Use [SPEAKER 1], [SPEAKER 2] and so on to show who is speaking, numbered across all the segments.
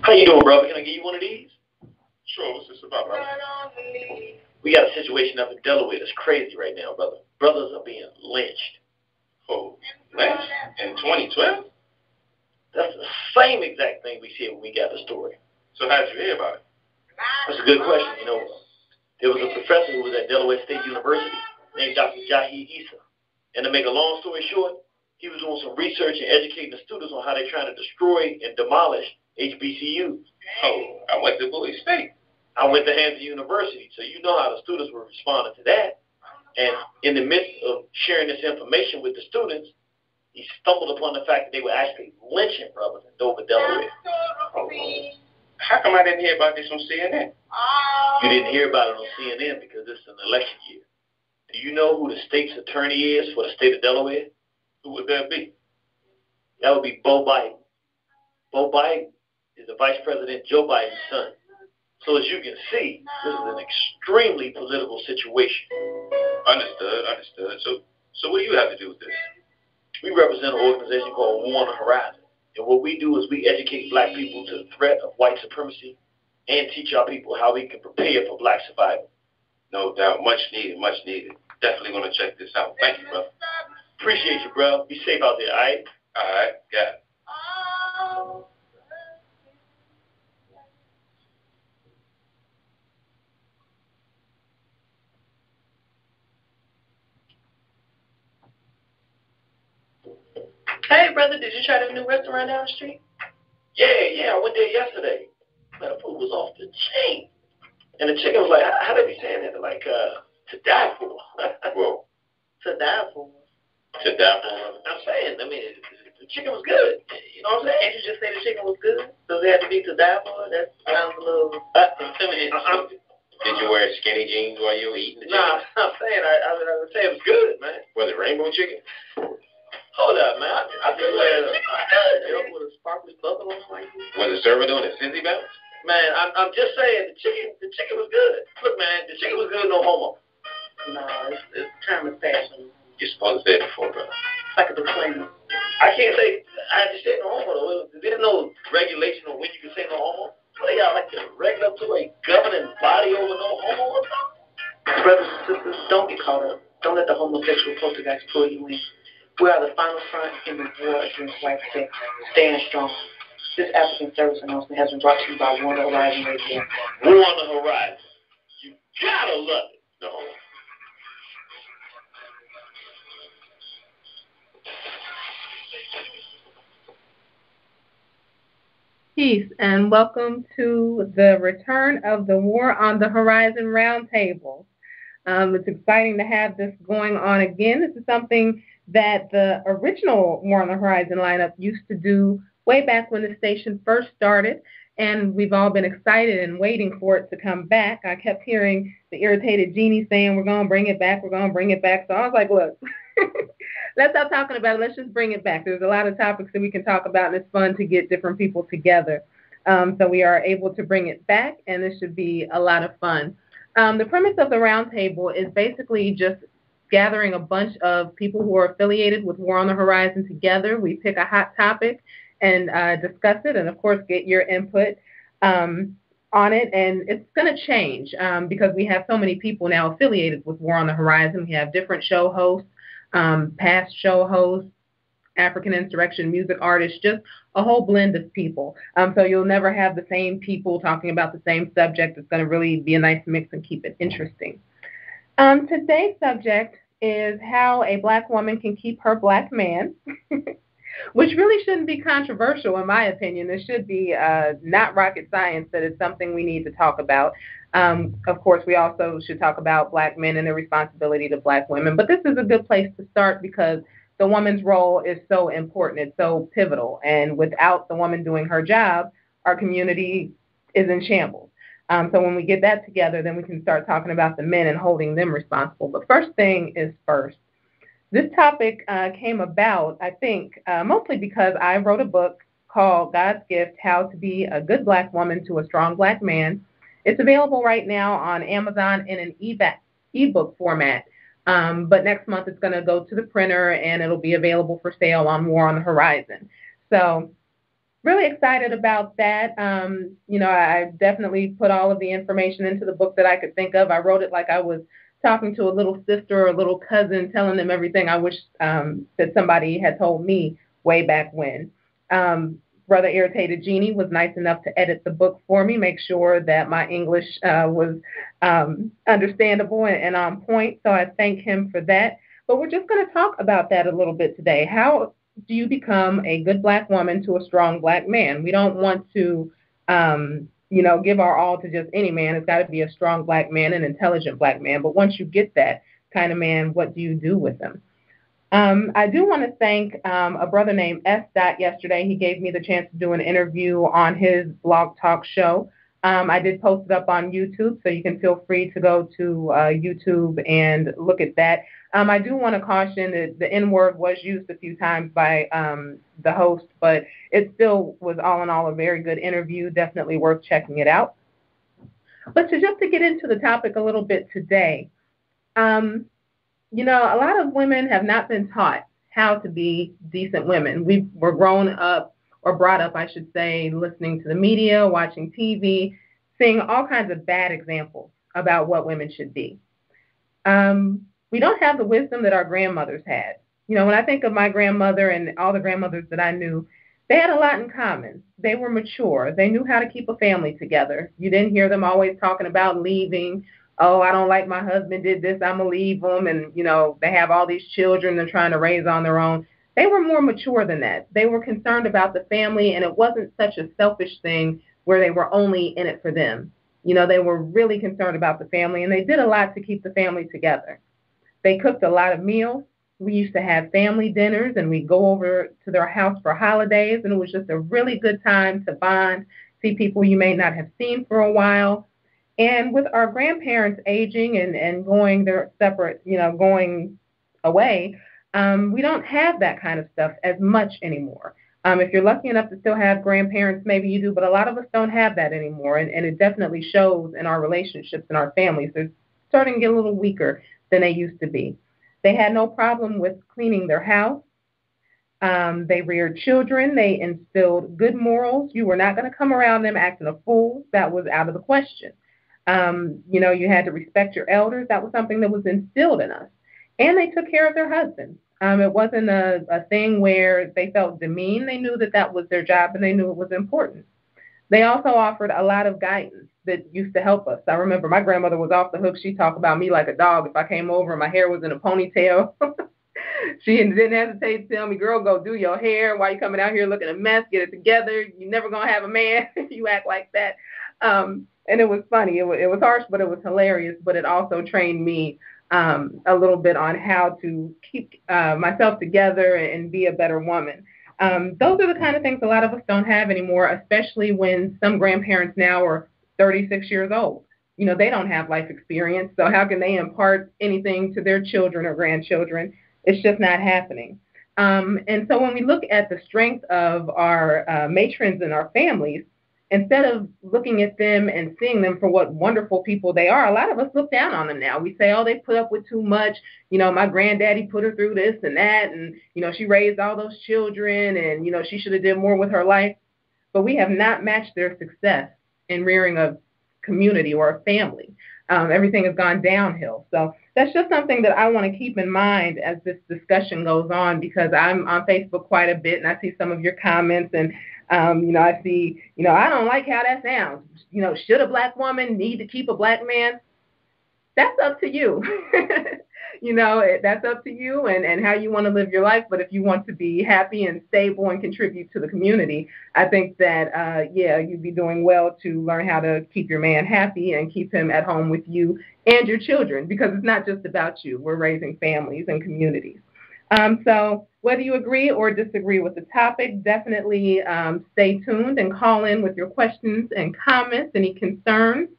[SPEAKER 1] How you doing, brother? Can I give you one of these?
[SPEAKER 2] Sure, what's this about, brother?
[SPEAKER 1] We got a situation up in Delaware that's crazy right now, brother. Brothers are being lynched.
[SPEAKER 2] Oh, lynched? In 2012?
[SPEAKER 1] That's the same exact thing we said when we got the story.
[SPEAKER 2] So how'd you hear about it?
[SPEAKER 1] That's a good question. You know, there was a professor who was at Delaware State University named Dr. YaaYaa. And to make a long story short, he was doing some research and educating the students on how they're trying to destroy and demolish HBCUs.
[SPEAKER 2] Oh, I went to Bowie State.
[SPEAKER 1] I went to Hampton University, so you know how the students were responding to that. And in the midst of sharing this information with the students, he stumbled upon the fact that they were actually lynching brothers in Dover, Delaware.
[SPEAKER 2] Oh, how come I didn't hear about this on CNN?
[SPEAKER 1] You didn't hear about it on CNN because it's an election year. Do you know who the state's attorney is for the state of Delaware?
[SPEAKER 2] Who would that be?
[SPEAKER 1] That would be Bo Biden. Bo Biden is the Vice President Joe Biden's son. So as you can see, this is an extremely political situation.
[SPEAKER 2] Understood. So what do you have to do with this?
[SPEAKER 1] We represent an organization called War on the Horizon. And what we do is we educate black people to the threat of white supremacy and teach our people how we can prepare for black survival.
[SPEAKER 2] No doubt. Much needed. Definitely going to check this out. Thank you, brother.
[SPEAKER 1] Appreciate you, bro. Be safe out there, all right?
[SPEAKER 2] All right, got it.
[SPEAKER 3] Hey, brother, did you try that new restaurant down the street?
[SPEAKER 1] Yeah, I went there yesterday. Man, the food was off the chain. And the chicken was like, how they be saying that? Like, to die for.
[SPEAKER 2] Whoa.
[SPEAKER 3] To die for.
[SPEAKER 2] To die for?
[SPEAKER 1] I'm saying, I mean, the chicken was good. You know what I'm saying?
[SPEAKER 3] Can't you just say the chicken was good? Does it have to be to die for? That sounds a little intimidating.
[SPEAKER 2] Did you wear skinny jeans while you were eating the chicken?
[SPEAKER 1] Nah, I'm saying, I would say it was good, man.
[SPEAKER 2] Was it rainbow chicken?
[SPEAKER 1] Hold up, man. I think it was good.
[SPEAKER 3] With a sparkly bubble on like this.
[SPEAKER 2] Was the server doing a Cindy bounce?
[SPEAKER 1] Man, I'm just saying, the chicken was good. Look, man, the chicken was good, no homo.
[SPEAKER 3] No, it's time to fashion.
[SPEAKER 2] You're supposed to say it before, brother.
[SPEAKER 3] It's like a disclaimer.
[SPEAKER 1] I can't say, I had to say no homo, though. There's no regulation on when you can say no homo. What are y'all, like, to regular to a governing body over no homo or something?
[SPEAKER 3] Brothers and sisters, don't get caught up. Don't let the homosexual poltergeist pull you in. We are the final front in the war against white sex. Stand strong. This African service announcement has been brought to you by War on the Horizon Radio.
[SPEAKER 1] War on the Horizon. You gotta love it. No.
[SPEAKER 4] Peace and welcome to the return of the War on the Horizon Roundtable. It's exciting to have this going on again. This is something that the original War on the Horizon lineup used to do way back when the station first started, and we've all been excited and waiting for it to come back. I kept hearing the Irritated Genie saying, we're going to bring it back. So I was like, look, let's stop talking about it. Let's just bring it back. There's a lot of topics that we can talk about, and it's fun to get different people together. So we are able to bring it back, and this should be a lot of fun. The premise of the roundtable is basically just gathering a bunch of people who are affiliated with War on the Horizon together. We pick a hot topic and discuss it, and of course get your input on it. And it's going to change because we have so many people now affiliated with War on the Horizon. We have different show hosts, past show hosts, African insurrection music artists, just a whole blend of people. So you'll never have the same people talking about the same subject. It's going to really be a nice mix and keep it interesting. Today's subject is how a black woman can keep her black man, which really shouldn't be controversial in my opinion. It should be not rocket science that it's something we need to talk about. Of course, we also should talk about black men and their responsibility to black women. But this is a good place to start because the woman's role is so important. It's so pivotal. And without the woman doing her job, our community is in shambles. So when we get that together, then we can start talking about the men and holding them responsible. But first thing is first. This topic came about, I think, mostly because I wrote a book called God's Gift, How to Be a Good Black Woman to a Strong Black Man. It's available right now on Amazon in an ebook format. But next month it's going to go to the printer and it'll be available for sale on War on the Horizon. So really excited about that. I definitely put all of the information into the book that I could think of. I wrote it like I was talking to a little sister or a little cousin, telling them everything I wish that somebody had told me way back when. Brother Irritated Genie was nice enough to edit the book for me, make sure that my English was understandable and on point. So I thank him for that. But we're just going to talk about that a little bit today. How do you become a good black woman to a strong black man? We don't want to, give our all to just any man. It's got to be a strong black man, an intelligent black man. But once you get that kind of man, what do you do with him? I do want to thank a brother named S. Dot yesterday. He gave me the chance to do an interview on his blog talk show. I did post it up on YouTube, so you can feel free to go to YouTube and look at that. I do want to caution that the N-word was used a few times by the host, but it still was all in all a very good interview, definitely worth checking it out. But just to get into the topic a little bit today, a lot of women have not been taught how to be decent women. We were grown up, or brought up, I should say, listening to the media, watching TV, seeing all kinds of bad examples about what women should be. We don't have the wisdom that our grandmothers had. When I think of my grandmother and all the grandmothers that I knew, they had a lot in common. They were mature. They knew how to keep a family together. You didn't hear them always talking about leaving. Oh, I don't like my husband did this, I'm going to leave him. And, they have all these children they're trying to raise on their own. They were more mature than that. They were concerned about the family, and it wasn't such a selfish thing where they were only in it for them. They were really concerned about the family, and they did a lot to keep the family together. They cooked a lot of meals. We used to have family dinners, and we'd go over to their house for holidays, and it was just a really good time to bond, see people you may not have seen for a while. And with our grandparents aging and going their separate, going away, we don't have that kind of stuff as much anymore. If you're lucky enough to still have grandparents, maybe you do, but a lot of us don't have that anymore, and it definitely shows in our relationships and our families. They're starting to get a little weaker than they used to be. They had no problem with cleaning their house. They reared children. They instilled good morals. You were not going to come around them acting a fool. That was out of the question. You had to respect your elders. That was something that was instilled in us. And they took care of their husbands. It wasn't a thing where they felt demeaned. They knew that was their job, and they knew it was important. They also offered a lot of guidance that used to help us. I remember my grandmother was off the hook. She talked about me like a dog. If I came over and my hair was in a ponytail, she didn't hesitate to tell me, girl, go do your hair. Why you coming out here looking a mess? Get it together. You're never going to have a man if you act like that. And it was funny. It was harsh, but it was hilarious. But it also trained me a little bit on how to keep myself together and be a better woman. Those are the kind of things a lot of us don't have anymore, especially when some grandparents now are 36 years old. They don't have life experience, so how can they impart anything to their children or grandchildren? It's just not happening. And so when we look at the strength of our matrons in our families, instead of looking at them and seeing them for what wonderful people they are, a lot of us look down on them now. We say, oh, they put up with too much. My granddaddy put her through this and that, and, she raised all those children, and, she should have did more with her life. But we have not matched their success in rearing a community or a family. Everything has gone downhill. So that's just something that I want to keep in mind as this discussion goes on, because I'm on Facebook quite a bit, and I see some of your comments, and I see, I don't like how that sounds. Should a black woman need to keep a black man? That's up to you. That's up to you and how you want to live your life. But if you want to be happy and stable and contribute to the community, I think that, you'd be doing well to learn how to keep your man happy and keep him at home with you and your children, because it's not just about you. We're raising families and communities. So whether you agree or disagree with the topic, definitely stay tuned and call in with your questions and comments, any concerns.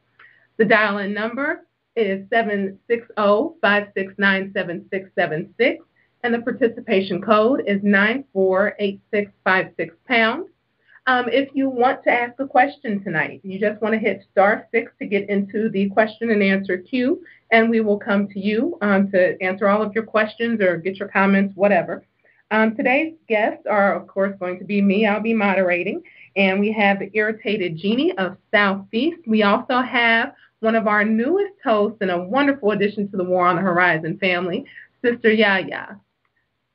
[SPEAKER 4] The dial-in number is 760-569-7676, and the participation code is 948656#. If you want to ask a question tonight, you just want to hit *6 to get into the question and answer queue, and we will come to you to answer all of your questions or get your comments, whatever. Today's guests are, of course, going to be me. I'll be moderating. And we have the Irritated Genie of Soufeese. We also have one of our newest hosts and a wonderful addition to the War on the Horizon family, Sister YaaYaa.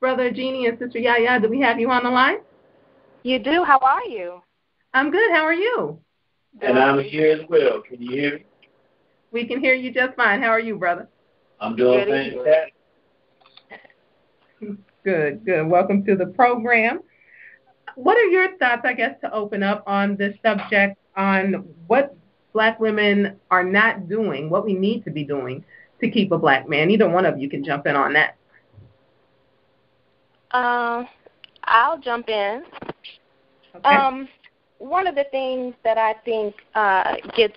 [SPEAKER 4] Brother Genie and Sister YaaYaa, do we have you on the line?
[SPEAKER 5] You do. How are you?
[SPEAKER 4] I'm good. How are you?
[SPEAKER 6] And I'm here as well. Can you hear me?
[SPEAKER 4] We can hear you just fine. How are you, brother?
[SPEAKER 6] I'm doing fantastic.
[SPEAKER 4] Good, good. Welcome to the program. What are your thoughts, I guess, to open up on this subject on what Black women are not doing, what we need to be doing to keep a Black man? Either one of you can jump in on that.
[SPEAKER 5] I'll jump in.
[SPEAKER 4] Okay.
[SPEAKER 5] One of the things that I think gets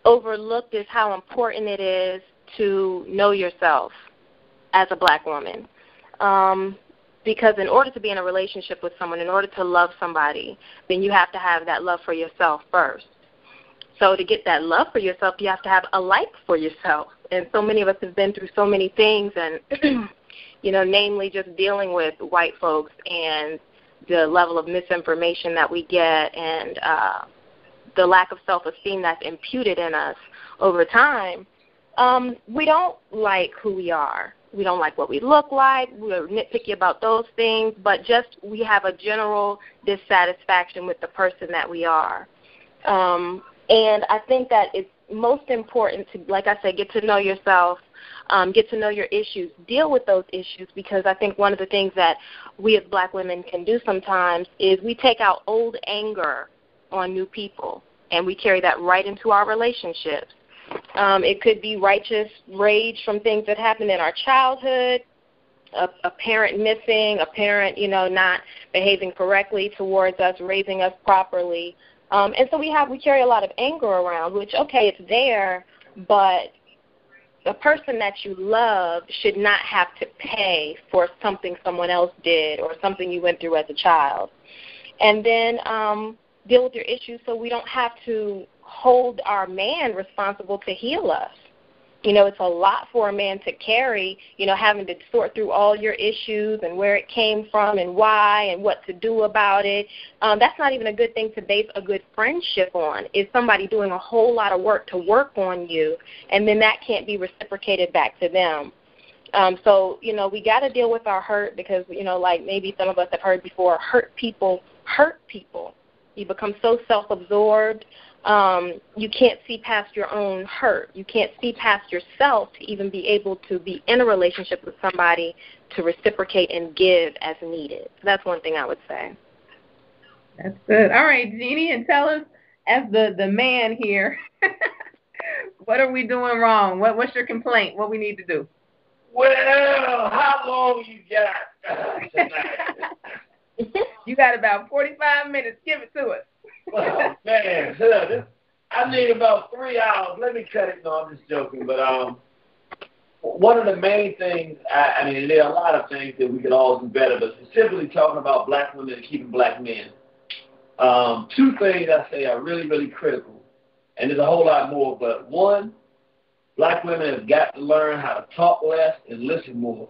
[SPEAKER 5] overlooked is how important it is to know yourself as a Black woman. Because in order to be in a relationship with someone, in order to love somebody, then you have to have that love for yourself first. So to get that love for yourself, you have to have a like for yourself. And so many of us have been through so many things, and, namely just dealing with white folks and the level of misinformation that we get and the lack of self-esteem that's imputed in us over time. We don't like who we are. We don't like what we look like. We're nitpicky about those things, but just we have a general dissatisfaction with the person that we are. And I think that it's most important to, like I said, get to know yourself, get to know your issues, deal with those issues, because I think one of the things that we as Black women can do sometimes is we take out old anger on new people, and we carry that right into our relationships. It could be righteous rage from things that happened in our childhood, a parent missing, a parent, not behaving correctly towards us, raising us properly. And so we carry a lot of anger around, which, okay, it's there, but the person that you love should not have to pay for something someone else did or something you went through as a child. And then deal with your issues so we don't have to hold our man responsible to heal us. It's a lot for a man to carry, having to sort through all your issues and where it came from and why and what to do about it. That's not even a good thing to base a good friendship on, is somebody doing a whole lot of work to work on you, and then that can't be reciprocated back to them. So, we got to deal with our hurt because, like maybe some of us have heard before, hurt people hurt people. You become so self-absorbed. You can't see past your own hurt. You can't see past yourself to even be able to be in a relationship with somebody to reciprocate and give as needed. That's one thing I would say.
[SPEAKER 4] That's good. All right, Genie, and tell us, as the man here, what are we doing wrong? What's your complaint? What we need to do?
[SPEAKER 6] Well, how long you got tonight?
[SPEAKER 4] You got about 45 minutes. Give it to us.
[SPEAKER 6] Oh, man, I need about 3 hours. Let me cut it. No, I'm just joking. But one of the main things, I mean, there are a lot of things that we could all do better, but specifically talking about Black women and keeping Black men. 2 things I say are really, really critical, and there's a whole lot more. But one, Black women have got to learn how to talk less and listen more.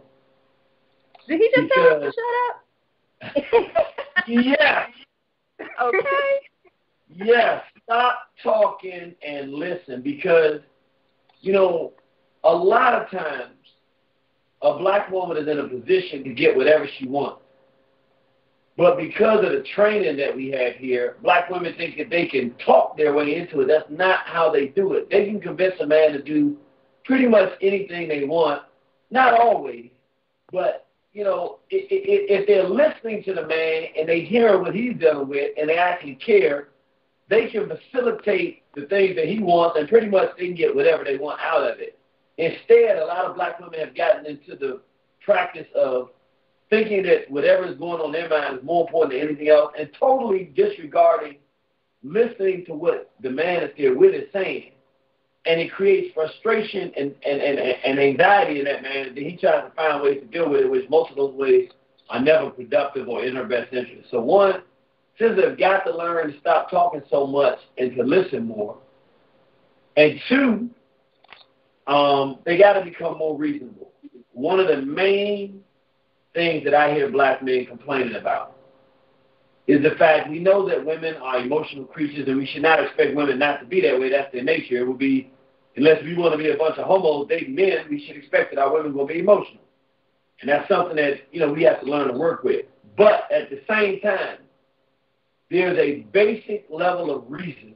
[SPEAKER 4] Did he just tell us to shut up?
[SPEAKER 6] Yes.
[SPEAKER 5] Okay.
[SPEAKER 6] Yes, stop talking and listen, because, a lot of times a Black woman is in a position to get whatever she wants. But because of the training that we have here, Black women think that they can talk their way into it. That's not how they do it. They can convince a man to do pretty much anything they want, not always, but if they're listening to the man and they hear what he's dealing with and they actually care, they can facilitate the things that he wants, and pretty much they can get whatever they want out of it. Instead, a lot of Black women have gotten into the practice of thinking that whatever is going on in their mind is more important than anything else, and totally disregarding listening to what the man that they're with is saying. And it creates frustration and anxiety in that man, and he tries to find ways to deal with it, which most of those ways are never productive or in her best interest. So one, sisters have got to learn to stop talking so much and to listen more. And 2, they got to become more reasonable. One of the main things that I hear black men complaining about is the fact we know that women are emotional creatures, and we should not expect women not to be that way. That's their nature. It would be, unless we want to be a bunch of homos dating men, we should expect that our women will be emotional. And that's something that, we have to learn to work with. But at the same time, there's a basic level of reason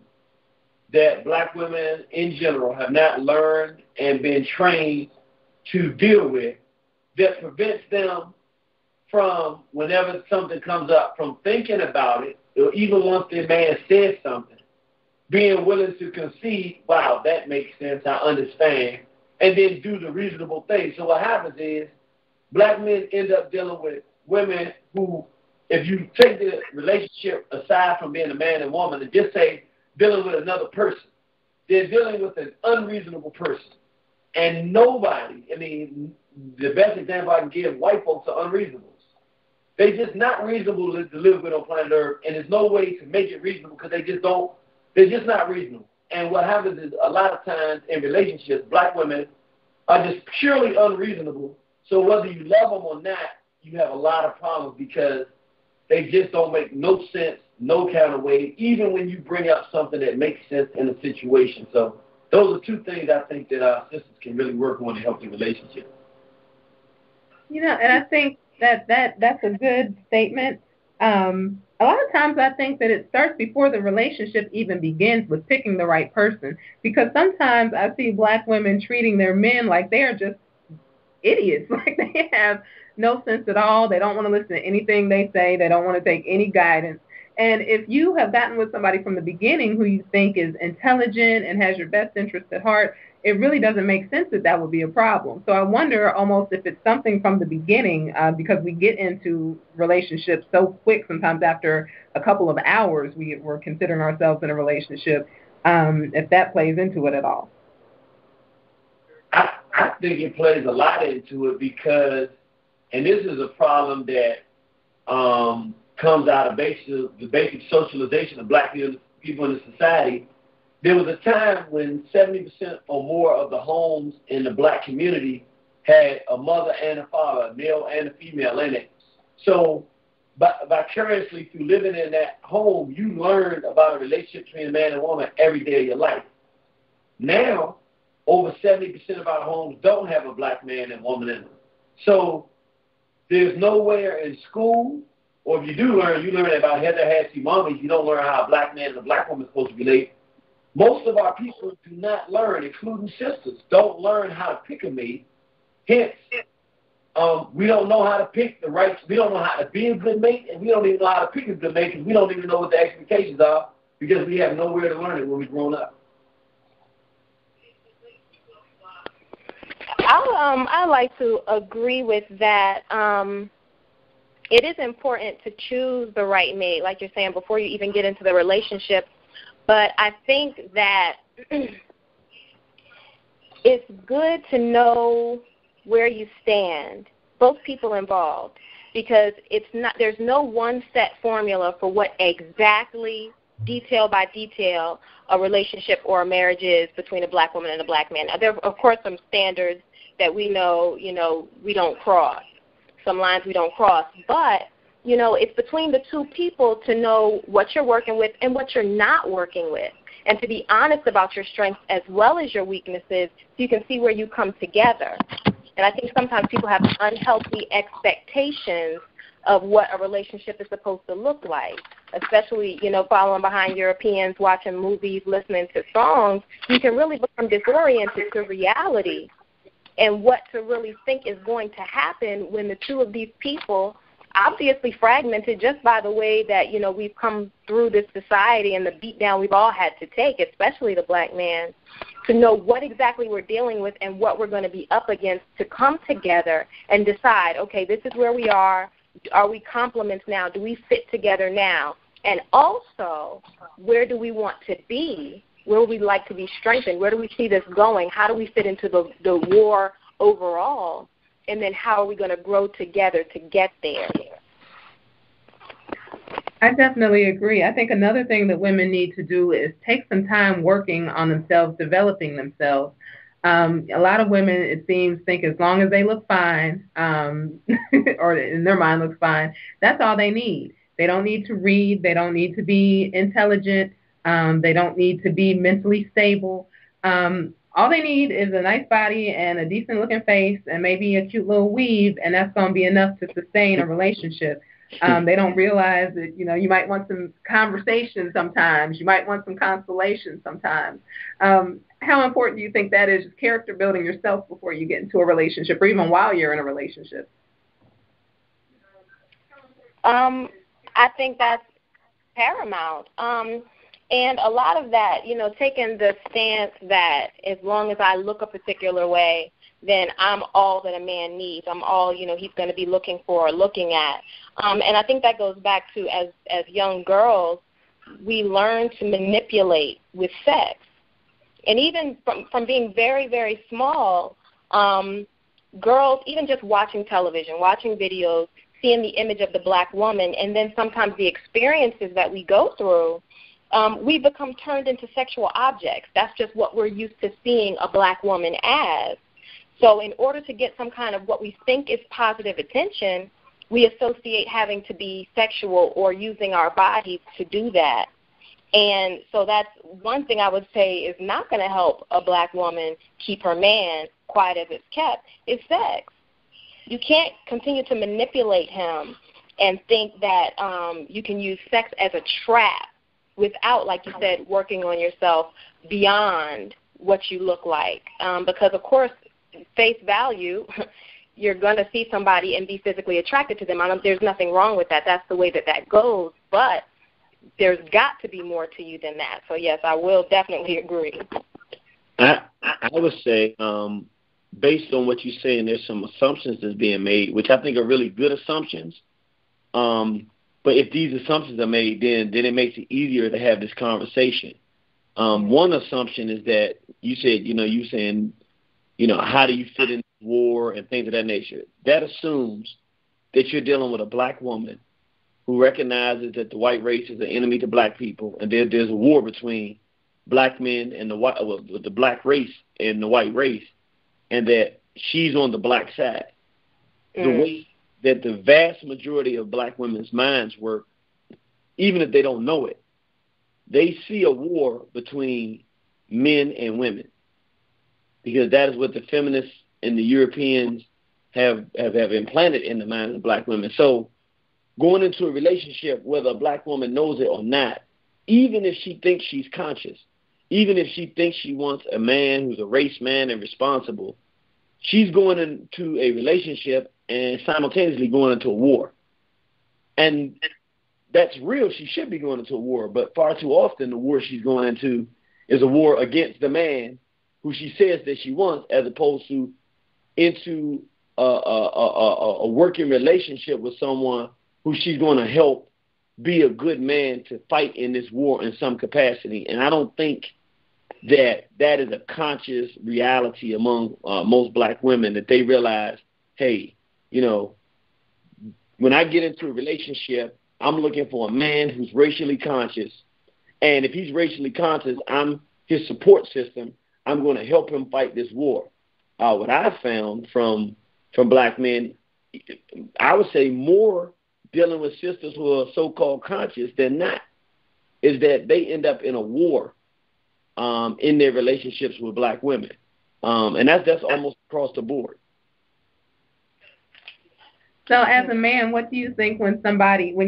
[SPEAKER 6] that black women in general have not learned and been trained to deal with that prevents them from, whenever something comes up, from thinking about it, or even once their man says something, being willing to concede, wow, that makes sense, I understand, and then do the reasonable thing. So what happens is black men end up dealing with women who, if you take the relationship aside from being a man and woman and just say dealing with another person, they're dealing with an unreasonable person. And nobody, the best example I can give, white folks are unreasonable. They're just not reasonable to live with on planet Earth, and there's no way to make it reasonable because they're just not reasonable. And what happens is a lot of times in relationships, black women are just purely unreasonable. So whether you love them or not, you have a lot of problems because they just don't make no sense, no kind of way, even when you bring up something that makes sense in a situation. So those are two things I think that our sisters can really work on to help the relationship.
[SPEAKER 4] And I think that's a good statement. A lot of times I think that it starts before the relationship even begins with picking the right person, because sometimes I see black women treating their men like they are just idiots, like they have no sense at all. They don't want to listen to anything they say. They don't want to take any guidance. And if you have gotten with somebody from the beginning who you think is intelligent and has your best interest at heart, it really doesn't make sense that would be a problem. So I wonder almost if it's something from the beginning, because we get into relationships so quick, sometimes after a couple of hours we're considering ourselves in a relationship, if that plays into it at all.
[SPEAKER 6] I think it plays a lot into it because, and this is a problem that comes out of the basic socialization of black people in the society. There was a time when 70% or more of the homes in the black community had a mother and a father, a male and a female in it. So vicariously through living in that home, you learned about a relationship between a man and a woman every day of your life. Now, over 70% of our homes don't have a black man and woman in them. So there's nowhere in school, or if you do learn, you learn about Heather mommies. You don't learn how a black man and a black woman are supposed to relate. Most of our people do not learn, including sisters, don't learn how to pick a mate. Hence, we don't know how to pick the right, we don't know how to be a good mate, and we don't even know how to pick a good mate because we don't even know what the expectations are because we have nowhere to learn it when we've grown up.
[SPEAKER 5] I like to agree with that. It is important to choose the right mate, like you're saying, before you even get into the relationship. But I think that it's good to know where you stand, both people involved, because there's no one set formula for what exactly, detail by detail, a relationship or a marriage is between a black woman and a black man. There are, of course, some standards that we know, we don't cross, some lines we don't cross, but it's between the two people to know what you're working with and what you're not working with, and to be honest about your strengths as well as your weaknesses so you can see where you come together. And I think sometimes people have unhealthy expectations of what a relationship is supposed to look like, especially, following behind Europeans, watching movies, listening to songs. You can really become disoriented to reality and what to really think is going to happen when the two of these people, obviously fragmented just by the way that, we've come through this society and the beatdown we've all had to take, especially the black man, to know what exactly we're dealing with and what we're going to be up against to come together and decide, okay, this is where we are. Are we complements now? Do we fit together now? And also, where do we want to be? Where would we like to be strengthened? Where do we see this going? How do we fit into the war overall? And then how are we going to grow together to get there?
[SPEAKER 4] I definitely agree. I think another thing that women need to do is take some time working on themselves, developing themselves. A lot of women, it seems, think as long as they look fine, or in their mind looks fine, that's all they need. They don't need to read. They don't need to be intelligent. They don't need to be mentally stable. All they need is a nice body and a decent-looking face and maybe a cute little weave, and that's going to be enough to sustain a relationship. They don't realize that, you might want some conversation sometimes. You might want some consolation sometimes. How important do you think that is, just character building yourself before you get into a relationship, or even while you're in a relationship?
[SPEAKER 5] I think that's paramount. And a lot of that, taking the stance that as long as I look a particular way, then I'm all that a man needs. I'm all, he's going to be looking for or looking at. And I think that goes back to as young girls, we learn to manipulate with sex. And even from being very, very small, girls, even just watching television, watching videos, seeing the image of the black woman, and then sometimes the experiences that we go through, we become turned into sexual objects. That's just what we're used to seeing a black woman as. So in order to get some kind of what we think is positive attention, we associate having to be sexual or using our bodies to do that. And so that's one thing I would say is not going to help a black woman keep her man quiet as it's kept is sex. You can't continue to manipulate him and think that you can use sex as a trap without, like you said, working on yourself beyond what you look like. Because, of course, face value, you're going to see somebody and be physically attracted to them. There's nothing wrong with that. That's the way that goes. But there's got to be more to you than that. So, yes, I will definitely agree.
[SPEAKER 7] I would say, based on what you're saying, there's some assumptions that's being made, which I think are really good assumptions. But if these assumptions are made, then it makes it easier to have this conversation. One assumption is that you said, you saying, how do you fit in war and things of that nature? That assumes that you're dealing with a black woman who recognizes that the white race is an enemy to black people, and there's a war between black men and the black race and the white race, and that she's on the black side. The way that the vast majority of black women's minds work, even if they don't know it, they see a war between men and women, because that is what the feminists and the Europeans have implanted in the minds of black women. So going into a relationship, whether a black woman knows it or not, even if she thinks she's conscious, even if she thinks she wants a man who's a race man and responsible, she's going into a relationship and simultaneously going into a war. And that's real. She should be going into a war, but far too often the war she's going into is a war against the man who she says that she wants, as opposed to into a working relationship with someone who she's going to help be a good man to fight in this war in some capacity. And I don't think that is a conscious reality among most black women, that they realize, hey, when I get into a relationship, I'm looking for a man who's racially conscious. And if he's racially conscious, I'm his support system. I'm going to help him fight this war. What I've found from black men, I would say more dealing with sisters who are so-called conscious than not, is that they end up in a war in their relationships with black women. And that's almost across the board.
[SPEAKER 4] So as a man, what do you think when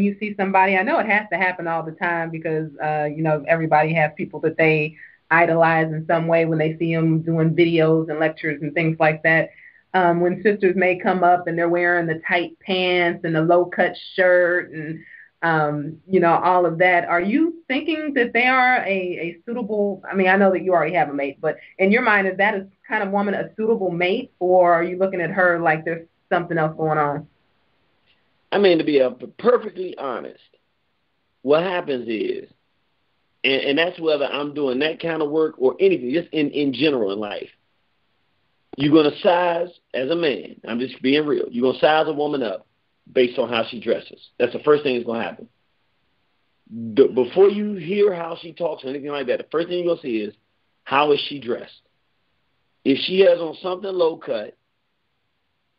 [SPEAKER 4] you see somebody, I know it has to happen all the time because, everybody has people that they idolize in some way when they see them doing videos and lectures and things like that. When sisters may come up and they're wearing the tight pants and the low-cut shirt and, all of that, are you thinking that they are a suitable, I know that you already have a mate, but in your mind, is that a kind of woman a suitable mate, or are you looking at her like there's something else going on?
[SPEAKER 7] To be perfectly honest, what happens is, and that's whether I'm doing that kind of work or anything, just in general in life, you're going to size, as a man, I'm just being real, you're going to size a woman up based on how she dresses. That's the first thing that's going to happen. Before you hear how she talks or anything like that, the first thing you're going to see is, how is she dressed? if she has on something low cut,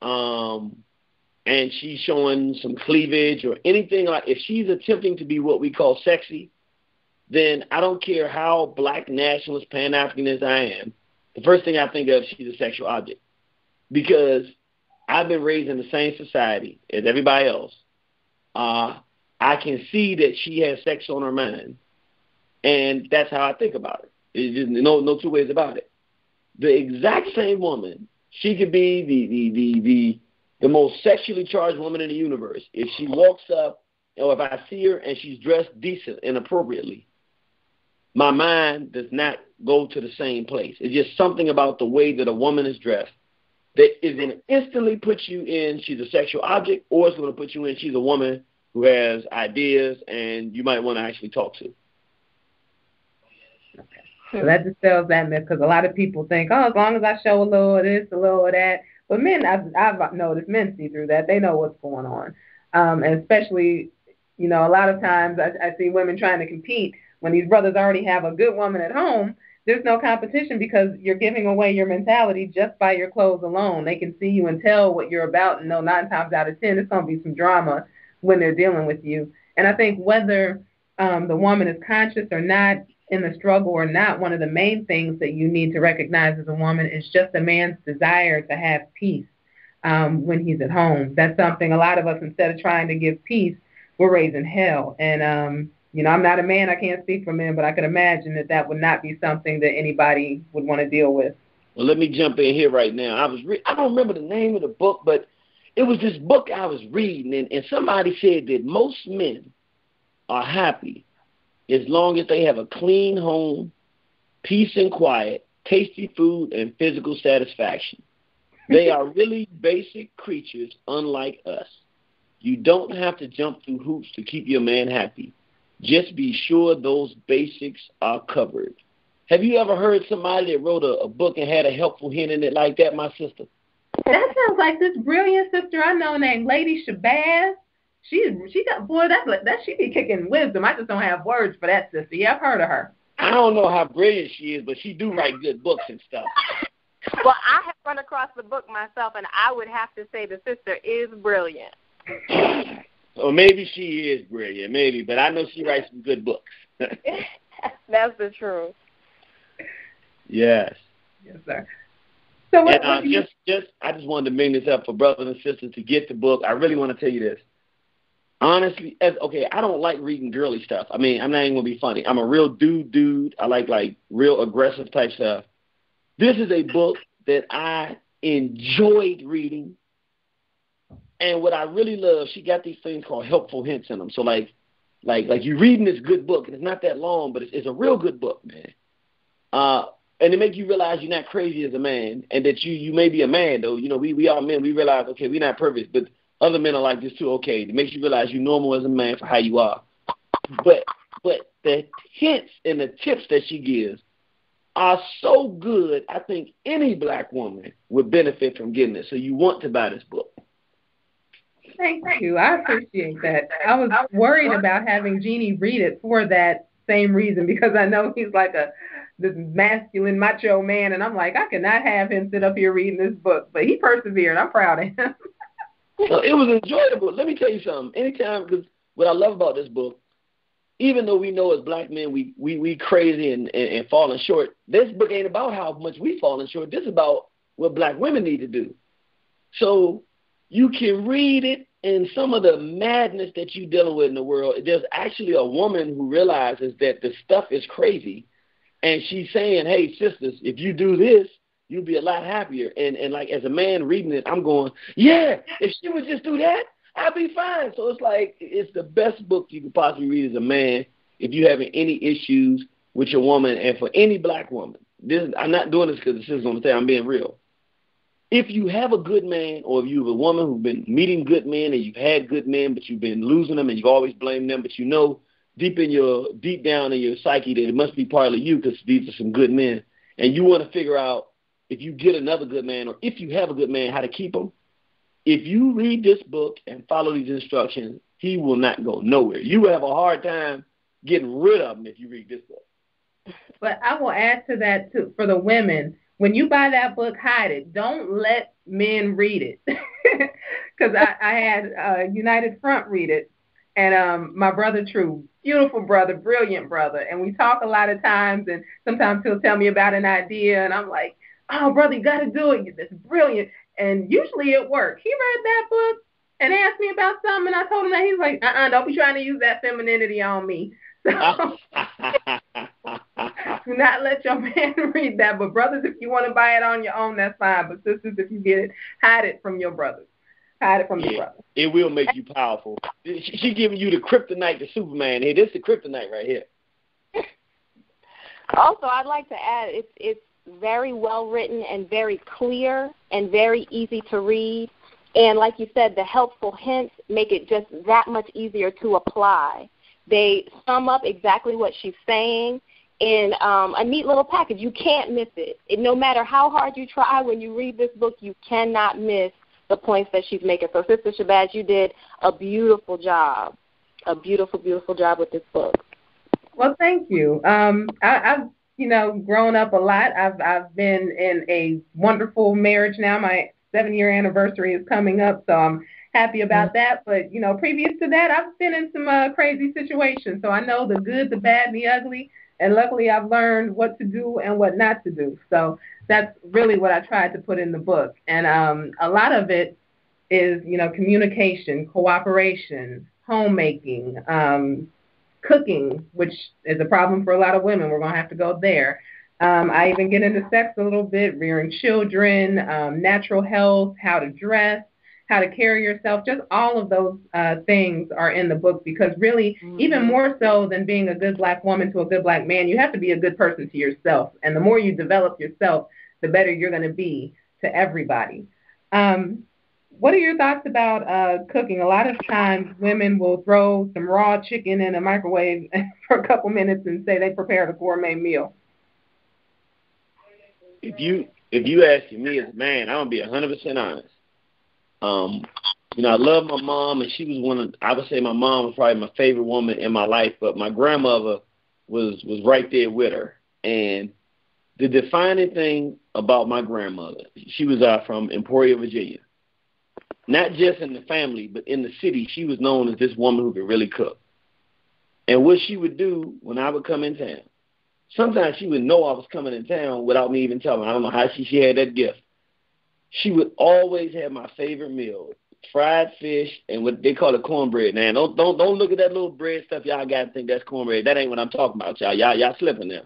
[SPEAKER 7] and she's showing some cleavage or anything like, if she's attempting to be what we call sexy, then I don't care how black nationalist, Pan-African as I am, the first thing I think of, she's a sexual object. Because I've been raised in the same society as everybody else. I can see that she has sex on her mind, and that's how I think about it. It's just no two ways about it. The exact same woman, she could be the most sexually charged woman in the universe. If she walks up, or if I see her and she's dressed decent and appropriately, my mind does not go to the same place. It's just something about the way that a woman is dressed that is going to instantly put you in she's a sexual object, or it's going to put you in she's a woman who has ideas and you might want to actually talk to.
[SPEAKER 4] Okay. So that dispels that myth, because a lot of people think, oh, as long as I show a little of this, a little of that. But men, I've noticed men see through that. They know what's going on. And especially, a lot of times I see women trying to compete when these brothers already have a good woman at home. There's no competition because you're giving away your mentality just by your clothes alone. They can see you and tell what you're about and know 9 times out of 10 it's going to be some drama when they're dealing with you. And I think whether the woman is conscious or not in the struggle or not, one of the main things that you need to recognize as a woman is just a man's desire to have peace when he's at home. That's something a lot of us, instead of trying to give peace, we're raising hell. And, I'm not a man. I can't speak for men, but I could imagine that would not be something that anybody would want to deal with.
[SPEAKER 7] Well, let me jump in here right now. I don't remember the name of the book, but it was this book I was reading, and somebody said that most men are happy as long as they have a clean home, peace and quiet, tasty food, and physical satisfaction. They are really basic creatures unlike us. You don't have to jump through hoops to keep your man happy. Just be sure those basics are covered. Have you ever heard somebody that wrote a book and had a helpful hint in it like that, my sister?
[SPEAKER 4] That sounds like this brilliant sister I know named Lady Shabazz. She be kicking wisdom. I just don't have words for that sister. Yeah, I've heard of her.
[SPEAKER 7] I don't know how brilliant she is, but she do write good books and stuff.
[SPEAKER 5] Well, I have run across the book myself, and I would have to say the sister is brilliant.
[SPEAKER 7] Or maybe she is brilliant, maybe, but I know she writes some good books.
[SPEAKER 5] That's the truth.
[SPEAKER 7] Yes.
[SPEAKER 4] Yes, sir. So what
[SPEAKER 7] I just wanted to bring this up for brothers and sisters to get the book. I really want to tell you this. Honestly, I don't like reading girly stuff. I mean, I'm not even going to be funny. I'm a real dude. I like real aggressive type stuff. This is a book that I enjoyed reading. And what I really love, she got these things called helpful hints in them. So like you're reading this good book, and it's not that long, but it's a real good book, man. And it makes you realize you're not crazy as a man, and that you may be a man, though. We are men. We realize, okay, we're not perfect, but other men are like this too. Okay, it makes you realize you're normal as a man for how you are. But the hints and the tips that she gives are so good, I think any black woman would benefit from getting it. So you want to buy this book.
[SPEAKER 4] Thank you. I appreciate that. I was worried about having Genie read it for that same reason, because I know he's like this masculine, macho man, and I'm like, I cannot have him sit up here reading this book. But he persevered. I'm proud of him.
[SPEAKER 7] Well, it was enjoyable. Let me tell you something. Anytime, because what I love about this book, even though we know as black men we crazy and falling short, this book ain't about how much we falling short. This is about what black women need to do. So you can read it, and some of the madness that you're dealing with in the world, there's actually a woman who realizes that the stuff is crazy, and she's saying, hey, sisters, if you do this, you'll be a lot happier. And like, as a man reading it, I'm going, yeah, if she would just do that, I'd be fine. So it's like, it's the best book you could possibly read as a man if you're having any issues with your woman. And for any black woman, I'm not doing this because the sister's going to say I'm being real. If you have a good man, or if you have a woman who's been meeting good men and you've had good men, but you've been losing them and you've always blamed them, but you know deep down in your psyche that it must be partly you because these are some good men, and you want to figure out if you get another good man, or if you have a good man, how to keep him. If you read this book and follow these instructions, he will not go nowhere. You will have a hard time getting rid of him if you read this book.
[SPEAKER 4] But I will add to that, too, for the women, when you buy that book, hide it. Don't let men read it. Because I had United Front read it. And my brother True, beautiful brother, brilliant brother. And we talk a lot of times, and sometimes he'll tell me about an idea, and I'm like, oh, brother, you got to do it. It's brilliant. And usually it works. He read that book and asked me about something, and I told him that. He's like, don't be trying to use that femininity on me. So do not let your man read that. But brothers, if you want to buy it on your own, that's fine. But sisters, if you get it, hide it from your brothers. Hide it from your brothers. It
[SPEAKER 7] will make you powerful. She giving you the kryptonite to Superman. Hey, this is the kryptonite right here.
[SPEAKER 5] Also, I'd like to add, it's very well written and very clear and very easy to read. And like you said, the helpful hints make it just that much easier to apply. They sum up exactly what she's saying in a neat little package. You can't miss it. No matter how hard you try, when you read this book, you cannot miss the points that she's making. So, Sister Shabazz, you did a beautiful job, a beautiful, beautiful job with this book.
[SPEAKER 4] Well, thank you. I've grown up a lot. I've been in a wonderful marriage now. My 7-year anniversary is coming up, so I'm happy about that. But, previous to that, I've been in some crazy situations. So I know the good, the bad, and the ugly. And luckily, I've learned what to do and what not to do. So that's really what I tried to put in the book. And a lot of it is, communication, cooperation, homemaking, cooking, which is a problem for a lot of women. We're going to have to go there. I even get into sex a little bit, rearing children, natural health, how to dress, how to carry yourself. Just all of those things are in the book, because really, even more so than being a good black woman to a good black man, you have to be a good person to yourself. And the more you develop yourself, the better you're going to be to everybody. What are your thoughts about cooking? A lot of times women will throw some raw chicken in a microwave for a couple minutes and say they prepared a gourmet meal.
[SPEAKER 7] If you ask me as a man, I'm going to be 100% honest. I love my mom, and she was I would say my mom was probably my favorite woman in my life, but my grandmother was right there with her. And the defining thing about my grandmother, she was from Emporia, Virginia. Not just in the family, but in the city, she was known as this woman who could really cook. And what she would do when I would come in town, sometimes she would know I was coming in town without me even telling her. I don't know how she had that gift. She would always have my favorite meal, fried fish and what they call it cornbread. Now, don't look at that little bread stuff y'all got to think that's cornbread. That ain't what I'm talking about, y'all. Y'all slipping now.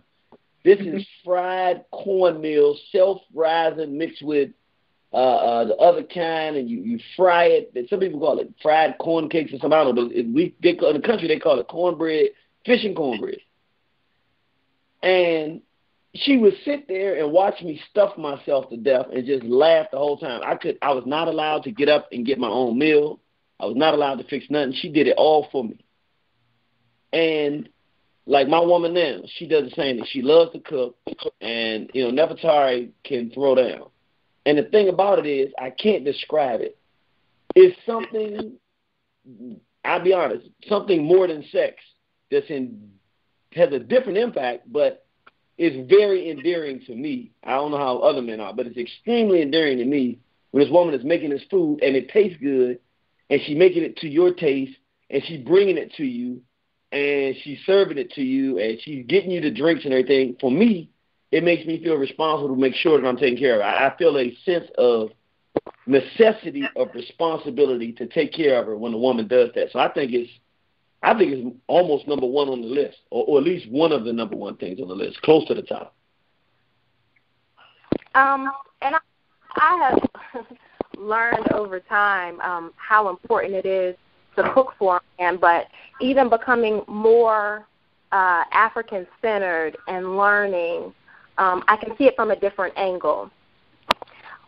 [SPEAKER 7] This is fried cornmeal, self-rising, mixed with the other kind, and you fry it. Some people call it fried corn cakes or something. I don't know, but in the country they call it cornbread, fish and cornbread. And she would sit there and watch me stuff myself to death and just laugh the whole time. I was not allowed to get up and get my own meal. I was not allowed to fix nothing. She did it all for me. And like my woman now, she does the same thing. She loves to cook, and Nefertari can throw down. And the thing about it is, I can't describe it. It's something, I'll be honest, something more than sex has a different impact, but it's very endearing to me. I don't know how other men are, but it's extremely endearing to me when this woman is making this food and it tastes good, and she's making it to your taste, and she's bringing it to you, and she's serving it to you, and she's getting you the drinks and everything. For me, it makes me feel responsible to make sure that I'm taking care of her. I feel a sense of necessity of responsibility to take care of her when a woman does that. So I think it's almost number one on the list, or at least one of the number one things on the list, close to the top.
[SPEAKER 5] And I have learned over time how important it is to cook for a man, but even becoming more African-centered and learning, I can see it from a different angle.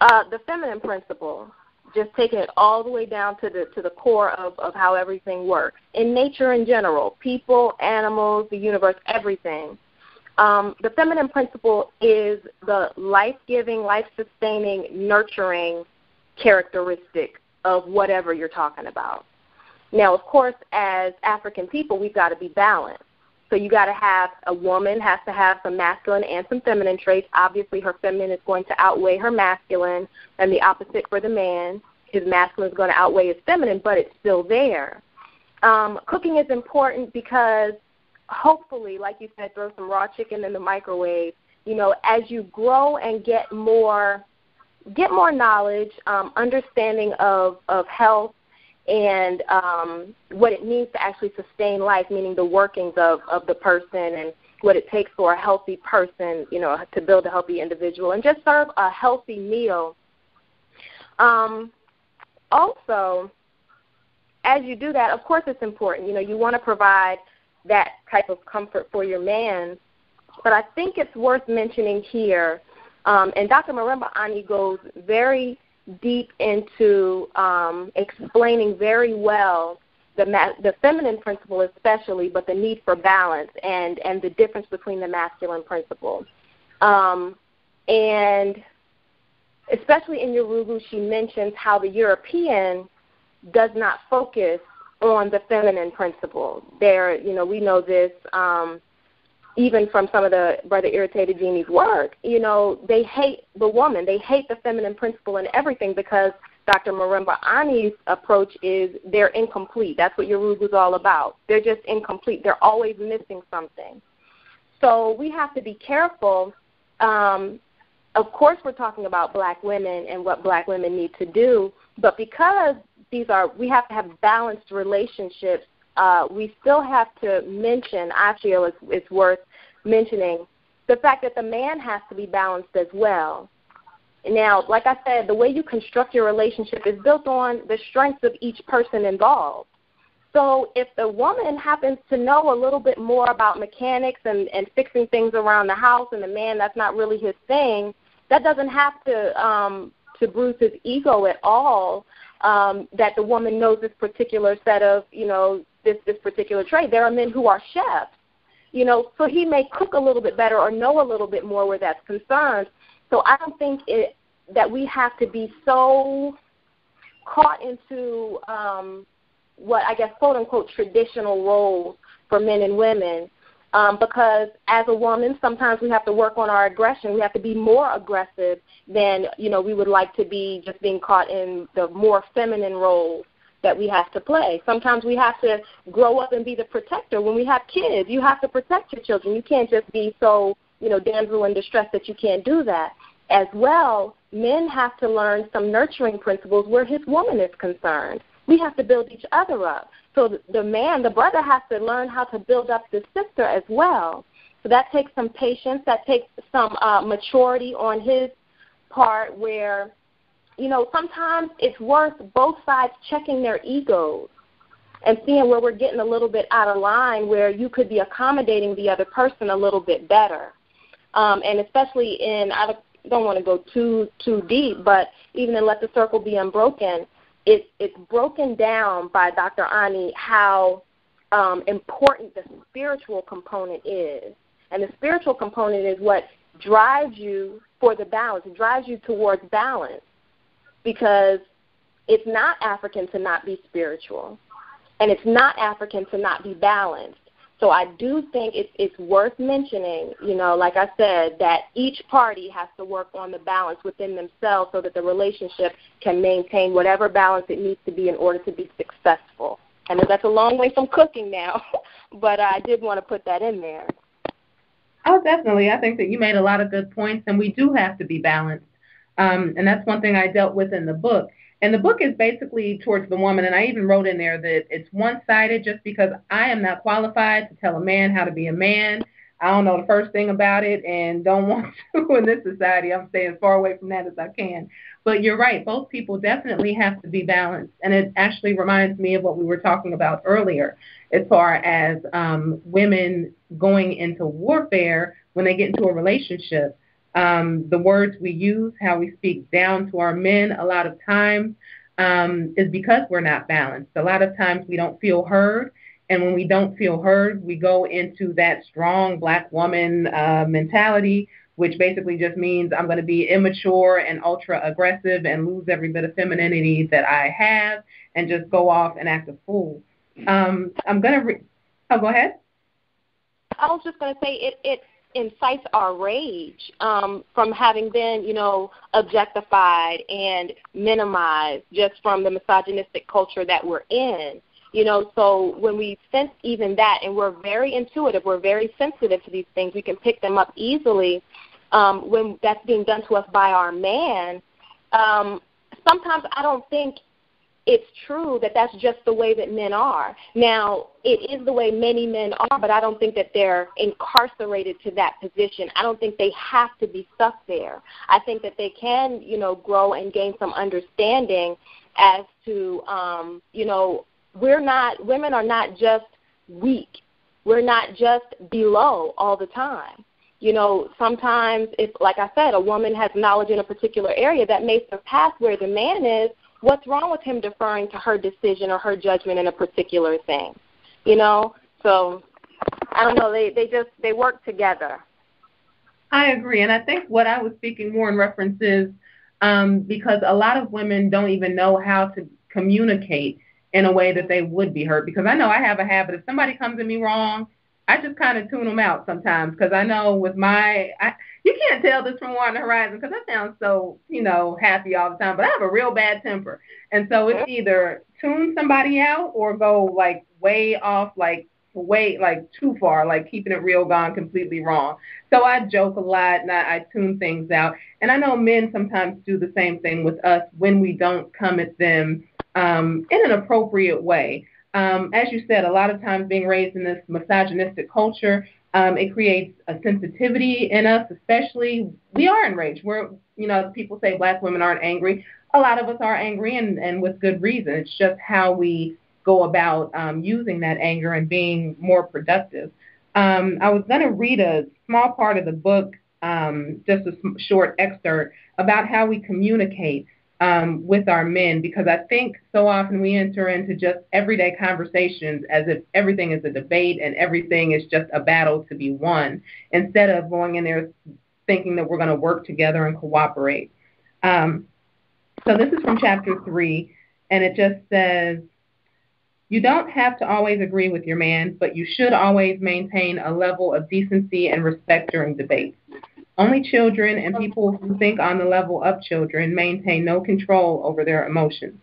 [SPEAKER 5] The feminine principle, just taking it all the way down to the core of how everything works. In nature in general, people, animals, the universe, everything. The feminine principle is the life-giving, life-sustaining, nurturing characteristic of whatever you're talking about. Now, of course, as African people, we've got to be balanced. So you got to have, a woman has to have some masculine and some feminine traits. Obviously, her feminine is going to outweigh her masculine, and the opposite for the man. His masculine is going to outweigh his feminine, but it's still there. Cooking is important because hopefully, like you said, throw some raw chicken in the microwave. As you grow and get more knowledge, understanding of health, and what it means to actually sustain life, meaning the workings of the person and what it takes for a healthy person, to build a healthy individual and just serve a healthy meal. Also, as you do that, of course it's important. You want to provide that type of comfort for your man. But I think it's worth mentioning here, and Dr. Marimba Ani goes very deep into explaining very well the feminine principle especially, but the need for balance and the difference between the masculine principle. And especially in Yorugu, she mentions how the European does not focus on the feminine principle. We know this even from some of the Brother Irritated Genie's work. They hate the woman. They hate the feminine principle in everything because Dr. Marimba Ani's approach is they're incomplete. That's what Yorugu's all about. They're just incomplete. They're always missing something. So we have to be careful. Of course, we're talking about black women and what black women need to do, but because we have to have balanced relationships, we still have to mention, I feel it's worth mentioning, the fact that the man has to be balanced as well. Now, like I said, the way you construct your relationship is built on the strengths of each person involved. So if the woman happens to know a little bit more about mechanics and fixing things around the house, and the man, that's not really his thing, that doesn't have to bruise his ego at all, that the woman knows this particular set of, this particular trait. There are men who are chefs, so he may cook a little bit better or know a little bit more where that's concerned. So I don't think that we have to be so caught into what I guess, quote, unquote, traditional roles for men and women, because as a woman, sometimes we have to work on our aggression. We have to be more aggressive than, we would like to be, just being caught in the more feminine roles that we have to play. Sometimes we have to grow up and be the protector. When we have kids, you have to protect your children. You can't just be so, damsel in distress that you can't do that. As well, men have to learn some nurturing principles where his woman is concerned. We have to build each other up. So the brother has to learn how to build up the sister as well. So that takes some patience. That takes some maturity on his part where, sometimes it's worth both sides checking their egos and seeing where we're getting a little bit out of line, where you could be accommodating the other person a little bit better. And especially I don't want to go too deep, but even in Let the Circle Be Unbroken, it's broken down by Dr. Ani how important the spiritual component is. And the spiritual component is what drives you for the balance. It drives you towards balance, because it's not African to not be spiritual, and it's not African to not be balanced. So I do think it's worth mentioning, like I said, that each party has to work on the balance within themselves so that the relationship can maintain whatever balance it needs to be in order to be successful. And that's a long way from cooking now, but I did want to put that in there.
[SPEAKER 4] Oh, definitely. I think that you made a lot of good points, and we do have to be balanced. And that's one thing I dealt with in the book. And the book is basically towards the woman, and I even wrote in there that it's one-sided just because I am not qualified to tell a man how to be a man. I don't know the first thing about it and don't want to in this society. I'm staying as far away from that as I can. But you're right. Both people definitely have to be balanced. And it actually reminds me of what we were talking about earlier as far as women going into warfare when they get into a relationship. The words we use, how we speak down to our men a lot of times is because we're not balanced. A lot of times we don't feel heard, and when we don't feel heard, we go into that strong black woman mentality, which basically just means I'm going to be immature and ultra aggressive and lose every bit of femininity that I have and just go off and act a fool. I'm going to go ahead.
[SPEAKER 5] I was just going to say it incites our rage from having been, objectified and minimized just from the misogynistic culture that we're in. So when we sense even that, and we're very intuitive, we're very sensitive to these things, we can pick them up easily. When that's being done to us by our man, sometimes I don't think it's true that that's just the way that men are. Now, it is the way many men are, but I don't think that they're incarcerated to that position. I don't think they have to be stuck there. I think that they can, grow and gain some understanding as to, women are not just weak. We're not just below all the time. Sometimes if, like I said, a woman has knowledge in a particular area that may surpass where the man is, what's wrong with him deferring to her decision or her judgment in a particular thing? So I don't know. They work together.
[SPEAKER 4] I agree, and I think what I was speaking more in reference is because a lot of women don't even know how to communicate in a way that they would be heard. Because I know I have a habit. If somebody comes at me wrong, I just kind of tune them out sometimes because I know with you can't tell this from War on the Horizon because I sound so, happy all the time, but I have a real bad temper. And so it's either tune somebody out or go way off, too far, keeping it real gone completely wrong. So I joke a lot and I tune things out. And I know men sometimes do the same thing with us when we don't come at them in an appropriate way. As you said, a lot of times being raised in this misogynistic culture, it creates a sensitivity in us, especially we are enraged. People say black women aren't angry. A lot of us are angry and with good reason. It's just how we go about using that anger and being more productive. I was going to read a small part of the book, just a short excerpt about how we communicate with our men, because I think so often we enter into just everyday conversations as if everything is a debate and everything is just a battle to be won, instead of going in there thinking that we're going to work together and cooperate. So this is from chapter 3, and it just says, you don't have to always agree with your man, but you should always maintain a level of decency and respect during debates. Only children and people who think on the level of children maintain no control over their emotions.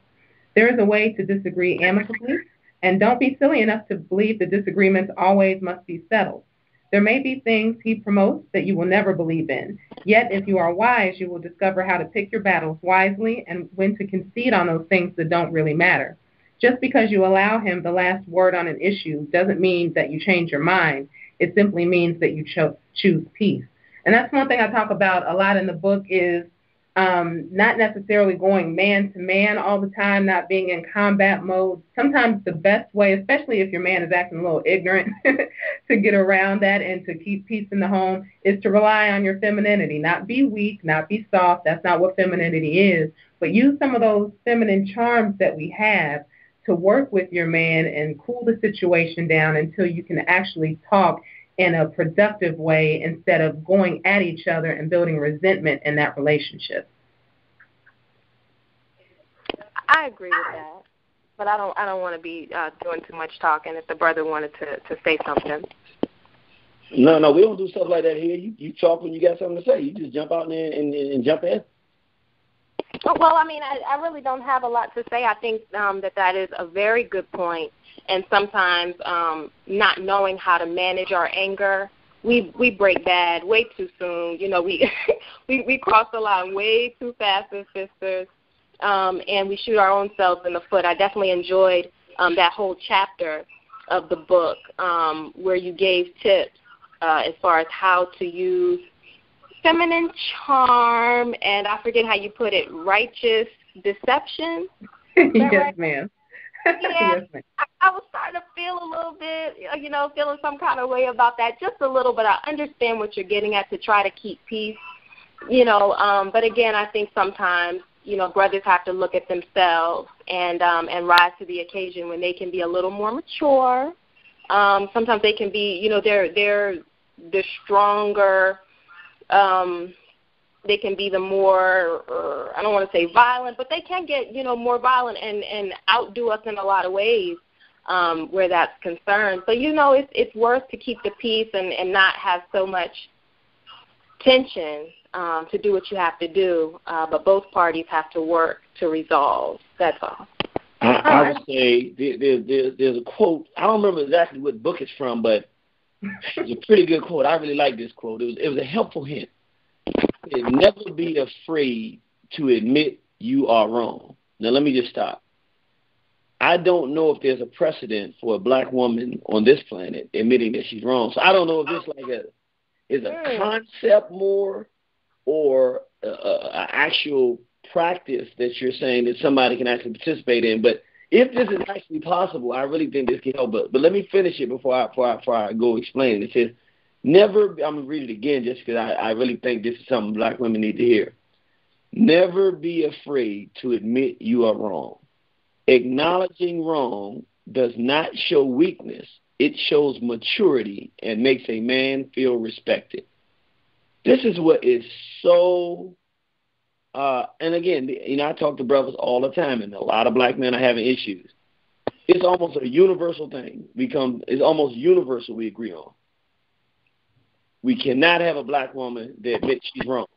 [SPEAKER 4] There is a way to disagree amicably, and don't be silly enough to believe that disagreements always must be settled. There may be things he promotes that you will never believe in. Yet, if you are wise, you will discover how to pick your battles wisely and when to concede on those things that don't really matter. Just because you allow him the last word on an issue doesn't mean that you change your mind. It simply means that you choose peace. And that's one thing I talk about a lot in the book is not necessarily going man to man all the time, not being in combat mode. Sometimes the best way, especially if your man is acting a little ignorant, to get around that and to keep peace in the home is to rely on your femininity. Not be weak, not be soft. That's not what femininity is. But use some of those feminine charms that we have to work with your man and cool the situation down until you can actually talk in a productive way instead of going at each other and building resentment in that relationship.
[SPEAKER 5] I agree with that, but I don't want to be doing too much talking. If the brother wanted to say something.
[SPEAKER 7] No, we don't do stuff like that here. You talk when you got something to say. You just jump out there and jump in.
[SPEAKER 5] Well, I mean, I really don't have a lot to say. I think that is a very good point. And sometimes not knowing how to manage our anger, we break bad way too soon. We cross the line way too fast as sisters, and we shoot our own selves in the foot. I definitely enjoyed that whole chapter of the book where you gave tips as far as how to use feminine charm, and I forget how you put it, righteous deception.
[SPEAKER 4] Yes,
[SPEAKER 5] right?
[SPEAKER 4] ma'am.
[SPEAKER 5] Yeah,
[SPEAKER 4] Yes, ma'am.
[SPEAKER 5] I was starting to feel a little bit, feeling some kind of way about that, just a little, but I understand what you're getting at to try to keep peace, but again, I think sometimes, brothers have to look at themselves and rise to the occasion when they can be a little more mature. Sometimes they can be, they're the stronger, they can be the more, I don't want to say violent, but they can get, more violent and outdo us in a lot of ways. where that's concerned. But, it's worth to keep the peace and not have so much tension to do what you have to do, but both parties have to work to resolve. That's all.
[SPEAKER 7] I would say there's a quote. I don't remember exactly what book it's from, but it's a pretty good quote. I really like this quote. It was a helpful hint. Never be afraid to admit you are wrong. Now, let me just stop. I don't know if there's a precedent for a black woman on this planet admitting that she's wrong. So I don't know if this is a concept more or an actual practice that you're saying that somebody can actually participate in. But if this is actually possible, I really think this can help. But let me finish it before I go explain. It says, never, I'm going to read it again just because I really think this is something black women need to hear. Never be afraid to admit you are wrong. Acknowledging wrong does not show weakness. It shows maturity and makes a man feel respected. This is what is so, and again, I talk to brothers all the time, and a lot of black men are having issues. It's almost a universal thing. It's almost universal we agree on. We cannot have a black woman that admits she's wrong.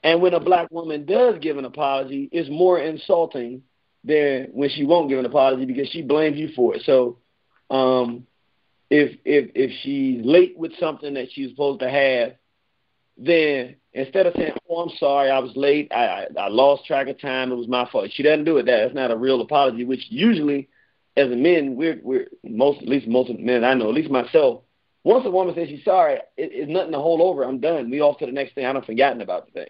[SPEAKER 7] And when a black woman does give an apology, it's more insulting than when she won't give an apology because she blames you for it. So if she's late with something that she's supposed to have, then instead of saying, oh, I'm sorry, I was late, I lost track of time, it was my fault. She doesn't do it. That's not a real apology, which usually as a men, most of the men I know, at least myself, once a woman says she's sorry, it's nothing to hold over. I'm done. We off to the next thing. I done forgotten about the thing.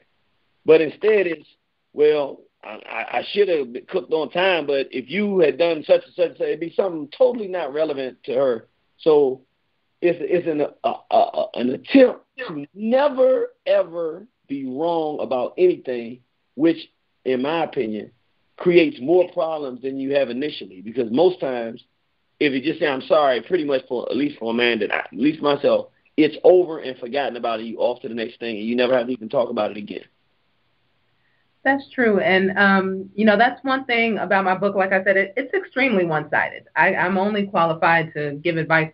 [SPEAKER 7] But instead it's, well, I should have cooked on time, but if you had done such and such, it'd be something totally not relevant to her. So it's an attempt to never, ever be wrong about anything, which, in my opinion, creates more problems than you have initially. Because most times, if you just say, I'm sorry, pretty much at least for a man, at least myself, it's over and forgotten about it. You off to the next thing, and you never have to even talk about it again.
[SPEAKER 4] That's true. And, that's one thing about my book. Like I said, it's extremely one-sided. I'm only qualified to give advice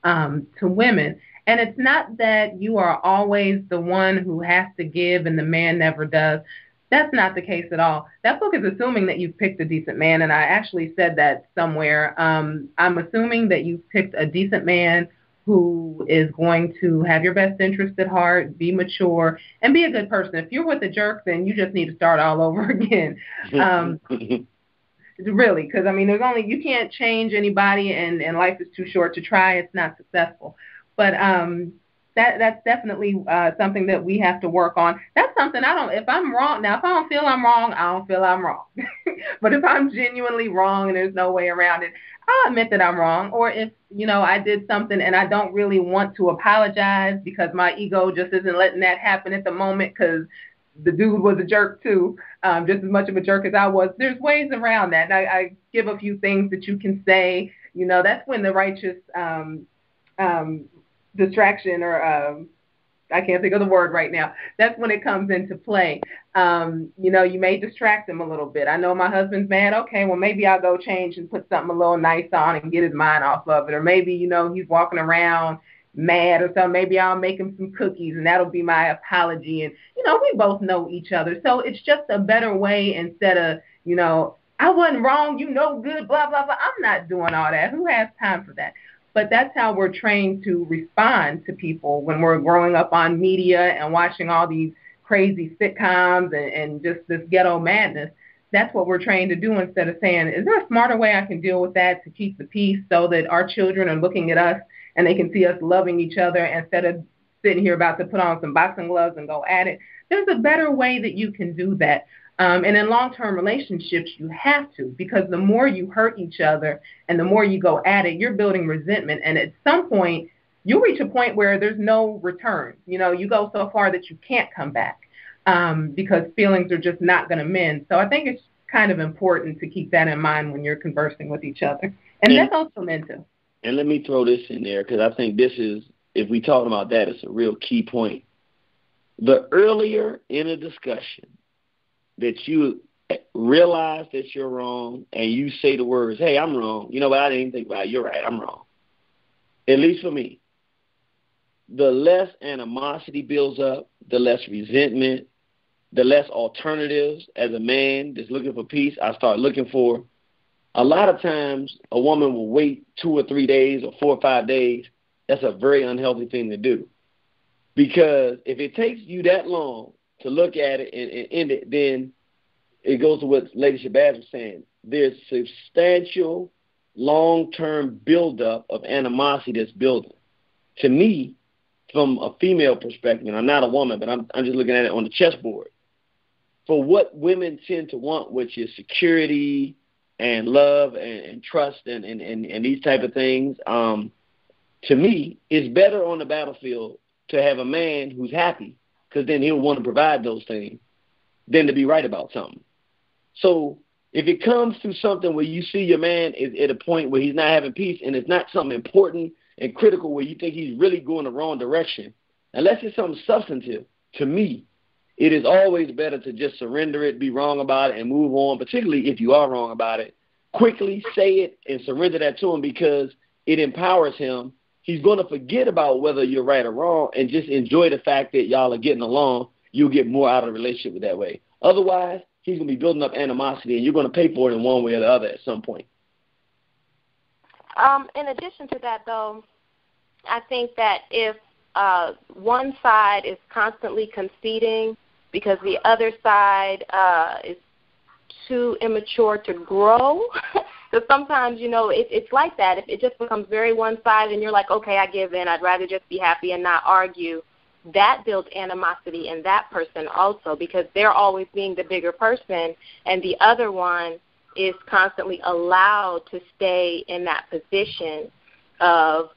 [SPEAKER 4] to women. And it's not that you are always the one who has to give and the man never does. That's not the case at all. That book is assuming that you've picked a decent man, and I actually said that somewhere. I'm assuming that you've picked a decent man who is going to have your best interest at heart, be mature, and be a good person. If you're with a jerk, then you just need to start all over again. Really, because, you can't change anybody, and life is too short to try. It's not successful. But that's definitely something that we have to work on. That's something if I'm wrong, now if I don't feel I'm wrong, I don't feel I'm wrong. But if I'm genuinely wrong and there's no way around it, I'll admit that I'm wrong. Or if, I did something and I don't really want to apologize because my ego just isn't letting that happen at the moment because the dude was a jerk too, just as much of a jerk as I was. There's ways around that. And I give a few things that you can say. That's when the righteous distraction or I can't think of the word right now. That's when it comes into play. You may distract him a little bit. I know my husband's mad. Okay, well, maybe I'll go change and put something a little nice on and get his mind off of it. Or maybe, he's walking around mad or something. Maybe I'll make him some cookies and that'll be my apology. And, we both know each other. So it's just a better way instead of, I wasn't wrong, good, blah, blah, blah. I'm not doing all that. Who has time for that? But that's how we're trained to respond to people when we're growing up on media and watching all these crazy sitcoms and just this ghetto madness. That's what we're trained to do instead of saying, is there a smarter way I can deal with that to keep the peace so that our children are looking at us and they can see us loving each other instead of sitting here about to put on some boxing gloves and go at it? There's a better way that you can do that. And in long-term relationships, you have to, because the more you hurt each other and the more you go at it, you're building resentment. And at some point, you'll reach a point where there's no return. You go so far that you can't come back because feelings are just not going to mend. So I think it's kind of important to keep that in mind when you're conversing with each other. And that's also men too. And
[SPEAKER 7] let me throw this in there because I think this is, if we talk about that, it's a real key point. The earlier in a discussion that you realize that you're wrong and you say the words, hey, I'm wrong. You know what? I didn't even think about it. You're right. I'm wrong. At least for me. The less animosity builds up, the less resentment, the less alternatives. As a man that's looking for peace, I start looking for. A lot of times, a woman will wait 2 or 3 days or 4 or 5 days. That's a very unhealthy thing to do. Because if it takes you that long to look at it and end it, then it goes to what Lady Shabazz was saying. There's substantial long-term buildup of animosity that's building. To me, from a female perspective, and I'm not a woman, but I'm just looking at it on the chessboard, for what women tend to want, which is security and love and trust and these type of things, to me, it's better on the battlefield to have a man who's happy, because then he'll want to provide those things, than to be right about something. So if it comes to something where you see your man is at a point where he's not having peace and it's not something important and critical where you think he's really going the wrong direction, unless it's something substantive, to me, it is always better to just surrender it, be wrong about it, and move on, particularly if you are wrong about it. Quickly say it and surrender that to him, because it empowers him. He's going to forget about whether you're right or wrong and just enjoy the fact that y'all are getting along. You'll get more out of the relationship that way. Otherwise, he's going to be building up animosity, and you're going to pay for it in one way or the other at some point.
[SPEAKER 5] In addition to that, though, I think that if one side is constantly conceding because the other side is too immature to grow, because sometimes, it's like that. If it just becomes very one-sided and you're like, okay, I give in, I'd rather just be happy and not argue, that builds animosity in that person also, because they're always being the bigger person and the other one is constantly allowed to stay in that position of,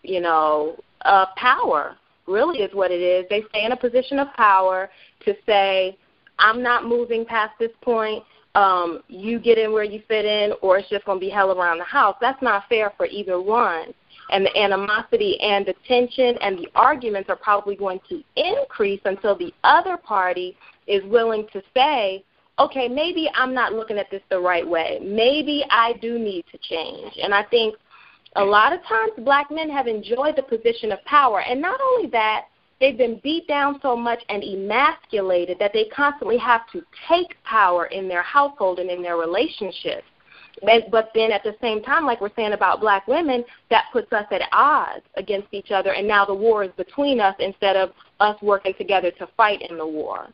[SPEAKER 5] power, really is what it is. They stay in a position of power to say, I'm not moving past this point. You get in where you fit in, or it's just going to be hell around the house. That's not fair for either one. And the animosity and the tension and the arguments are probably going to increase until the other party is willing to say, okay, maybe I'm not looking at this the right way. Maybe I do need to change. And I think a lot of times black men have enjoyed the position of power. And not only that, they've been beat down so much and emasculated that they constantly have to take power in their household and in their relationships. But then at the same time, like we're saying about black women, that puts us at odds against each other, and now the war is between us instead of us working together to fight in the war.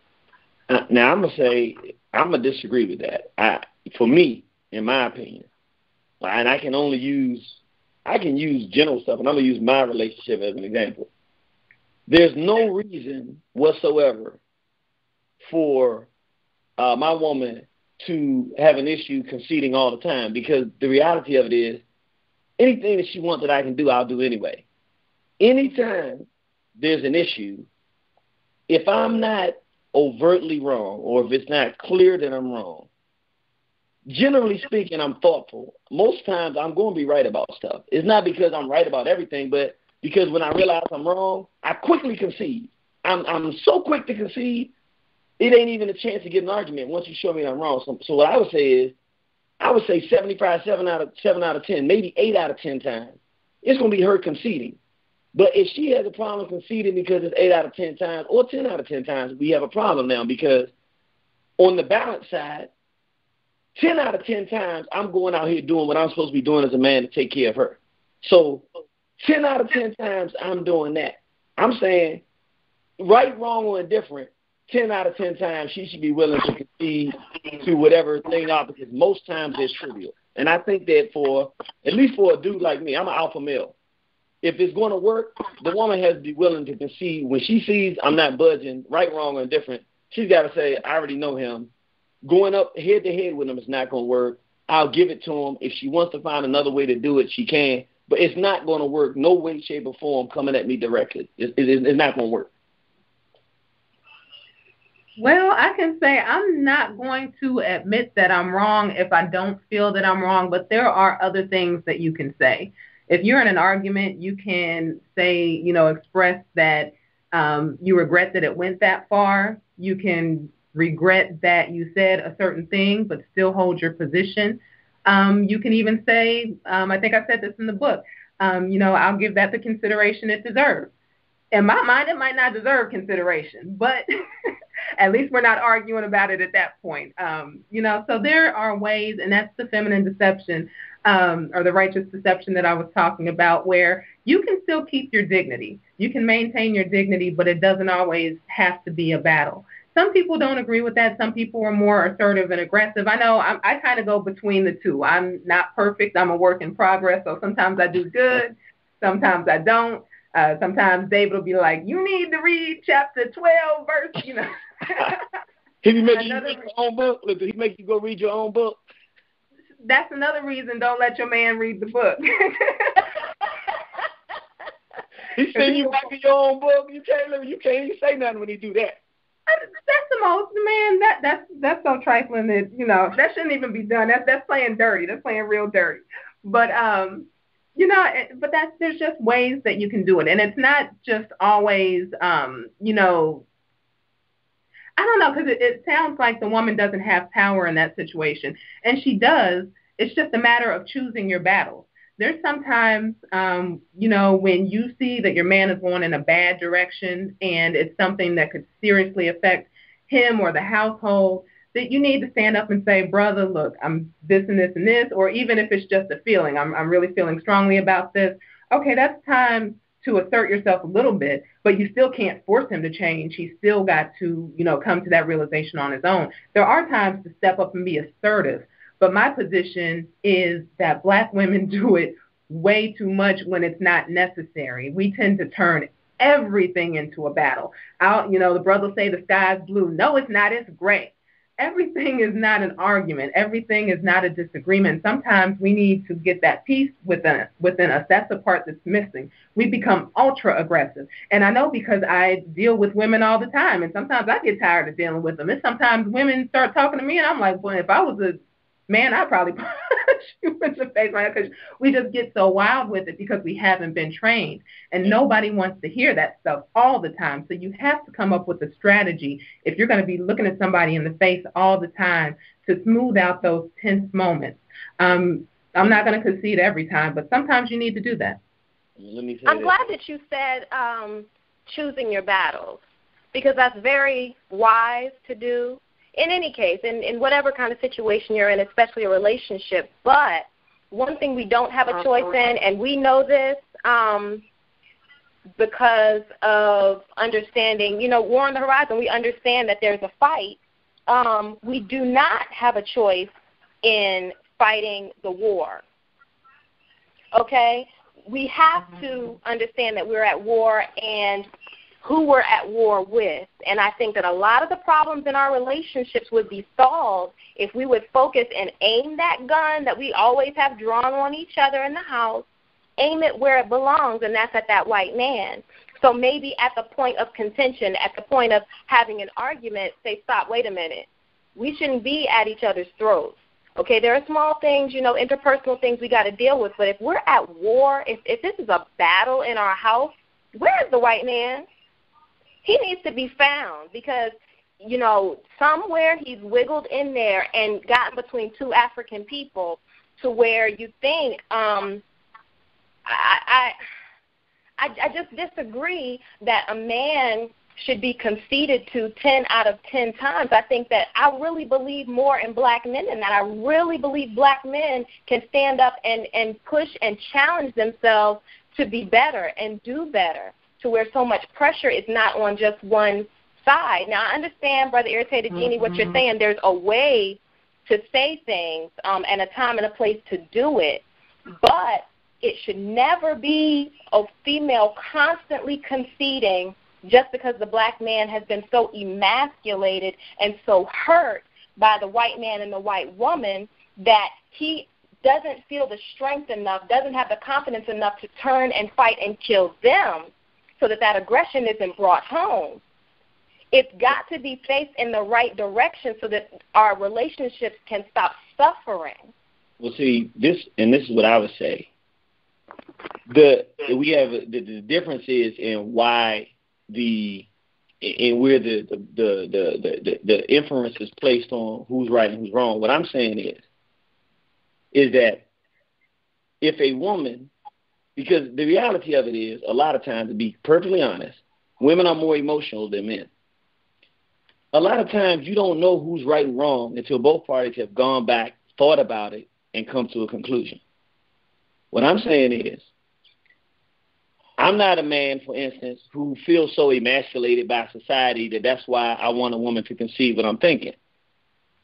[SPEAKER 7] Now, I'm going to disagree with that. For me, in my opinion, and I can use general stuff, and I'm going to use my relationship as an example. There's no reason whatsoever for my woman to have an issue conceding all the time, because the reality of it is anything that she wants that I can do, I'll do anyway. Anytime there's an issue, if I'm not overtly wrong or if it's not clear that I'm wrong, generally speaking, I'm thoughtful. Most times I'm going to be right about stuff. It's not because I'm right about everything, but because when I realize I'm wrong, I quickly concede. I'm so quick to concede, it ain't even a chance to get an argument once you show me I'm wrong. So what I would say is, I would say 75, 7 out of 10, maybe 8 out of 10 times, it's going to be her conceding. But if she has a problem conceding because it's 8 out of 10 times or 10 out of 10 times, we have a problem now, because on the balance side, 10 out of 10 times, I'm going out here doing what I'm supposed to be doing as a man to take care of her. So 10 out of 10 times, I'm doing that. I'm saying right, wrong, or indifferent, 10 out of 10 times, she should be willing to concede to whatever thing out, because most times it's trivial. And I think that at least for a dude like me, I'm an alpha male. If it's going to work, the woman has to be willing to concede. When she sees I'm not budging, right, wrong, or indifferent, she's got to say, I already know him. Going up head-to-head with him is not going to work. I'll give it to him. If she wants to find another way to do it, she can. But it's not going to work, no way, shape, or form coming at me directly. It's not going to work.
[SPEAKER 4] Well, I can say I'm not going to admit that I'm wrong if I don't feel that I'm wrong, but there are other things that you can say. If you're in an argument, you can say, express that you regret that it went that far. You can regret that you said a certain thing, but still hold your position. You can even say, I think I said this in the book, I'll give that the consideration it deserves. In my mind, it might not deserve consideration, but at least we're not arguing about it at that point. So there are ways, and that's the feminine deception, or the righteous deception that I was talking about, where you can still keep your dignity. You can maintain your dignity, but it doesn't always have to be a battle. Some people don't agree with that. Some people are more assertive and aggressive. I know I kind of go between the two. I'm not perfect. I'm a work in progress, so sometimes I do good. Sometimes I don't. Sometimes David will be like, you need to read chapter 12, verse,
[SPEAKER 7] He make you read your own book? Look, did he make you go read your own book?
[SPEAKER 4] That's another reason don't let your man read the book.
[SPEAKER 7] He seen you writing your own book. You can't even say nothing when he do that.
[SPEAKER 4] That's the most, man, that's so trifling that, that shouldn't even be done. That's playing dirty. That's playing real dirty. But, but there's just ways that you can do it. And it's not just always, I don't know, because it sounds like the woman doesn't have power in that situation. And she does. It's just a matter of choosing your battles. There's sometimes, when you see that your man is going in a bad direction and it's something that could seriously affect him or the household, that you need to stand up and say, brother, look, I'm this and this and this, or even if it's just a feeling, I'm really feeling strongly about this. Okay, that's time to assert yourself a little bit, but you still can't force him to change. He's still got to, come to that realization on his own. There are times to step up and be assertive, but my position is that Black women do it way too much when it's not necessary. We tend to turn everything into a battle. The brother will say the sky's blue. No, it's not. It's gray. Everything is not an argument. Everything is not a disagreement. Sometimes we need to get that peace within us. That's the part that's missing. We become ultra aggressive. And I know because I deal with women all the time, and sometimes I get tired of dealing with them. And sometimes women start talking to me, and I'm like, well, if I was a man, I'd probably punch you in the face, right? Because we just get so wild with it because we haven't been trained. And nobody wants to hear that stuff all the time. So you have to come up with a strategy if you're going to be looking at somebody in the face all the time to smooth out those tense moments. I'm not going to concede every time, but sometimes you need to do that.
[SPEAKER 5] I'm glad that you said choosing your battles, because that's very wise to do. In any case, in whatever kind of situation you're in, especially a relationship. But one thing we don't have a choice in, and we know this because of understanding, War on the Horizon, we understand that there's a fight. We do not have a choice in fighting the war. Okay? We have to understand that we're at war and who we're at war with. And I think that a lot of the problems in our relationships would be solved if we would focus and aim that gun that we always have drawn on each other in the house, aim it where it belongs, and that's at that white man. So maybe at the point of contention, at the point of having an argument, say, stop, wait a minute. We shouldn't be at each other's throats. Okay, there are small things, interpersonal things we got to deal with, but if we're at war, if this is a battle in our house, where is the white man? He needs to be found because, somewhere he's wiggled in there and gotten between two African people to where you think, I just disagree that a man should be conceded to 10 out of 10 times. I think that I really believe more in Black men than that. I really believe Black men can stand up and push and challenge themselves to be better and do better, to where so much pressure is not on just one side. Now, I understand, Brother Irritated Genie, what you're saying. There's a way to say things and a time and a place to do it, but it should never be a female constantly conceding just because the Black man has been so emasculated and so hurt by the white man and the white woman that he doesn't feel the strength enough, doesn't have the confidence enough to turn and fight and kill them, so that aggression isn't brought home. It's got to be faced in the right direction so that our relationships can stop suffering.
[SPEAKER 7] Well, see, this is what I would say. The difference is in why the and where the inference is placed on who's right and who's wrong. What I'm saying is that if a woman, because the reality of it is, a lot of times, to be perfectly honest, women are more emotional than men. A lot of times you don't know who's right and wrong until both parties have gone back, thought about it, and come to a conclusion. What I'm saying is, I'm not a man, for instance, who feels so emasculated by society that that's why I want a woman to conceive what I'm thinking.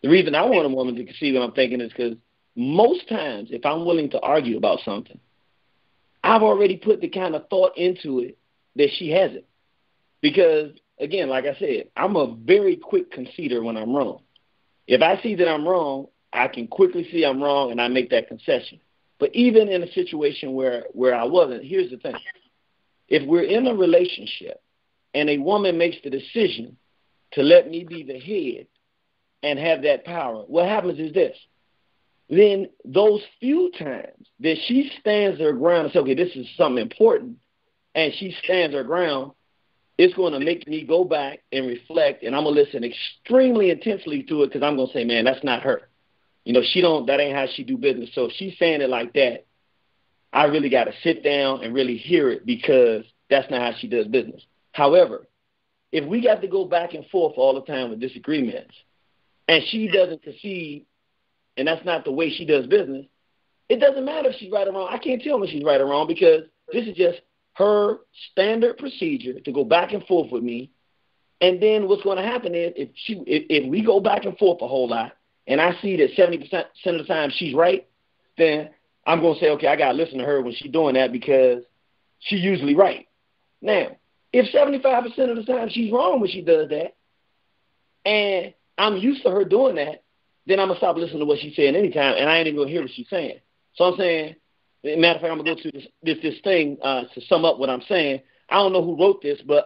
[SPEAKER 7] The reason I want a woman to conceive what I'm thinking is because most times, if I'm willing to argue about something, I've already put the kind of thought into it that she hasn't. Because, again, like I said, I'm a very quick conceder when I'm wrong. If I see that I'm wrong, I can quickly see I'm wrong and I make that concession. But even in a situation where I wasn't, here's the thing. If we're in a relationship and a woman makes the decision to let me be the head and have that power, what happens is this. Then those few times that she stands her ground and says, okay, this is something important, and she stands her ground, it's going to make me go back and reflect, and I'm going to listen extremely intensely to it because I'm going to say, man, that's not her. You know, that ain't how she do business. So if she's saying it like that, I really got to sit down and really hear it because that's not how she does business. However, if we got to go back and forth all the time with disagreements and she doesn't concede and that's not the way she does business, it doesn't matter if she's right or wrong. I can't tell when she's right or wrong because this is just her standard procedure to go back and forth with me. And then what's going to happen is if we go back and forth a whole lot and I see that 70% of the time she's right, then I'm going to say, okay, I got to listen to her when she's doing that because she's usually right. Now, if 75% of the time she's wrong when she does that, and I'm used to her doing that, then I'm going to stop listening to what she's saying anytime, and I ain't even going to hear what she's saying. So I'm saying, matter of fact, I'm going to go to this thing to sum up what I'm saying. I don't know who wrote this, but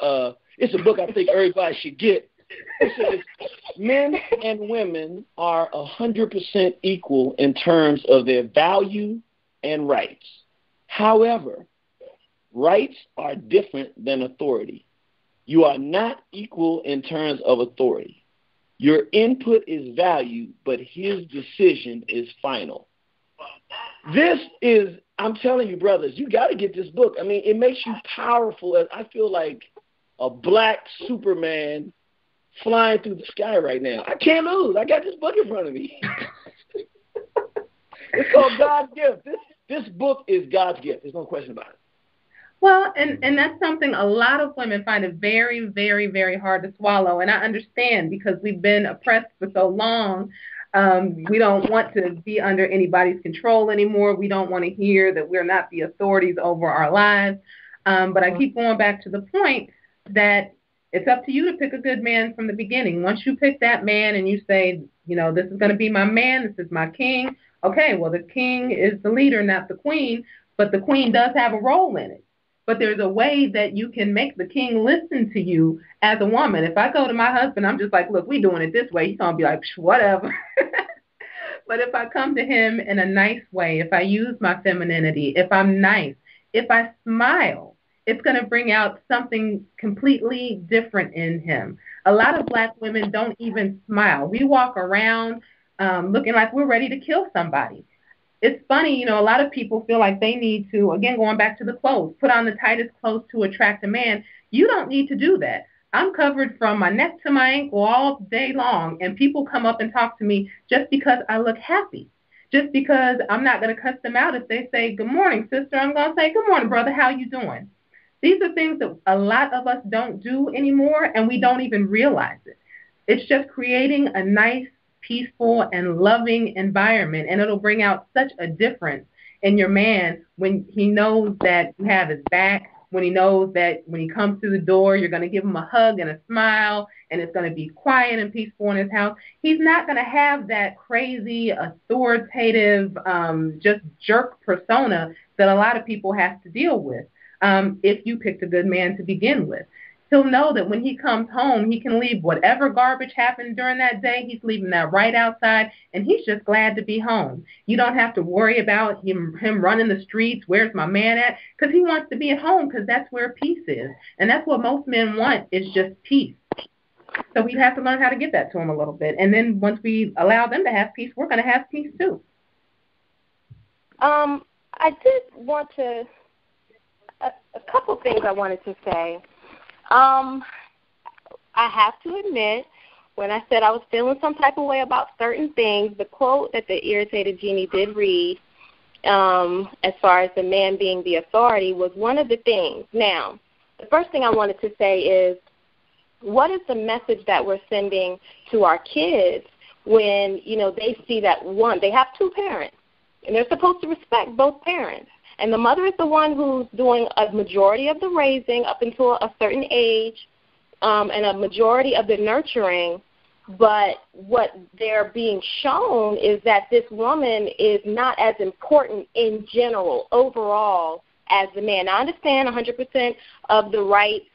[SPEAKER 7] it's a book I think everybody should get. It says, men and women are 100% equal in terms of their value and rights. However, rights are different than authority. You are not equal in terms of authority. Your input is valued, but his decision is final. This is, I'm telling you, brothers, you got to get this book. I mean, it makes you powerful. I feel like a black Superman flying through the sky right now. I can't lose. I got this book in front of me. It's called God's Gift. This book is God's gift. There's no question about it.
[SPEAKER 4] Well, and that's something a lot of women find it very, very, very hard to swallow. And I understand because we've been oppressed for so long. We don't want to be under anybody's control anymore. We don't want to hear that we're not the authorities over our lives. But I keep going back to the point that it's up to you to pick a good man from the beginning. Once you pick that man and you say, you know, this is going to be my man, this is my king. Okay, well, the king is the leader, not the queen, but the queen does have a role in it. But there's a way that you can make the king listen to you as a woman. If I go to my husband, I'm just like, look, we doing it this way. He's going to be like, whatever. But if I come to him in a nice way, if I use my femininity, if I'm nice, if I smile, it's going to bring out something completely different in him. A lot of black women don't even smile. We walk around looking like we're ready to kill somebody. It's funny, you know, a lot of people feel like they need to, again, going back to the clothes, put on the tightest clothes to attract a man. You don't need to do that. I'm covered from my neck to my ankle all day long, and people come up and talk to me just because I look happy, just because I'm not going to cuss them out if they say, good morning, sister. I'm going to say, good morning, brother. How you doing? These are things that a lot of us don't do anymore, and we don't even realize it. It's just creating a nice, peaceful, and loving environment, and it'll bring out such a difference in your man when he knows that you have his back, when he knows that when he comes through the door, you're going to give him a hug and a smile, and it's going to be quiet and peaceful in his house. He's not going to have that crazy, authoritative, just jerk persona that a lot of people have to deal with if you picked a good man to begin with. He'll know that when he comes home, he can leave whatever garbage happened during that day. He's leaving that right outside, and he's just glad to be home. You don't have to worry about him running the streets, where's my man at, because he wants to be at home because that's where peace is. And that's what most men want is just peace. So we have to learn how to get that to them a little bit. And then once we allow them to have peace, we're going to have peace too.
[SPEAKER 5] I did want to, a couple things I wanted to say. I have to admit, when I said I was feeling some type of way about certain things, the quote that the Irritated Genie did read, as far as the man being the authority, was one of the things. Now, the first thing I wanted to say is, what is the message that we're sending to our kids when, they see that they have two parents, and they're supposed to respect both parents. And the mother is the one who's doing a majority of the raising up until a certain age, and a majority of the nurturing. But what they're being shown is that this woman is not as important in general, overall, as the man. I understand 100% of the rights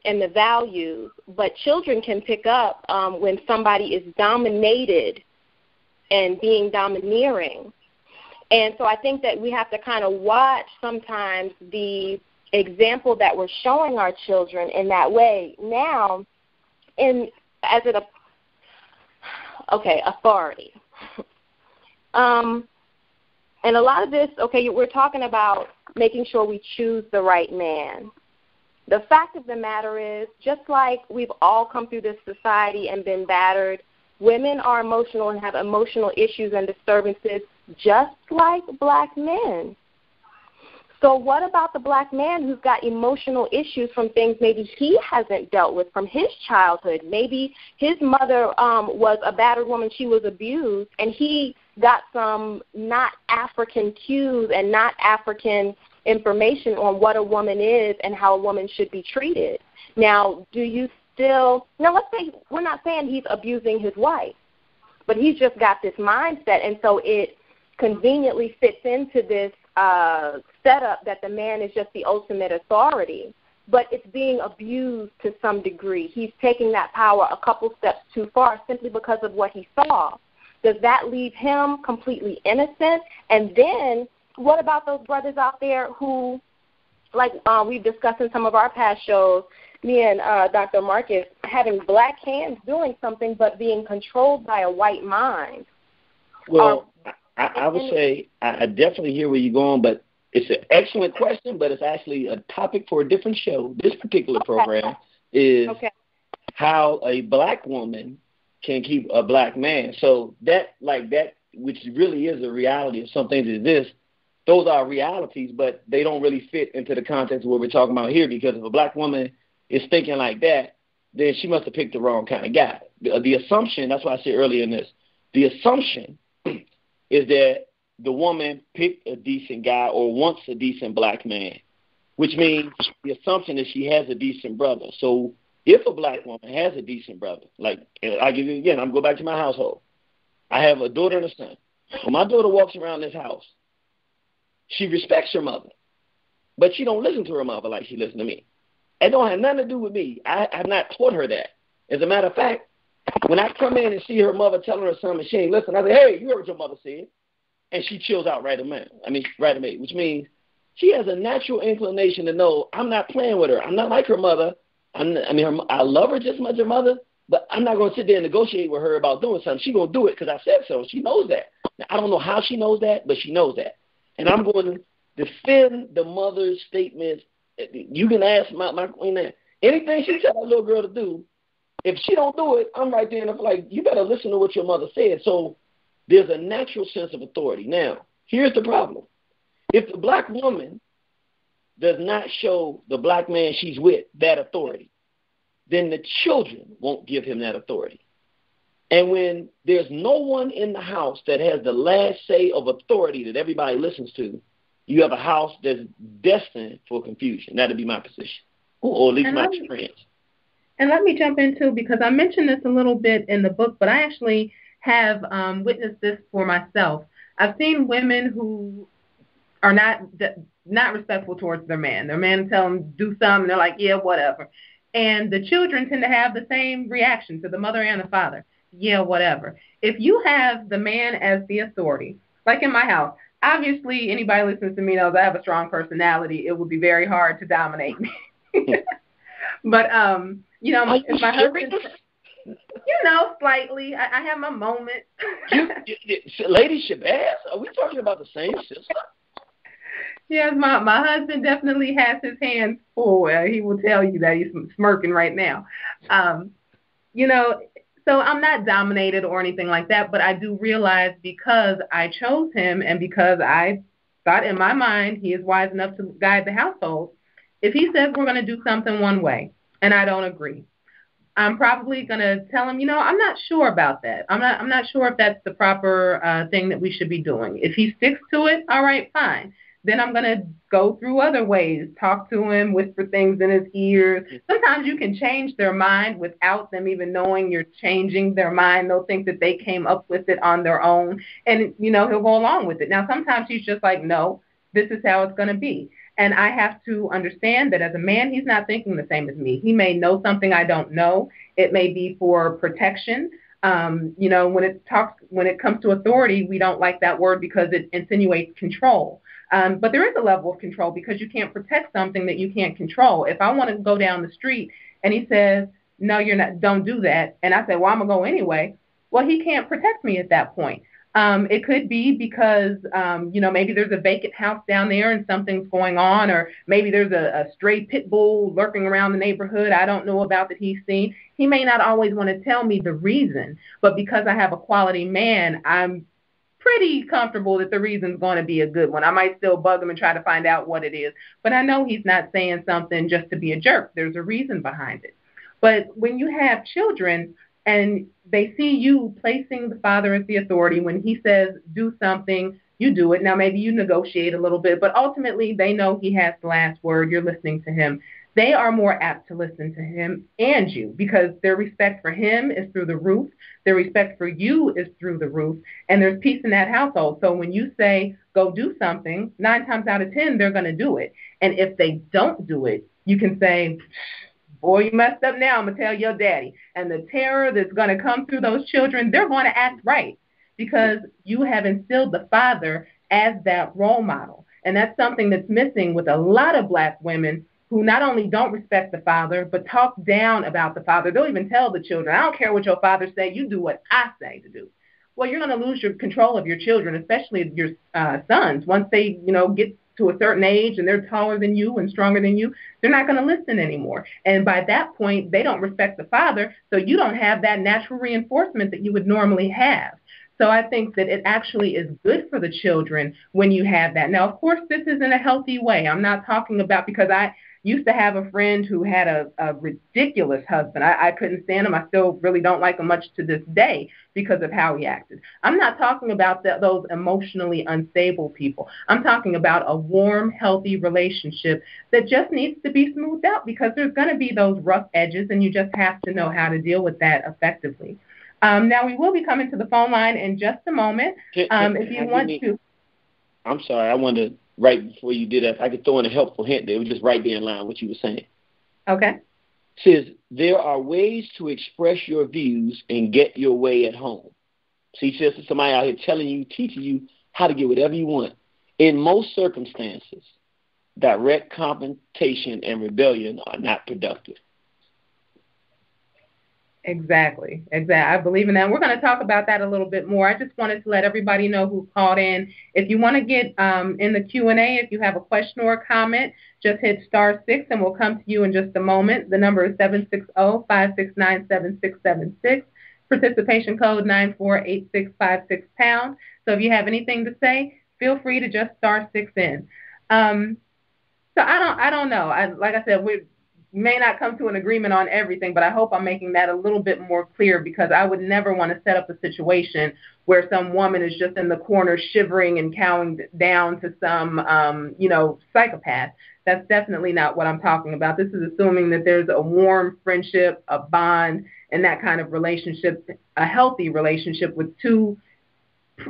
[SPEAKER 5] and the values, but children can pick up when somebody is dominated and being domineering. And so I think that we have to kind of watch sometimes the example that we're showing our children in that way. Now, authority. And a lot of this, we're talking about making sure we choose the right man. The fact of the matter is, just like we've all come through this society and been battered, women are emotional and have emotional issues and disturbances just like black men. So what about the black man who's got emotional issues from things maybe he hasn't dealt with from his childhood? Maybe his mother was a battered woman, she was abused, and he got some not African cues and not African information on what a woman is and how a woman should be treated. Now, let's say, we're not saying he's abusing his wife, but he's just got this mindset, and so it conveniently fits into this setup that the man is just the ultimate authority, but it's being abused to some degree. He's taking that power a couple steps too far simply because of what he saw. Does that leave him completely innocent? And then what about those brothers out there who, like we've discussed in some of our past shows, me and Dr. Marcus, having black hands doing something but being controlled by a white mind?
[SPEAKER 7] Well, I would say I definitely hear where you're going, but it's an excellent question, but it's actually a topic for a different show. This particular program is how a black woman can keep a black man. So that, which really is a reality of some things exist, those are realities, but they don't really fit into the context of what we're talking about here, because if a black woman is thinking like that, then she must have picked the wrong kind of guy. The assumption, that's why I said earlier in this, the assumption is that the woman picked a decent guy or wants a decent black man, which means the assumption is she has a decent brother. So if a black woman has a decent brother, I'll give you again, I'm going back to my household. I have a daughter and a son. When my daughter walks around this house, she respects her mother, but she don't listen to her mother like she listens to me. It don't have nothing to do with me. I have not taught her that. As a matter of fact, when I come in and see her mother telling her something, she ain't listen. I say, hey, you heard what your mother said. And she chills out right away, which means she has a natural inclination to know I'm not playing with her. I'm not like her mother. I love her just as much as her mother, but I'm not going to sit there and negotiate with her about doing something. She's going to do it because I said so. She knows that. Now, I don't know how she knows that, but she knows that. And I'm going to defend the mother's statements. You can ask my queen that. Anything she tell that little girl to do, if she don't do it, I'm right there and I'm like, you better listen to what your mother said. So there's a natural sense of authority. Now, here's the problem. If the black woman does not show the black man she's with that authority, then the children won't give him that authority. And when there's no one in the house that has the last say of authority that everybody listens to, you have a house that's destined for confusion. That'd be my position, or at least my experience.
[SPEAKER 4] And let me jump in, too, because I mentioned this a little bit in the book, but I actually have witnessed this for myself. I've seen women who are not respectful towards their man. Their man tell them do something, they're like, yeah, whatever. And the children tend to have the same reaction to the mother and the father. Yeah, whatever. If you have the man as the authority, like in my house, obviously anybody listens to me knows I have a strong personality. It would be very hard to dominate me. But, if my husband... Slightly. I have my moments.
[SPEAKER 7] Lady Shabazz, are we talking about the same sister?
[SPEAKER 4] Yes, my husband definitely has his hands full. He will tell you that he's smirking right now. So I'm not dominated or anything like that, but I do realize because I chose him and because I thought in my mind he is wise enough to guide the household, if he says we're going to do something one way and I don't agree, I'm probably going to tell him, I'm not sure about that. I'm not sure if that's the proper thing that we should be doing. If he sticks to it, all right, fine. Then I'm going to go through other ways, talk to him, whisper things in his ears. Sometimes you can change their mind without them even knowing you're changing their mind. They'll think that they came up with it on their own, and, he'll go along with it. Now, sometimes he's just like, no, this is how it's going to be. And I have to understand that as a man, he's not thinking the same as me. He may know something I don't know. It may be for protection. When it comes to authority, we don't like that word because it insinuates control. But there is a level of control because you can't protect something that you can't control. If I want to go down the street and he says, no, you're not, don't do that, and I say, well, I'm going to go anyway, well, he can't protect me at that point. It could be because, maybe there's a vacant house down there and something's going on, or maybe there's a stray pit bull lurking around the neighborhood I don't know about that he's seen. He may not always want to tell me the reason, but because I have a quality man, I'm pretty comfortable that the reason's going to be a good one. I might still bug him and try to find out what it is, but I know he's not saying something just to be a jerk. There's a reason behind it. But when you have children and they see you placing the father as the authority, when he says do something, you do it. Now, maybe you negotiate a little bit, but ultimately they know he has the last word. You're listening to him. They are more apt to listen to him and you because their respect for him is through the roof. Their respect for you is through the roof, and there's peace in that household. So when you say, go do something, 9 times out of 10, they're going to do it. And if they don't do it, you can say, boy, you messed up now. I'm going to tell your daddy. And the terror that's going to come through those children, they're going to act right because you have instilled the father as that role model. And that's something that's missing with a lot of black women who not only don't respect the father, but talk down about the father. They'll even tell the children, I don't care what your father say, you do what I say to do. Well, you're going to lose your control of your children, especially your sons. Once they, get to a certain age and they're taller than you and stronger than you, they're not going to listen anymore. And by that point, they don't respect the father, so you don't have that natural reinforcement that you would normally have. So I think that it actually is good for the children when you have that. Now, of course, this is in a healthy way. I'm not talking about because I used to have a friend who had a ridiculous husband. I couldn't stand him. I still really don't like him much to this day because of how he acted. I'm not talking about those emotionally unstable people. I'm talking about a warm, healthy relationship that just needs to be smoothed out because there's going to be those rough edges, and you just have to know how to deal with that effectively. Now, we will be coming to the phone line in just a moment. If you want to.
[SPEAKER 7] I'm sorry. I wanted to, right before you did that, if I could throw in a helpful hint there. It was just right there in line with what you were saying.
[SPEAKER 4] Okay.
[SPEAKER 7] It says, there are ways to express your views and get your way at home. See, says somebody out here telling you, teaching you how to get whatever you want. In most circumstances, direct confrontation and rebellion are not productive.
[SPEAKER 4] Exactly. I believe in that. We're going to talk about that a little bit more. I just wanted to let everybody know who called in. If you want to get in the Q&A, if you have a question or a comment, just hit *6 and we'll come to you in just a moment. The number is 760-569-7676. Participation code 948656#. So if you have anything to say, feel free to just *6 in. So I don't know. Like I said, we may not come to an agreement on everything, but I hope I'm making that a little bit more clear because I would never want to set up a situation where some woman is just in the corner shivering and cowing down to some, psychopath. That's definitely not what I'm talking about. This is assuming that there's a warm friendship, a bond, and that kind of relationship, a healthy relationship with two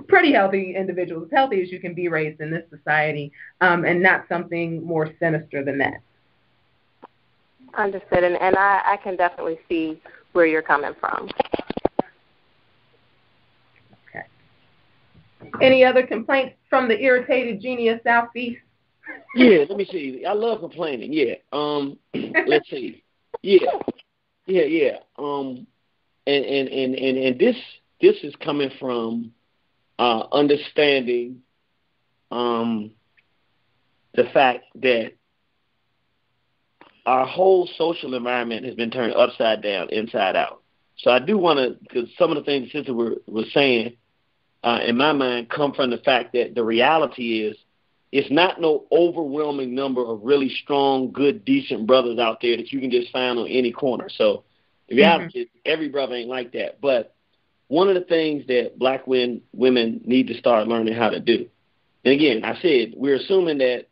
[SPEAKER 4] pretty healthy individuals, as healthy as you can be raised in this society, and not something more sinister than that.
[SPEAKER 5] Understood, and I can definitely see where you're coming from.
[SPEAKER 4] Okay. Any other complaints from the irritated Genie of Soufeese?
[SPEAKER 7] Yeah, let me see. I love complaining. Yeah. Let's see. Yeah. and this is coming from understanding the fact that our whole social environment has been turned upside down, inside out. So I do want to, because some of the things the sister was saying, in my mind, come from the fact that the reality is it's not no overwhelming number of really strong, good, decent brothers out there that you can just find on any corner. So the reality is every brother ain't like that. But one of the things that black women need to start learning how to do, and again, I said, we're assuming that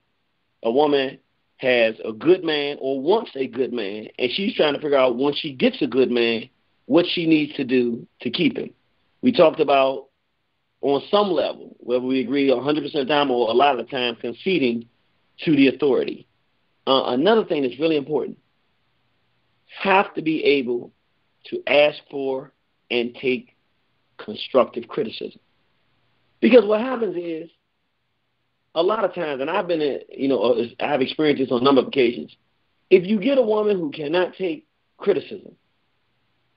[SPEAKER 7] a woman has a good man or wants a good man, and she's trying to figure out once she gets a good man, what she needs to do to keep him. We talked about, on some level, whether we agree 100% of the time or a lot of the time, conceding to the authority. Another thing that's really important, have to be able to ask for and take constructive criticism. Because what happens is, a lot of times, and I've I've experienced this on a number of occasions, if you get a woman who cannot take criticism,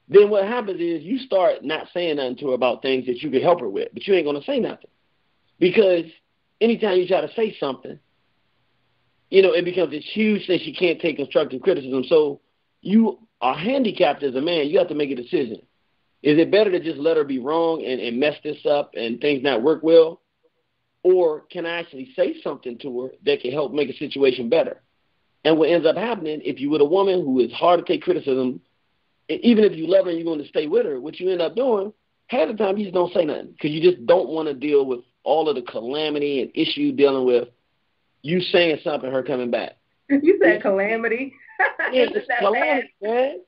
[SPEAKER 7] then what happens is you start not saying nothing to her about things that you could help her with, but you ain't going to say nothing. Because anytime you try to say something, it becomes this huge thing. She can't take constructive criticism. So you are handicapped as a man. You have to make a decision. Is it better to just let her be wrong and mess this up and things not work well? Or can I actually say something to her that can help make a situation better? And what ends up happening, if you're with a woman who is hard to take criticism, even if you love her and you're going to stay with her, what you end up doing, half the time you just don't say nothing because you just don't want to deal with all of the calamity and issue dealing with you saying something, her coming back.
[SPEAKER 4] You said calamity.
[SPEAKER 7] Yeah, it's a calamity, man.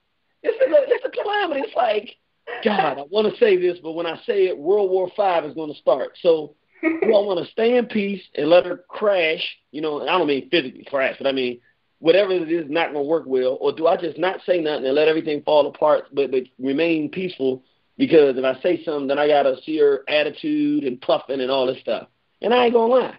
[SPEAKER 7] It's a calamity. It's like, God, I want to say this, but when I say it, World War V is going to start. So do I want to stay in peace and let her crash? I don't mean physically crash, but I mean whatever it is not going to work well, or do I just not say nothing and let everything fall apart but remain peaceful? Because if I say something, then I got to see her attitude and puffing and all this stuff. And I ain't going to lie.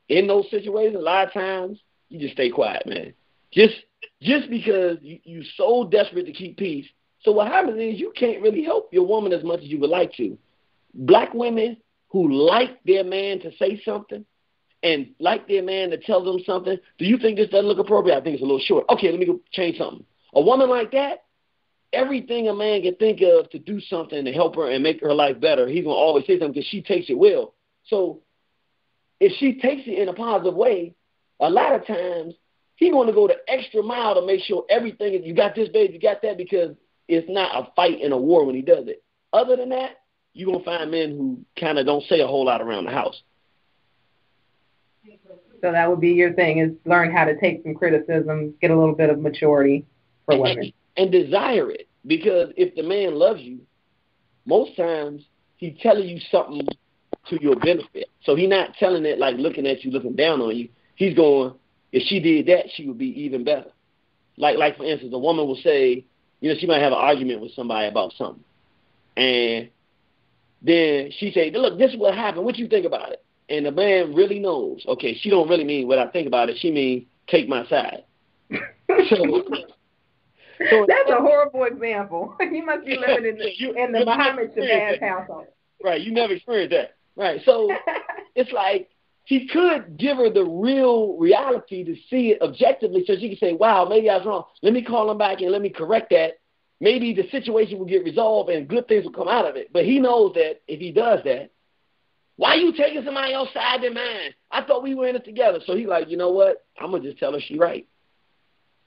[SPEAKER 7] In those situations, a lot of times, you just stay quiet, man. Just because you're so desperate to keep peace. So what happens is you can't really help your woman as much as you would like to. Black women who like their man to say something and like their man to tell them something, do you think this doesn't look appropriate? I think it's a little short. Okay, let me go change something. A woman like that, everything a man can think of to do something to help her and make her life better, he's going to always say something because she takes it well. So if she takes it in a positive way, a lot of times he's going to go the extra mile to make sure everything, you got this, babe, you got that, because it's not a fight and a war when he does it. Other than that, you're going to find men who kind of don't say a whole lot around the house.
[SPEAKER 4] So that would be your thing, is learn how to take some criticism, get a little bit of maturity for women.
[SPEAKER 7] And desire it. Because if the man loves you, most times he's telling you something to your benefit. So he's not telling it like looking at you, looking down on you. He's going, if she did that, she would be even better. Like for instance, a woman will say, she might have an argument with somebody about something. And then she say, look, this is what happened. What you think about it? And the man really knows, okay, she don't really mean what I think about it. She means take my side. So
[SPEAKER 4] that's a horrible example. You must be living in the Muhammad Shabazz household.
[SPEAKER 7] Right, you never experienced that. Right, so it's like he could give her the real reality to see it objectively so she can say, wow, maybe I was wrong. Let me call him back and let me correct that. Maybe the situation will get resolved and good things will come out of it. But he knows that if he does that, why you taking somebody else's side than mine? I thought we were in it together. So he's like, you know what? I'm going to just tell her she right.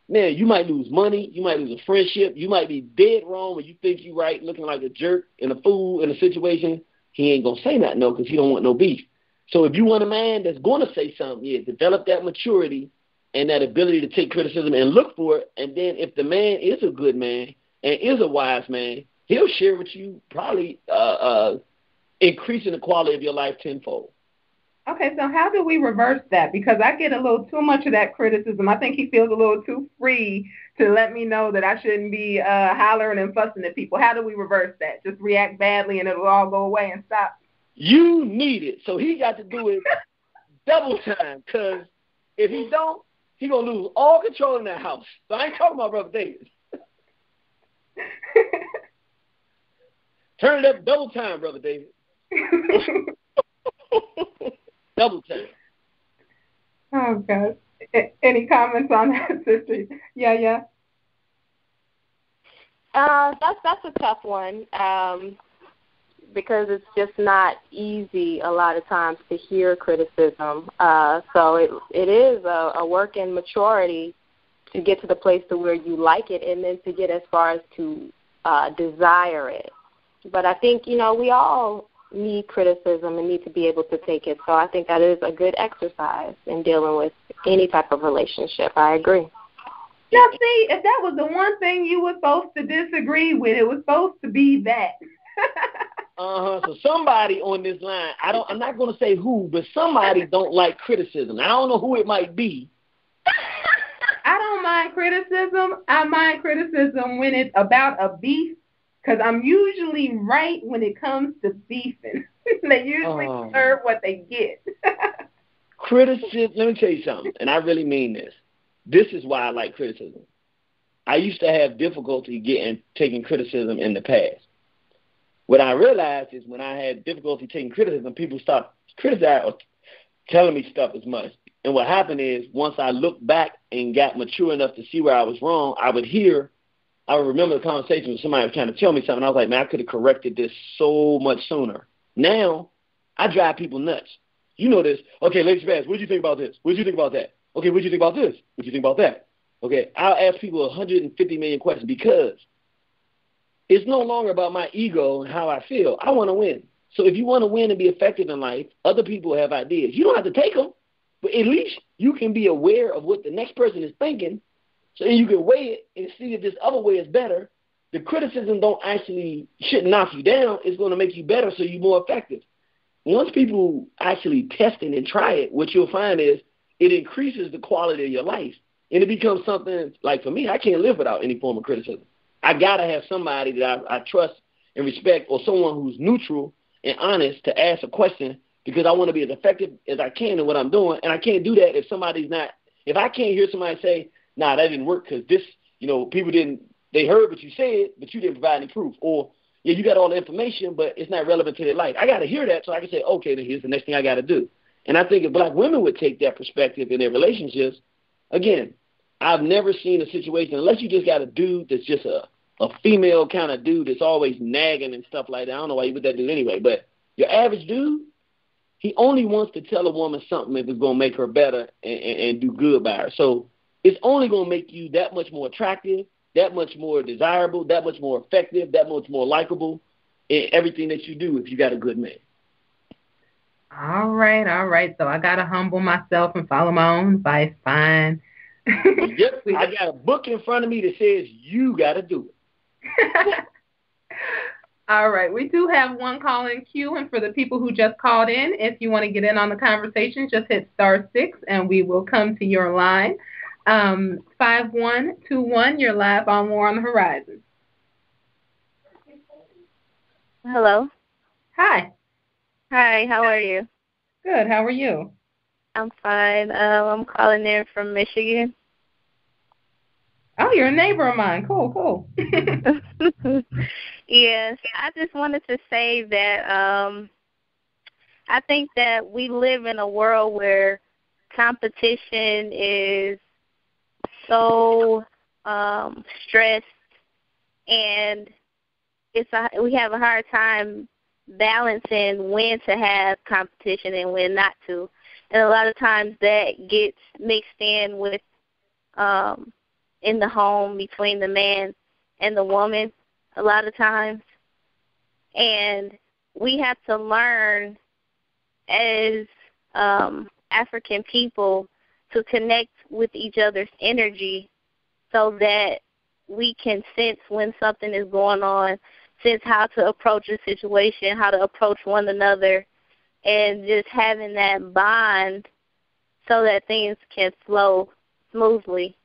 [SPEAKER 7] Man, you might lose money. You might lose a friendship. You might be dead wrong when you think you're right, looking like a jerk and a fool in a situation. He ain't going to say nothing, no, because he don't want no beef. So if you want a man that's going to say something, develop that maturity and that ability to take criticism and look for it. And then if the man is a good man and is a wise man, he'll share with you probably increasing the quality of your life tenfold.
[SPEAKER 4] Okay, so how do we reverse that? Because I get a little too much of that criticism. I think he feels a little too free to let me know that I shouldn't be hollering and fussing at people. How do we reverse that? Just react badly and it'll all go away and stop?
[SPEAKER 7] You need it. So he got to do it double time, because if he don't, he going to lose all control in that house. So I ain't talking about Brother Davis. Turn it up double time, Brother David. Double time.
[SPEAKER 4] Oh, God. Any comments on that, sister? Yeah.
[SPEAKER 5] That's a tough one because it's just not easy a lot of times to hear criticism. So it is a work in maturity to get to the place to where you like it and then to get as far as to desire it. But I think, we all need criticism and need to be able to take it. So I think that is a good exercise in dealing with any type of relationship. I agree.
[SPEAKER 4] Now, see, if that was the one thing you were supposed to disagree with, it was supposed to be that.
[SPEAKER 7] So somebody on this line, I'm not going to say who, but somebody don't like criticism. I don't know who it might be.
[SPEAKER 4] I don't mind criticism. I mind criticism when it's about a beef, because I'm usually right when it comes to beefing. They usually deserve what they get.
[SPEAKER 7] Criticism, let me tell you something, and I really mean this. This is why I like criticism. I used to have difficulty taking criticism in the past. What I realized is when I had difficulty taking criticism, people stopped criticizing or telling me stuff as much. And what happened is once I looked back and got mature enough to see where I was wrong, I would remember the conversation when somebody was trying to tell me something. I was like, man, I could have corrected this so much sooner. Now, I drive people nuts. You know this. Okay, ladies and gents, what do you think about this? What do you think about that? Okay, what do you think about this? What do you think about that? Okay, I'll ask people 150 million questions because it's no longer about my ego and how I feel. I want to win. So if you want to win and be effective in life, other people have ideas. You don't have to take them, but at least you can be aware of what the next person is thinking, so you can weigh it and see if this other way is better. The criticism shouldn't knock you down. It's going to make you better so you're more effective. Once people actually test it and try it, what you'll find is it increases the quality of your life. And it becomes something, like for me, I can't live without any form of criticism. I got to have somebody that I trust and respect, or someone who's neutral and honest to ask a question, because I want to be as effective as I can in what I'm doing. And I can't do that if I can't hear somebody say, nah, that didn't work because this, people they heard what you said, but you didn't provide any proof. Or, yeah, you got all the information, but it's not relevant to their life. I got to hear that so I can say, okay, then here's the next thing I got to do. And I think if black women would take that perspective in their relationships, again, I've never seen a situation, unless you just got a dude that's just a female kind of dude that's always nagging and stuff like that. I don't know why you put that dude anyway, but your average dude, he only wants to tell a woman something if it's going to make her better and do good by her. So it's only going to make you that much more attractive, that much more desirable, that much more effective, that much more likable in everything that you do if you got a good man.
[SPEAKER 4] All right. So I got to humble myself and follow my own advice. Fine.
[SPEAKER 7] Yep, I got a book in front of me that says you got to do it.
[SPEAKER 4] All right. We do have one call in queue, and for the people who just called in, if you want to get in on the conversation, just hit *6, and we will come to your line. 5121, you're live on War on the Horizon.
[SPEAKER 8] Hello.
[SPEAKER 4] Hi.
[SPEAKER 8] Hi, how are you?
[SPEAKER 4] Good. How are you?
[SPEAKER 8] I'm fine. I'm calling in from Michigan.
[SPEAKER 4] Oh, you're a neighbor of mine. Cool.
[SPEAKER 8] Yes, I just wanted to say that I think that we live in a world where competition is so stressed, and we have a hard time balancing when to have competition and when not to. And a lot of times that gets mixed in with in the home between the man and the woman a lot of times. And we have to learn as African people to connect with each other's energy so that we can sense when something is going on, sense how to approach a situation, how to approach one another, and just having that bond so that things can flow smoothly.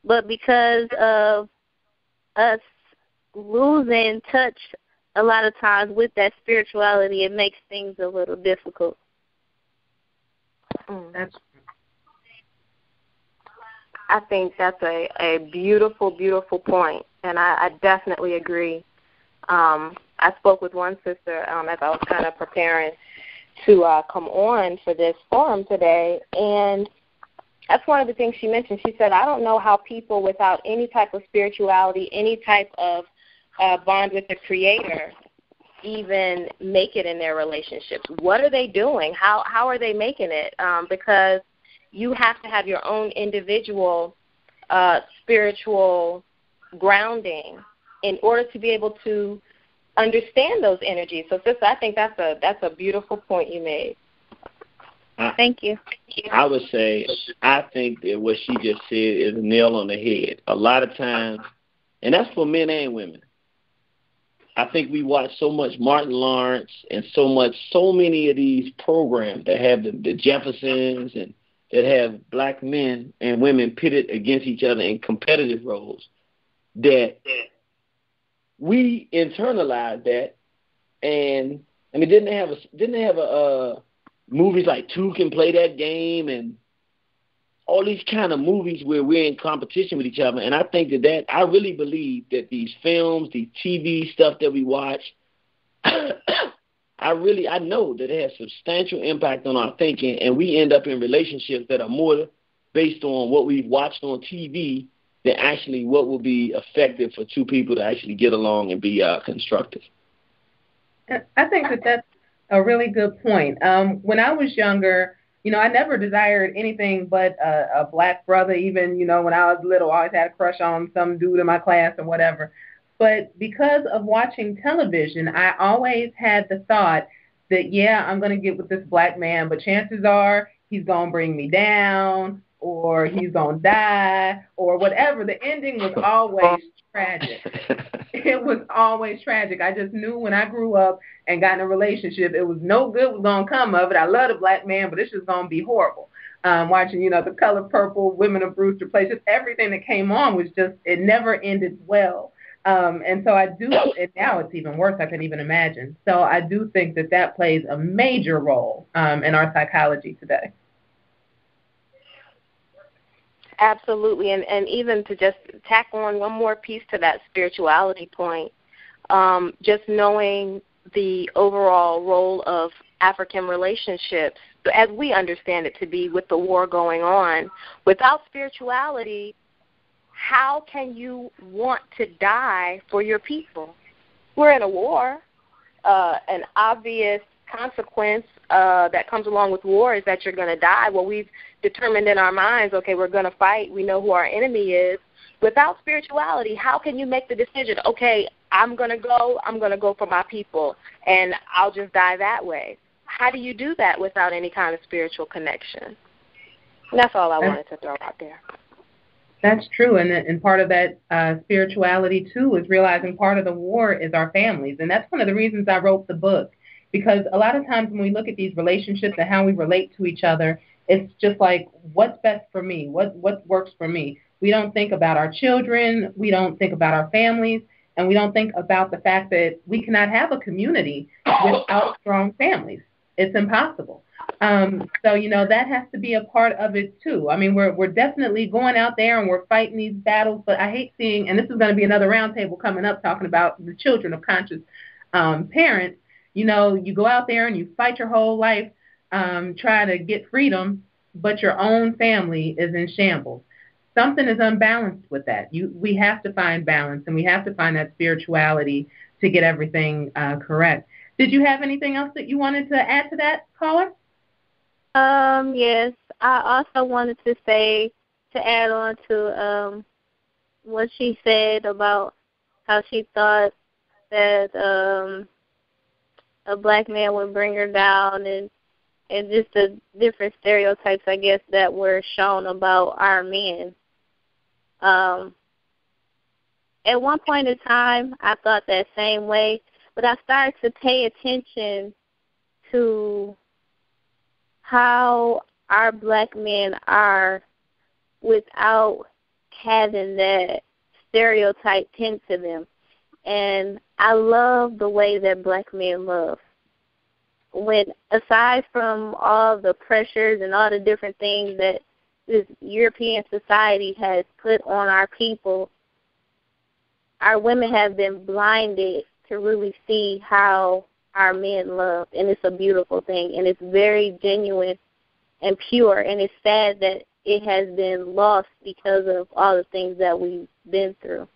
[SPEAKER 8] But because of us losing touch a lot of times with that spirituality, it makes things a little difficult.
[SPEAKER 5] I think that's a beautiful, beautiful point, and I definitely agree. I spoke with one sister as I was kind of preparing to come on for this forum today, and that's one of the things she mentioned. She said, I don't know how people without any type of spirituality, any type of bond with the Creator, even make it in their relationships. What are they doing? How are they making it? Because you have to have your own individual spiritual grounding in order to be able to understand those energies. So, sister, I think that's a beautiful point you made.
[SPEAKER 8] Thank you.
[SPEAKER 7] I would say I think that what she just said is a nail on the head. A lot of times, and that's for men and women, I think we watch so much Martin Lawrence and so many of these programs that have the Jeffersons and that have black men and women pitted against each other in competitive roles, that we internalize that. And I mean, didn't they have a movies like Two Can Play That Game and all these kind of movies where we're in competition with each other? And I think that I really believe that these films, these TV stuff that we watch, I know that it has substantial impact on our thinking, and we end up in relationships that are more based on what we've watched on TV than actually what will be effective for two people to actually get along and be constructive.
[SPEAKER 4] I think that's a really good point. When I was younger, I never desired anything but a black brother. Even, when I was little, I always had a crush on some dude in my class or whatever. But because of watching television, I always had the thought that, yeah, I'm going to get with this black man, but chances are he's going to bring me down or he's going to die or whatever. The ending was always tragic. It was always tragic. I just knew when I grew up and got in a relationship, it was no good was going to come of it. I love a black man, but it's just going to be horrible. Watching, The Color Purple, Women of Brewster Place, just everything that came on was just, it never ended well. And so I do, and now it's even worse, I can even imagine. So I do think that plays a major role in our psychology today.
[SPEAKER 5] Absolutely, and even to just tack on one more piece to that spirituality point, just knowing the overall role of African relationships, as we understand it to be with the war going on, without spirituality, how can you want to die for your people? We're in a war. An obvious consequence that comes along with war is that you're going to die. Well, we've determined in our minds, okay, we're going to fight. We know who our enemy is. Without spirituality, how can you make the decision, okay, I'm going to go for my people, and I'll just die that way? How do you do that without any kind of spiritual connection? And that's all I wanted to throw out there.
[SPEAKER 4] That's true, and part of that spirituality, too, is realizing part of the war is our families. And that's one of the reasons I wrote the book, because a lot of times when we look at these relationships and how we relate to each other, it's just like, what's best for me? What works for me? We don't think about our children. We don't think about our families. And we don't think about the fact that we cannot have a community without strong families. It's impossible. So, that has to be a part of it, too. I mean, we're definitely going out there and we're fighting these battles, but I hate seeing, and this is going to be another roundtable coming up talking about the children of conscious parents. You go out there and you fight your whole life trying to get freedom, but your own family is in shambles. Something is unbalanced with that. We have to find balance, and we have to find that spirituality to get everything correct. Did you have anything else that you wanted to add to that, caller?
[SPEAKER 8] Yes. I also wanted to say, to add on to what she said about how she thought that a black man would bring her down, and just the different stereotypes, I guess, that were shown about our men. At one point in time, I thought that same way, but I started to pay attention to how our black men are without having that stereotype pinned to them. And I love the way that black men love. When, aside from all the pressures and all the different things that this European society has put on our people, our women have been blinded to really see how our men love, and it's a beautiful thing, and it's very genuine and pure, and it's sad that it has been lost because of all the things that we've been through.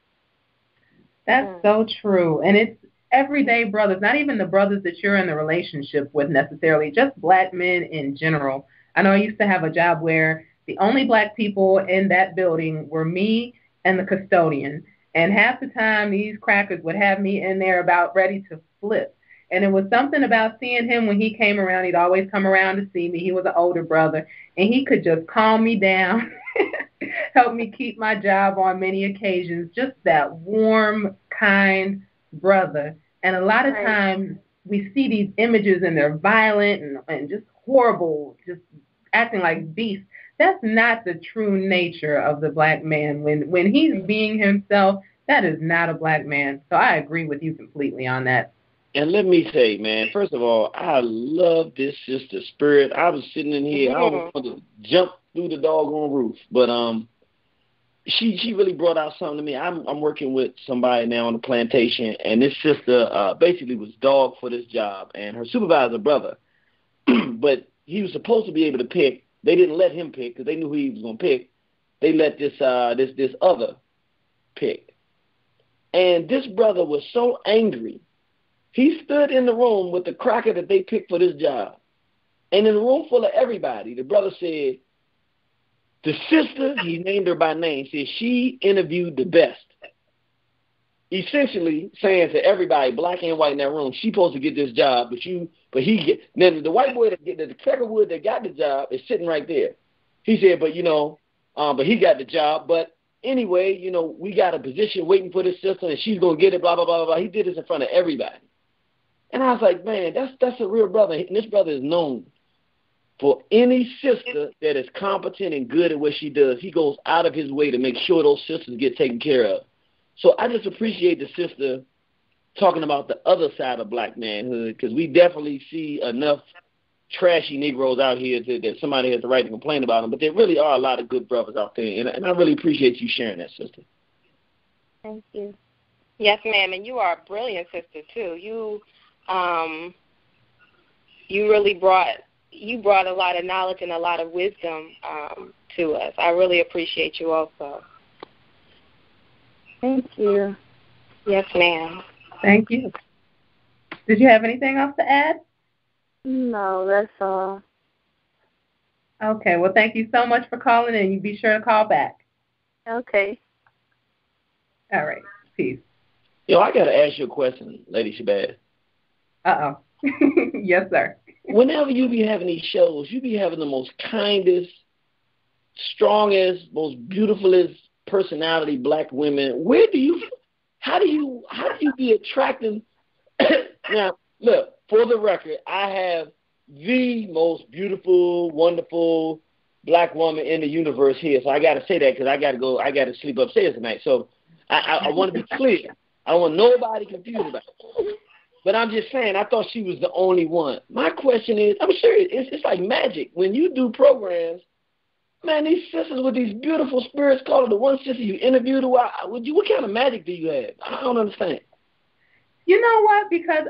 [SPEAKER 4] That's so true, and it's everyday brothers, not even the brothers that you're in the relationship with necessarily, just black men in general. I know I used to have a job where the only black people in that building were me and the custodian, and half the time these crackers would have me in there about ready to flip. And it was something about seeing him when he came around. He'd always come around to see me. He was an older brother, and he could just calm me down, help me keep my job on many occasions. Just that warm, kind brother. And a lot of times we see these images, and they're violent and just horrible, just acting like beasts. That's not the true nature of the black man. When he's being himself, that is not a black man. So I agree with you completely on that.
[SPEAKER 7] And let me say, man, first of all, I love this sister spirit. I was sitting in here, I almost wanted to jump through the doggone roof. But she really brought out something to me. I'm working with somebody now on the plantation, and this sister basically was dogged for this job. And her supervisor brother, but he was supposed to be able to pick. They didn't let him pick because they knew who he was going to pick. They let this other pick. And this brother was so angry. He stood in the room with the cracker that they picked for this job. And in a room full of everybody, the brother said, the sister, he named her by name, said she interviewed the best. Essentially saying to everybody, black and white in that room, she's supposed to get this job, but he get. Then the white boy the Crackerwood that got the job is sitting right there. He said, but he got the job. But anyway, we got a position waiting for this sister, and she's gonna get it. Blah blah blah blah. He did this in front of everybody. And I was like, man, that's a real brother. And this brother is known for any sister that is competent and good at what she does. He goes out of his way to make sure those sisters get taken care of. So I just appreciate the sister talking about the other side of black manhood, because we definitely see enough trashy Negroes out here that somebody has the right to complain about them. But there really are a lot of good brothers out there, and I really appreciate you sharing that, sister.
[SPEAKER 8] Thank you.
[SPEAKER 5] Yes, ma'am, and you are a brilliant sister, too. You really brought a lot of knowledge and a lot of wisdom to us. I really appreciate you also.
[SPEAKER 8] Thank you.
[SPEAKER 5] Yes, ma'am.
[SPEAKER 4] Thank you. Did you have anything else to add?
[SPEAKER 8] No, that's all.
[SPEAKER 4] Okay, well, thank you so much for calling, and you be sure to call back.
[SPEAKER 8] Okay.
[SPEAKER 4] All right. Peace.
[SPEAKER 7] I got to ask you a question, Lady Shabazz.
[SPEAKER 4] Uh-oh. Yes, sir.
[SPEAKER 7] Whenever you be having these shows, you be having the most kindest, strongest, most beautifulest personality black women. How do you be attracting? Now, look, for the record, I have the most beautiful, wonderful black woman in the universe here. So I got to say that because I got to sleep upstairs tonight. So I want to be clear. I don't want nobody confused about it. But I'm just saying, I thought she was the only one. My question is, I'm serious, it's like magic. When you do programs, man, these sisters with these beautiful spirits, call her the one sister you interviewed, what kind of magic do you have? I don't understand.
[SPEAKER 4] You know what? Because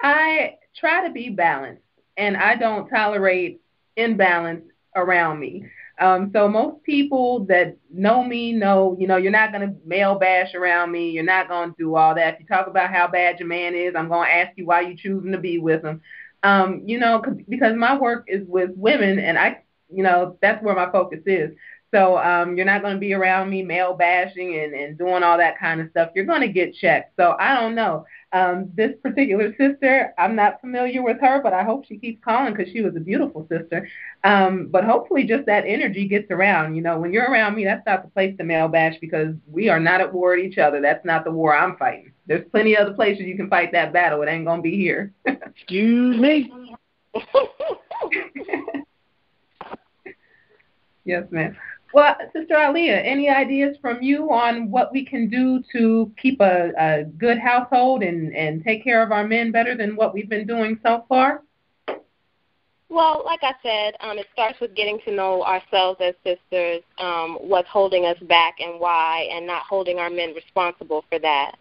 [SPEAKER 4] I try to be balanced, and I don't tolerate imbalance around me. So most people that know me know, you're not going to male bash around me. You're not going to do all that. If you talk about how bad your man is, I'm going to ask you why you're choosing to be with him. Because my work is with women, and that's where my focus is. So you're not going to be around me male bashing and doing all that kind of stuff. You're going to get checked. So I don't know. This particular sister, I'm not familiar with her, but I hope she keeps calling because she was a beautiful sister. But hopefully just that energy gets around. When you're around me, that's not the place to male bash because we are not at war with each other. That's not the war I'm fighting. There's plenty of other places you can fight that battle. It ain't going to be here.
[SPEAKER 7] Excuse me.
[SPEAKER 4] Yes, ma'am. Well, Sister Aaliyah, any ideas from you on what we can do to keep a good household and take care of our men better than what we've been doing so far?
[SPEAKER 5] Well, like I said, it starts with getting to know ourselves as sisters, what's holding us back and why, and not holding our men responsible for that.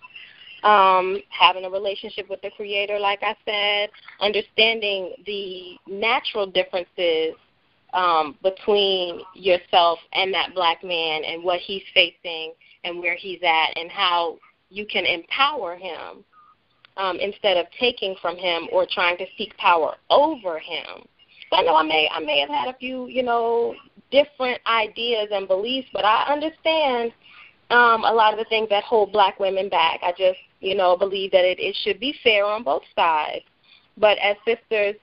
[SPEAKER 5] having a relationship with the Creator, like I said, understanding the natural differences between yourself and that black man and what he's facing and where he's at and how you can empower him instead of taking from him or trying to seek power over him. So I know I may have had a few, different ideas and beliefs, but I understand a lot of the things that hold black women back. I just, believe that it should be fair on both sides. But as sisters,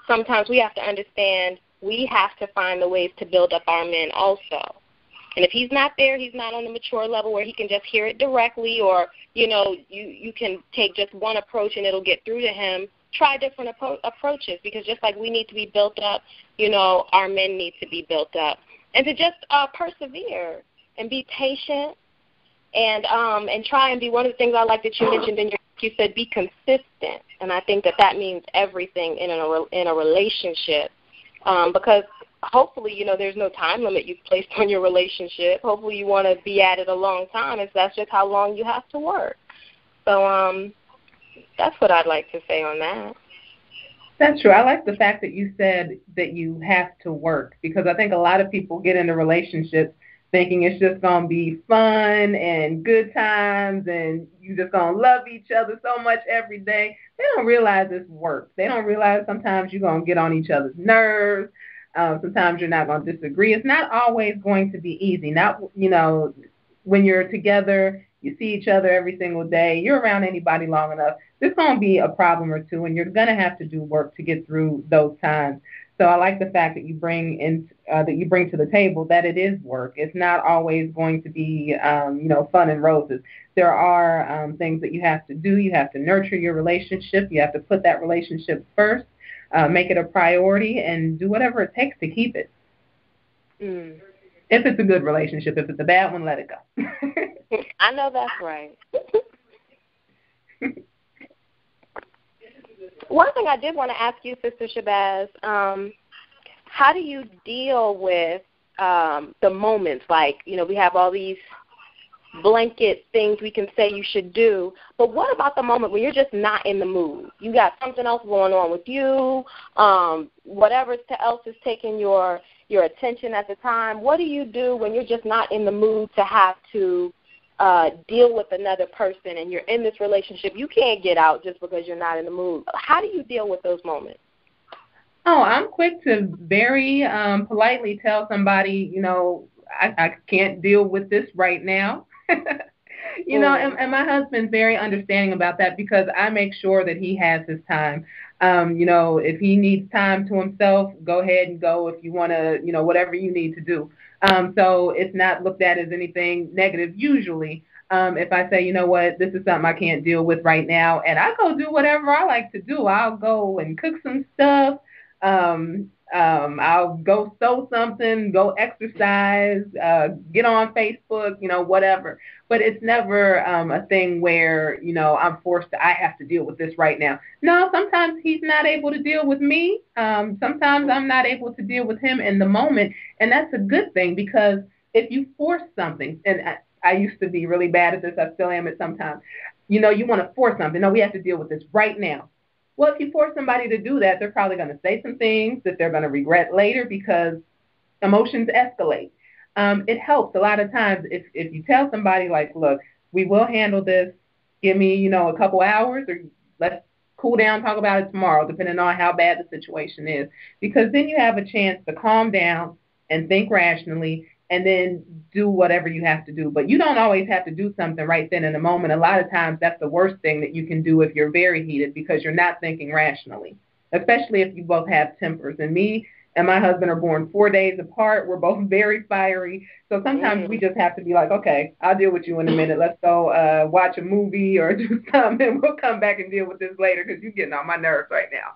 [SPEAKER 5] sometimes we have to understand we have to find the ways to build up our men also. And if he's not there, he's not on the mature level where he can just hear it directly or, you can take just one approach and it'll get through to him. Try different approaches because just like we need to be built up, our men need to be built up. And to just persevere and be patient and try and be one of the things I like that you mentioned you said be consistent. And I think that means everything in a relationship because hopefully, there's no time limit you've placed on your relationship. Hopefully you want to be at it a long time, and that's just how long you have to work. So that's what I'd like to say on that.
[SPEAKER 4] That's true. I like the fact that you said that you have to work because I think a lot of people get into relationships thinking it's just going to be fun and good times and you just going to love each other so much every day. They don't realize it's work. They don't realize sometimes you're going to get on each other's nerves. Sometimes you're not going to disagree. It's not always going to be easy. Not, when you're together, you see each other every single day, you're around anybody long enough, there's going to be a problem or two, and you're going to have to do work to get through those times. So I like the fact that you bring to the table that it is work. It's not always going to be, fun and roses. There are things that you have to do. You have to nurture your relationship. You have to put that relationship first. Make it a priority and do whatever it takes to keep it. If it's a good relationship. If it's a bad one, let it go.
[SPEAKER 5] I know that's right. One thing I did want to ask you, Sister Shabazz, how do you deal with the moments? Like, we have all these blanket things we can say you should do, but what about the moment when you're just not in the mood? You got something else going on with you, whatever else is taking your attention at the time. What do you do when you're just not in the mood to have to deal with another person and you're in this relationship? You can't get out just because you're not in the mood. How do you deal with those moments?
[SPEAKER 4] Oh, I'm quick to very politely tell somebody, I can't deal with this right now. And my husband's very understanding about that because I make sure that he has his time. If he needs time to himself, go ahead and go if you want to, whatever you need to do. So it's not looked at as anything negative usually. If I say, this is something I can't deal with right now, and I go do whatever I like to do. I'll go and cook some stuff. I'll go sew something, go exercise, get on Facebook, whatever. But it's never a thing where, I'm forced to, I have to deal with this right now. No, sometimes he's not able to deal with me. Sometimes I'm not able to deal with him in the moment. And that's a good thing because if you force something, and I used to be really bad at this, I still am at sometimes, you want to force something. No, we have to deal with this right now. Well, if you force somebody to do that, they're probably going to say some things that they're going to regret later because emotions escalate. It helps a lot of times if you tell somebody, like, look, we will handle this. Give me, a couple hours, or let's cool down, talk about it tomorrow, depending on how bad the situation is. Because then you have a chance to calm down and think rationally and then do whatever you have to do. But you don't always have to do something right then in the moment. A lot of times that's the worst thing that you can do if you're very heated because you're not thinking rationally, especially if you both have tempers. And me and my husband are born 4 days apart. We're both very fiery. So sometimes we just have to be like, okay, I'll deal with you in a minute. Let's go watch a movie or do something, and we'll come back and deal with this later because you're getting on my nerves right now.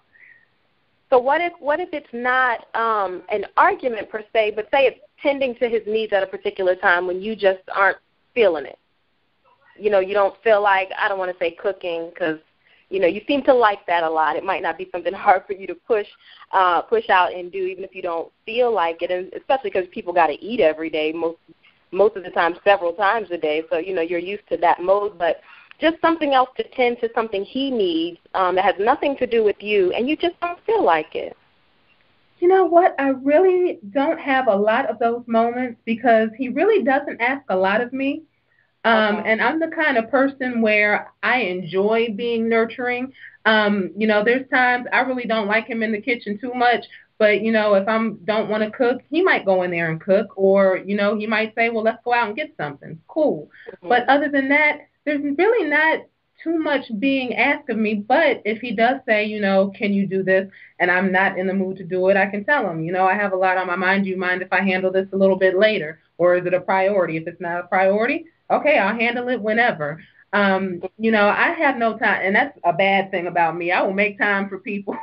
[SPEAKER 5] So what if it's not an argument per se, but say it's tending to his needs at a particular time when you just aren't feeling it? You don't feel like, I don't want to say cooking because, you seem to like that a lot. It might not be something hard for you to push out and do even if you don't feel like it, and especially because people got to eat every day, most of the time several times a day. So, you're used to that mode. But just something else to tend to something he needs that has nothing to do with you, and you just don't feel like it?
[SPEAKER 4] You know what? I really don't have a lot of those moments because he really doesn't ask a lot of me. And I'm the kind of person where I enjoy being nurturing. There's times I really don't like him in the kitchen too much, but, if I don't want to cook, he might go in there and cook, or, he might say, well, let's go out and get something. Cool. Mm-hmm. But other than that, there's really not too much being asked of me. But if he does say, can you do this, and I'm not in the mood to do it, I can tell him, I have a lot on my mind. Do you mind if I handle this a little bit later? Or is it a priority? If it's not a priority, okay, I'll handle it whenever. I have no time, and that's a bad thing about me. I will make time for people,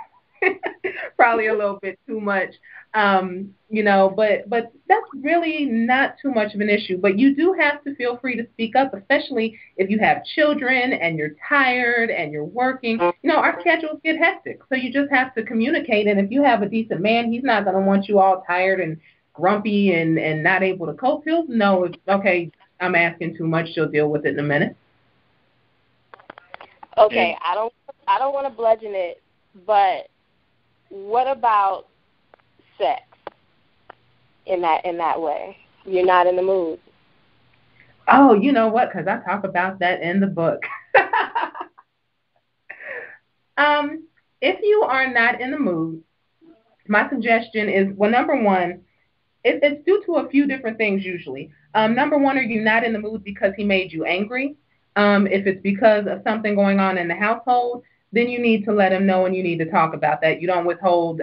[SPEAKER 4] probably a little bit too much, but that's really not too much of an issue. But you do have to feel free to speak up, especially if you have children and you're tired and you're working. Our schedules get hectic, so you just have to communicate. And if you have a decent man, he's not going to want you all tired and grumpy and not able to cope. He'll know, okay, I'm asking too much. She'll deal with it in a minute.
[SPEAKER 5] Okay, I don't want to bludgeon it, but what about sex in that way? You're not in the mood.
[SPEAKER 4] Oh, you know what? Because I talk about that in the book. If you are not in the mood, my suggestion is, well, number one, it's due to a few different things usually. Number one, are you not in the mood because he made you angry? If it's because of something going on in the household, then you need to let him know and you need to talk about that. You don't withhold,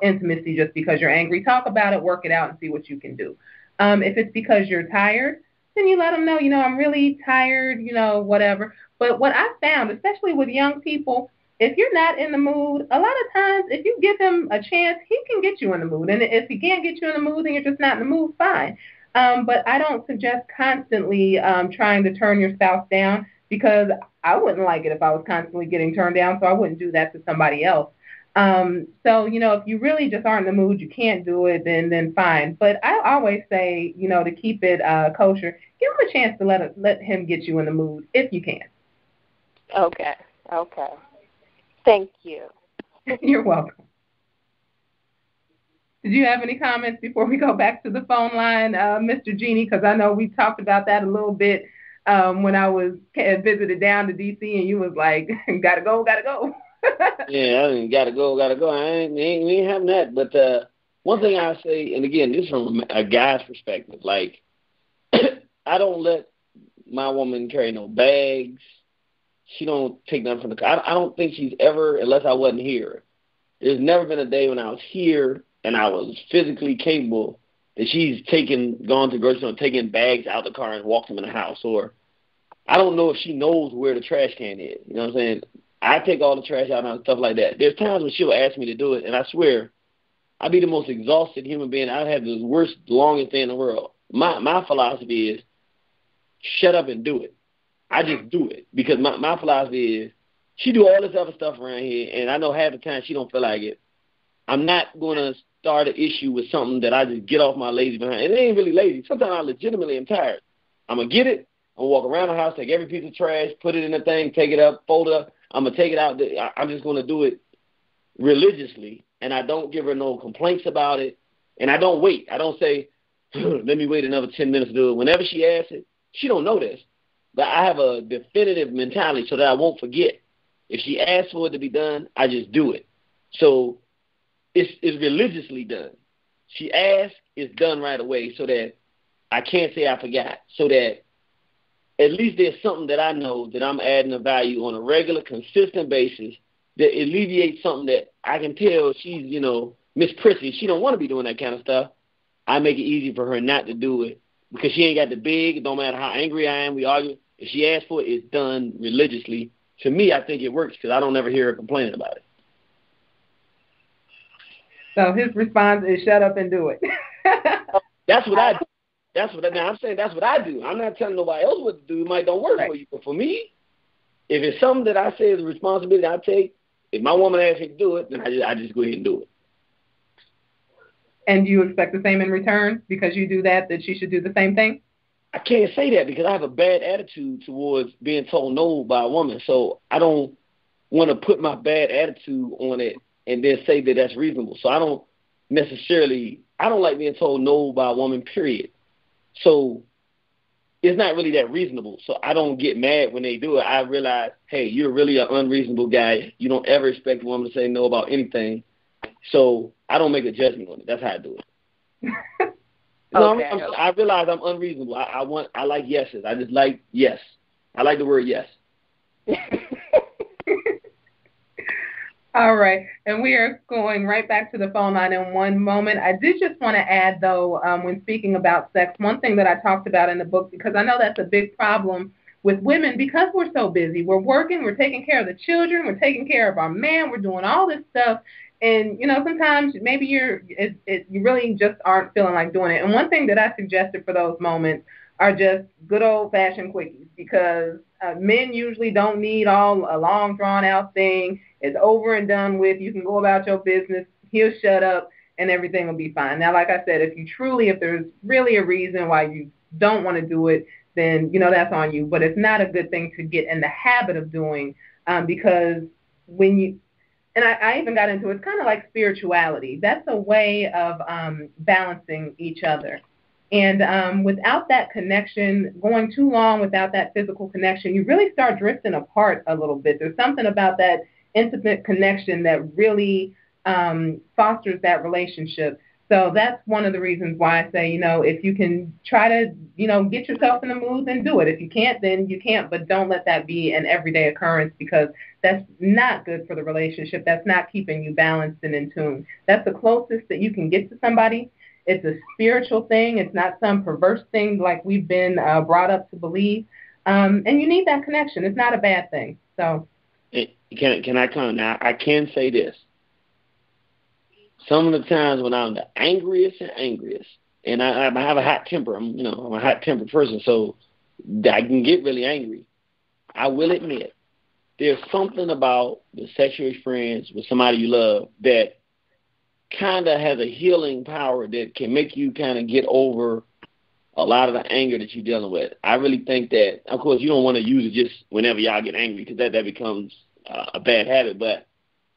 [SPEAKER 4] intimacy just because you're angry. Talk about it, work it out, and see what you can do. If it's because you're tired, then you let him know, I'm really tired, whatever. But what I found, especially with young people, if you're not in the mood, a lot of times if you give him a chance, he can get you in the mood. And if he can't get you in the mood, then you're just not in the mood, fine. But I don't suggest constantly trying to turn your spouse down, because I wouldn't like it if I was constantly getting turned down, so I wouldn't do that to somebody else. If you really just aren't in the mood, you can't do it, then fine. But I always say, to keep it kosher, give him a chance to let him get you in the mood if you can.
[SPEAKER 5] Okay. Thank you.
[SPEAKER 4] You're welcome. Did you have any comments before we go back to the phone line, Mr. Genie? Because I know we talked about that a little bit when I visited down to D.C. and you was like, gotta go.
[SPEAKER 7] Yeah, I gotta go. We ain't having that. But one thing I say, and again, this is from a guy's perspective, like, I don't let my woman carry no bags. She don't take nothing from the car. I don't think she's ever, unless I wasn't here. There's never been a day when I was here and I was physically capable that she's gone to the grocery store and taken bags out of the car and walked them in the house. Or I don't know if she knows where the trash can is. You know what I'm saying? I take all the trash out and stuff like that. There's times when she'll ask me to do it, and I swear, I'd be the most exhausted human being. I'd have the worst, longest day in the world. My philosophy is shut up and do it. I just do it because my philosophy is she do all this other stuff around here, and I know half the time she don't feel like it. I'm not going to start an issue with something that I just get off my lazy behind. And it ain't really lazy. Sometimes I legitimately am tired. I'm going to get it. I'm going to walk around the house, take every piece of trash, put it in the thing, take it up, fold it up. I'm going to take it out. I'm just going to do it religiously, and I don't give her no complaints about it, and I don't wait. I don't say, let me wait another 10 minutes to do it. Whenever she asks it, she don't know this. But I have a definitive mentality so that I won't forget. If she asks for it to be done, I just do it. So it's religiously done. She asks, it's done right away so that I can't say I forgot. So that at least there's something that I know that I'm adding a value on a regular, consistent basis that alleviates something that I can tell she's, Miss Prissy, she don't want to be doing that kind of stuff. I make it easy for her not to do it because she ain't got the big. It don't matter how angry I am. We argue. If she asks for it, it's done religiously. To me, I think it works because I don't ever hear her complaining about it.
[SPEAKER 4] So his response is shut up and do it.
[SPEAKER 7] That's what I do. I'm saying that's what I do. I'm not telling nobody else what to do. It might don't work for you. But for me, if it's something that I say is a responsibility I take, if my woman asks me to do it, then I just go ahead and do it.
[SPEAKER 4] And do you expect the same in return because you do that she should do the same thing?
[SPEAKER 7] I can't say that because I have a bad attitude towards being told no by a woman. So I don't want to put my bad attitude on it and then say that that's reasonable. So I don't like being told no by a woman, period. So it's not really that reasonable. So I don't get mad when they do it. I realize, hey, you're really an unreasonable guy. You don't ever expect a woman to say no about anything. So I don't make a judgment on it. That's how I do it.
[SPEAKER 3] Okay.
[SPEAKER 7] No, I realize I'm unreasonable. I like yeses. I just like yes. I like the word yes.
[SPEAKER 4] All right, and we are going right back to the phone line in one moment. I did just want to add, though, when speaking about sex, one thing that I talked about in the book, because I know that's a big problem with women because we're so busy. We're working, we're taking care of the children, we're taking care of our man, we're doing all this stuff. And, you know, sometimes maybe you really just aren't feeling like doing it. And one thing that I suggested for those moments are just good old-fashioned quickies because men usually don't need a long, drawn-out thing. It's over and done with. You can go about your business. He'll shut up, and everything will be fine. Now, like I said, if there's really a reason why you don't want to do it, then, you know, that's on you. But it's not a good thing to get in the habit of doing because when you – and I even got into it. It's kind of like spirituality. That's a way of balancing each other. And without that connection, going too long without that physical connection, you really start drifting apart a little bit. There's something about that intimate connection that really fosters that relationship. So that's one of the reasons why I say, you know, if you can try to, you know, get yourself in the mood, then do it. If you can't, then you can't. But don't let that be an everyday occurrence because that's not good for the relationship. That's not keeping you balanced and in tune. That's the closest that you can get to somebody. It's a spiritual thing. It's not some perverse thing like we've been brought up to believe. And you need that connection. It's not a bad thing. So,
[SPEAKER 7] can I come now? I can say this. Some of the times when I'm the angriest, and I have a hot temper. I'm a hot-tempered person, so I can get really angry. I will admit there's something about the sexual experience with somebody you love that kind of has a healing power that can make you kind of get over a lot of the anger that you're dealing with. I really think that, of course, you don't want to use it just whenever y'all get angry because that becomes a bad habit, but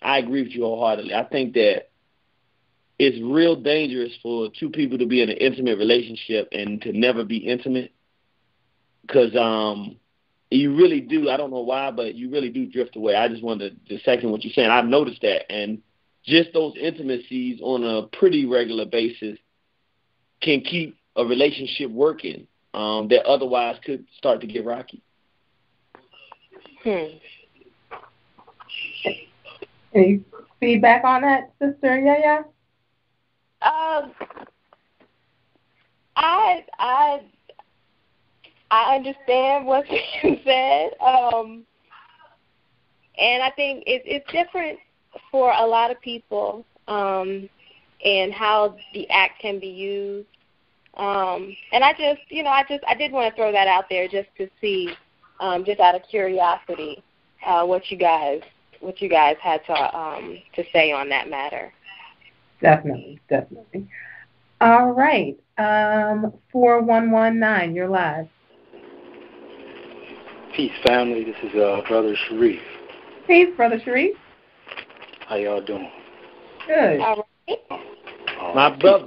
[SPEAKER 7] I agree with you wholeheartedly. I think that it's real dangerous for two people to be in an intimate relationship and to never be intimate because you really do, I don't know why, but you really do drift away. I just wanted to second what you're saying. I've noticed that, and just those intimacies on a pretty regular basis can keep a relationship working that otherwise could start to get rocky.
[SPEAKER 4] Any feedback on that, Sister YaaYaa?
[SPEAKER 5] I understand what you said, and I think it's different for a lot of people, and how the act can be used. And I did want to throw that out there just to see, just out of curiosity, what you guys had to say on that matter.
[SPEAKER 4] Definitely. All right. 4119, you're live.
[SPEAKER 9] Peace, family. This is Brother Sharif.
[SPEAKER 4] Peace, Brother Sharif.
[SPEAKER 9] How y'all doing?
[SPEAKER 4] Good.
[SPEAKER 5] All right.
[SPEAKER 7] My brother,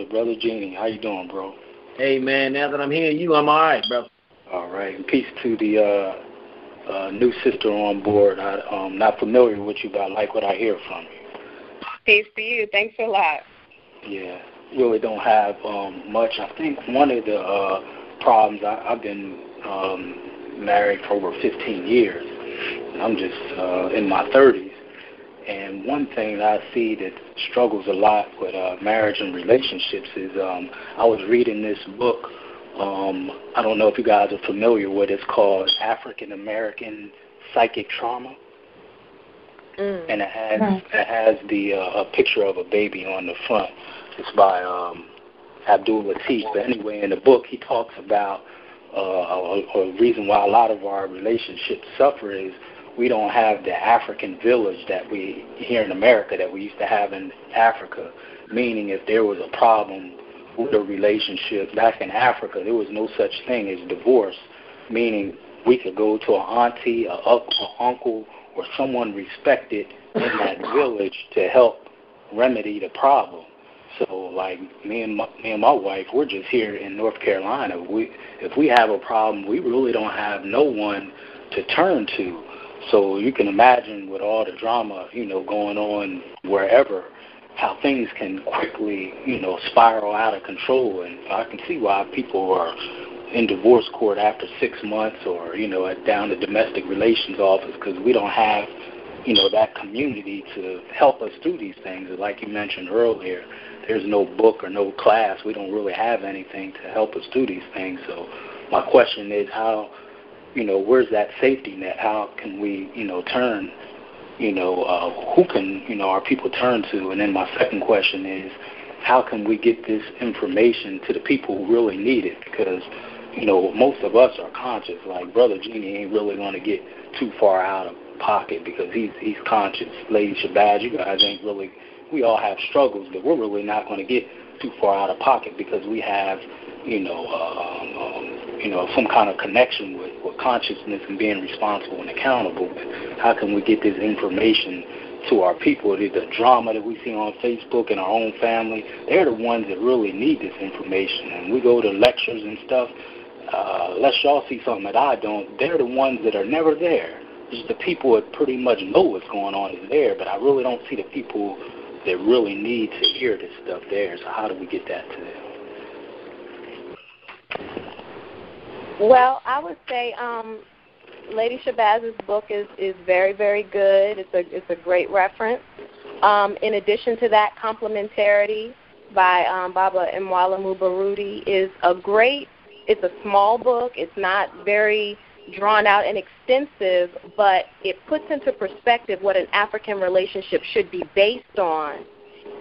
[SPEAKER 9] Brother Genie. How you doing, bro?
[SPEAKER 7] Hey, man, now that I'm hearing you, I'm all right, brother.
[SPEAKER 9] All right. And peace to the new sister on board. I'm not familiar with you, but I like what I hear from you.
[SPEAKER 5] Peace to you. Thanks a lot.
[SPEAKER 9] Yeah. Really don't have much. I think one of the problems, I've been married for over 15 years. And I'm just in my 30s. And one thing that I see that struggles a lot with marriage and relationships is I was reading this book. I don't know if you guys are familiar with it. It's called African American Psychic Trauma. And it has a picture of a baby on the front. It's by Abdul Latif. But anyway, in the book, he talks about a reason why a lot of our relationships suffer is we don't have the African village that we here in America that we used to have in Africa. Meaning, if there was a problem with a relationship. Back in Africa, there was no such thing as divorce, meaning we could go to an auntie, an uncle, or someone respected in that village to help remedy the problem. So, like me and my wife, we're just here in North Carolina. If we have a problem, we really don't have no one to turn to. So you can imagine with all the drama, going on wherever, how things can quickly, spiral out of control. And I can see why people are in divorce court after 6 months or, down the domestic relations office, because we don't have, that community to help us through these things. Like you mentioned earlier, there's no book or no class. We don't really have anything to help us through these things. So my question is how, where's that safety net? How can we, turn, who can, our people turn to? And then my second question is, how can we get this information to the people who really need it? Because, most of us are conscious. Like Brother Genie ain't really going to get too far out of pocket because he's conscious. Lady Shabazz, you guys ain't really, we all have struggles, but we're really not going to get too far out of pocket because we have, some kind of connection with consciousness and being responsible and accountable. But how can we get this information to our people? The drama that we see on Facebook in our own family, they're the ones that really need this information. And we go to lectures and stuff, unless y'all see something that I don't, they're the ones that are never there. Just the people that pretty much know what's going on is there, but I really don't see the people that really need to hear this stuff there. So how do we get that to them?
[SPEAKER 5] Well, I would say Lady Shabazz's book is very, very good. It's a great reference. In addition to that, Complementarity by Baba Mwalimu Baruti is it's a small book. It's not very drawn out and extensive, but it puts into perspective what an African relationship should be based on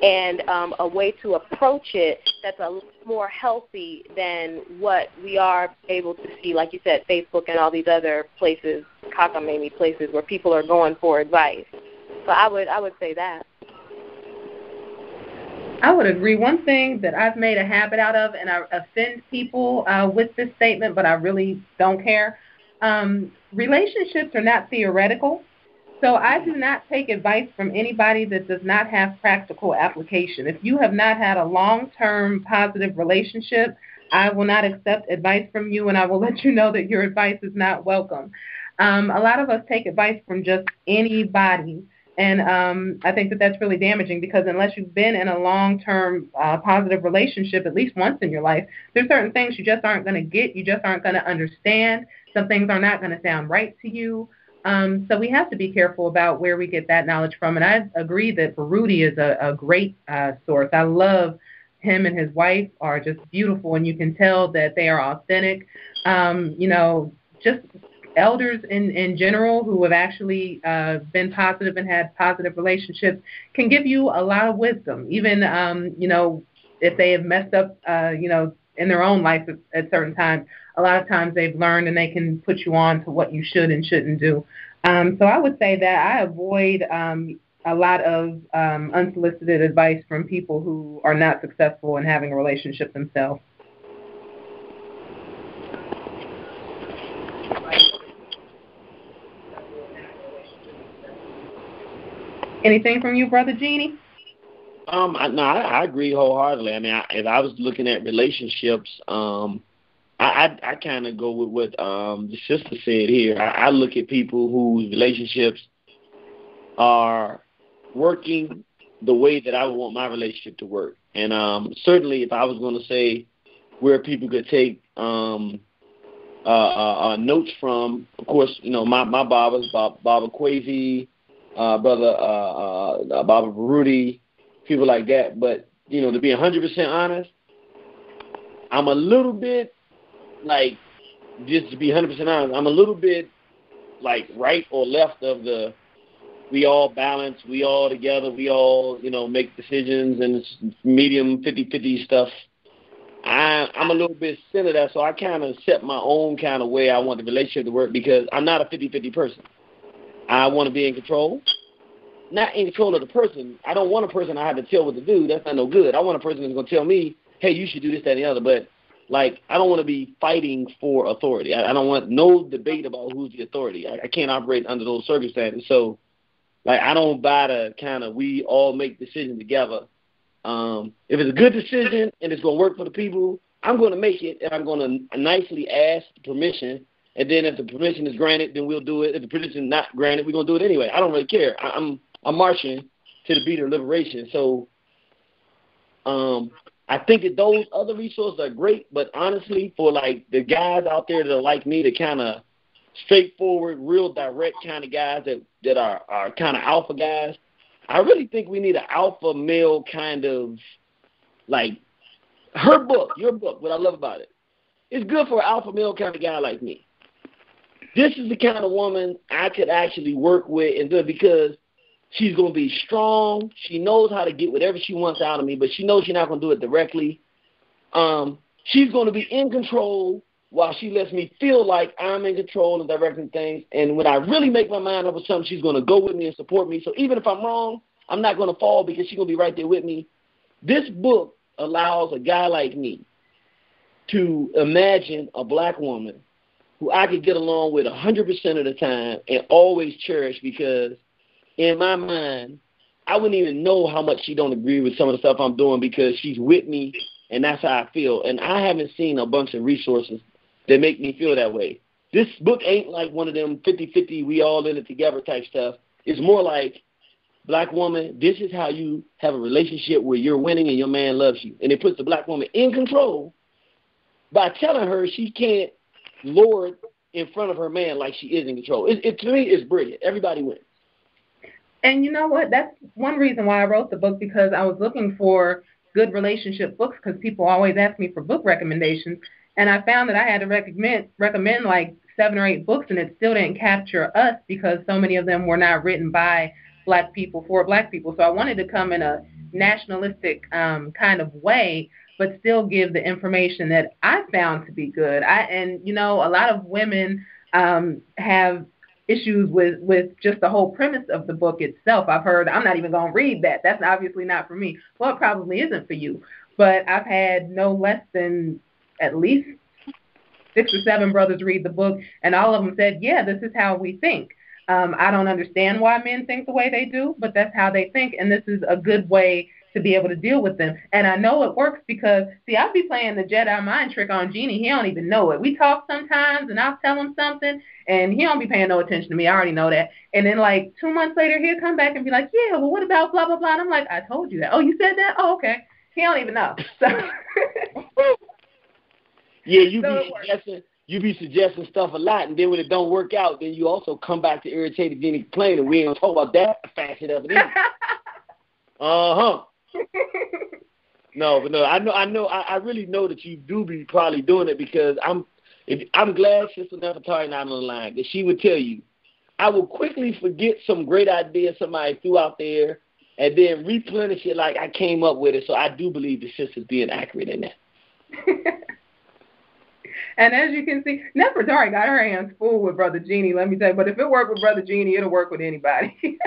[SPEAKER 5] and a way to approach it that's a little more healthy than what we are able to see, like you said, Facebook and all these other places, cockamamie places where people are going for advice. So I would say that.
[SPEAKER 4] I would agree. One thing that I've made a habit out of, and I offend people with this statement, but I really don't care, relationships are not theoretical. So I do not take advice from anybody that does not have practical application. If you have not had a long-term positive relationship, I will not accept advice from you, and I will let you know that your advice is not welcome. A lot of us take advice from just anybody, and I think that that's really damaging because unless you've been in a long-term positive relationship at least once in your life, there's certain things you just aren't going to get, you just aren't going to understand. Some things are not going to sound right to you. So we have to be careful about where we get that knowledge from. And I agree that Baruti is a great source. I love him and his wife are just beautiful, and you can tell that they are authentic. Just elders in general who have actually been positive and had positive relationships can give you a lot of wisdom, even, if they have messed up, in their own life at certain times. A lot of times they've learned and they can put you on to what you should and shouldn't do. So I would say that I avoid a lot of unsolicited advice from people who are not successful in having a relationship themselves. Anything from you, Brother Genie?
[SPEAKER 7] I agree wholeheartedly. I mean, if I was looking at relationships, I kind of go with what the sister said here. I look at people whose relationships are working the way that I would want my relationship to work. And certainly if I was going to say where people could take notes from, of course, my Baba's Baba Kwesi, Brother Baba Baruti, people like that. But, to be 100% honest, I'm a little bit, just to be 100% honest, I'm a little bit, right or left of the we all balance, we all together, we all, make decisions and it's medium 50-50 stuff. I'm a little bit center of that, so I kind of set my own kind of way I want the relationship to work because I'm not a 50-50 person. I want to be in control. Not in control of the person. I don't want a person I have to tell what to do. That's not no good. I want a person that's going to tell me hey, you should do this, that, and the other. But, like, I don't want to be fighting for authority. I don't want no debate about who's the authority. I can't operate under those circumstances. So, like, I don't buy the kind of we all make decisions together. If it's a good decision and it's going to work for the people, I'm going to make it, and I'm going to nicely ask permission. And then if the permission is granted, then we'll do it. If the permission is not granted, we're going to do it anyway. I don't really care. I'm marching to the beat of liberation. So I think that those other resources are great, but honestly, for, like, the guys out there that are like me, the kind of straightforward, real direct kind of guys that are kind of alpha guys, I really think we need an alpha male kind of, like, her book, your book, what I love about it. It's good for an alpha male kind of guy like me. This is the kind of woman I could actually work with and do it because she's going to be strong. She knows how to get whatever she wants out of me, but she knows she's not going to do it directly. She's going to be in control while she lets me feel like I'm in control and directing things. And when I really make my mind up with something, she's going to go with me and support me. So even if I'm wrong, I'm not going to fall because she's going to be right there with me. This book allows a guy like me to imagine a black woman who I could get along with 100% of the time and always cherish, because in my mind, I wouldn't even know how much she don't agree with some of the stuff I'm doing because she's with me, and that's how I feel. And I haven't seen a bunch of resources that make me feel that way. This book ain't like one of them 50-50, we all in it together type stuff. It's more like, black woman, this is how you have a relationship where you're winning and your man loves you. And it puts the black woman in control by telling her she can't lord in front of her man like she is in control. It to me, it's brilliant. Everybody wins.
[SPEAKER 4] And you know what? That's one reason why I wrote the book, because I was looking for good relationship books, because people always ask me for book recommendations. And I found that I had to recommend like 7 or 8 books, and it still didn't capture us because so many of them were not written by black people for black people. So I wanted to come in a nationalistic kind of way, but still give the information that I found to be good. And you know, a lot of women have issues with just the whole premise of the book itself. I've heard, I'm not even going to read that. That's obviously not for me. Well, it probably isn't for you. But I've had no less than at least 6 or 7 brothers read the book, and all of them said, yeah, this is how we think. I don't understand why men think the way they do, but that's how they think, and this is a good way to be able to deal with them. And I know it works because, see, I'll be playing the Jedi mind trick on Genie. He don't even know it. We talk sometimes, and I'll tell him something, and he don't be paying no attention to me. I already know that. And then, like, 2 months later, he'll come back and be like, yeah, well, what about blah, blah, blah? And I'm like, I told you that. Oh, you said that? Oh, okay. He don't even know. So
[SPEAKER 7] yeah, you be suggesting stuff a lot, and then when it don't work out, then you also come back to Irritated, Genie, complain, and we ain't talk about that facet of it either. No, but no, I really know that you do be probably doing it, because I'm glad Sister Nefertari not on the line, that she would tell you, I will quickly forget some great idea somebody threw out there and then replenish it like I came up with it. So I do believe the sister's being accurate in that.
[SPEAKER 4] And as you can see, Nefertari got her hands full with Brother Genie, let me tell you. But if it worked with Brother Genie, it'll work with anybody.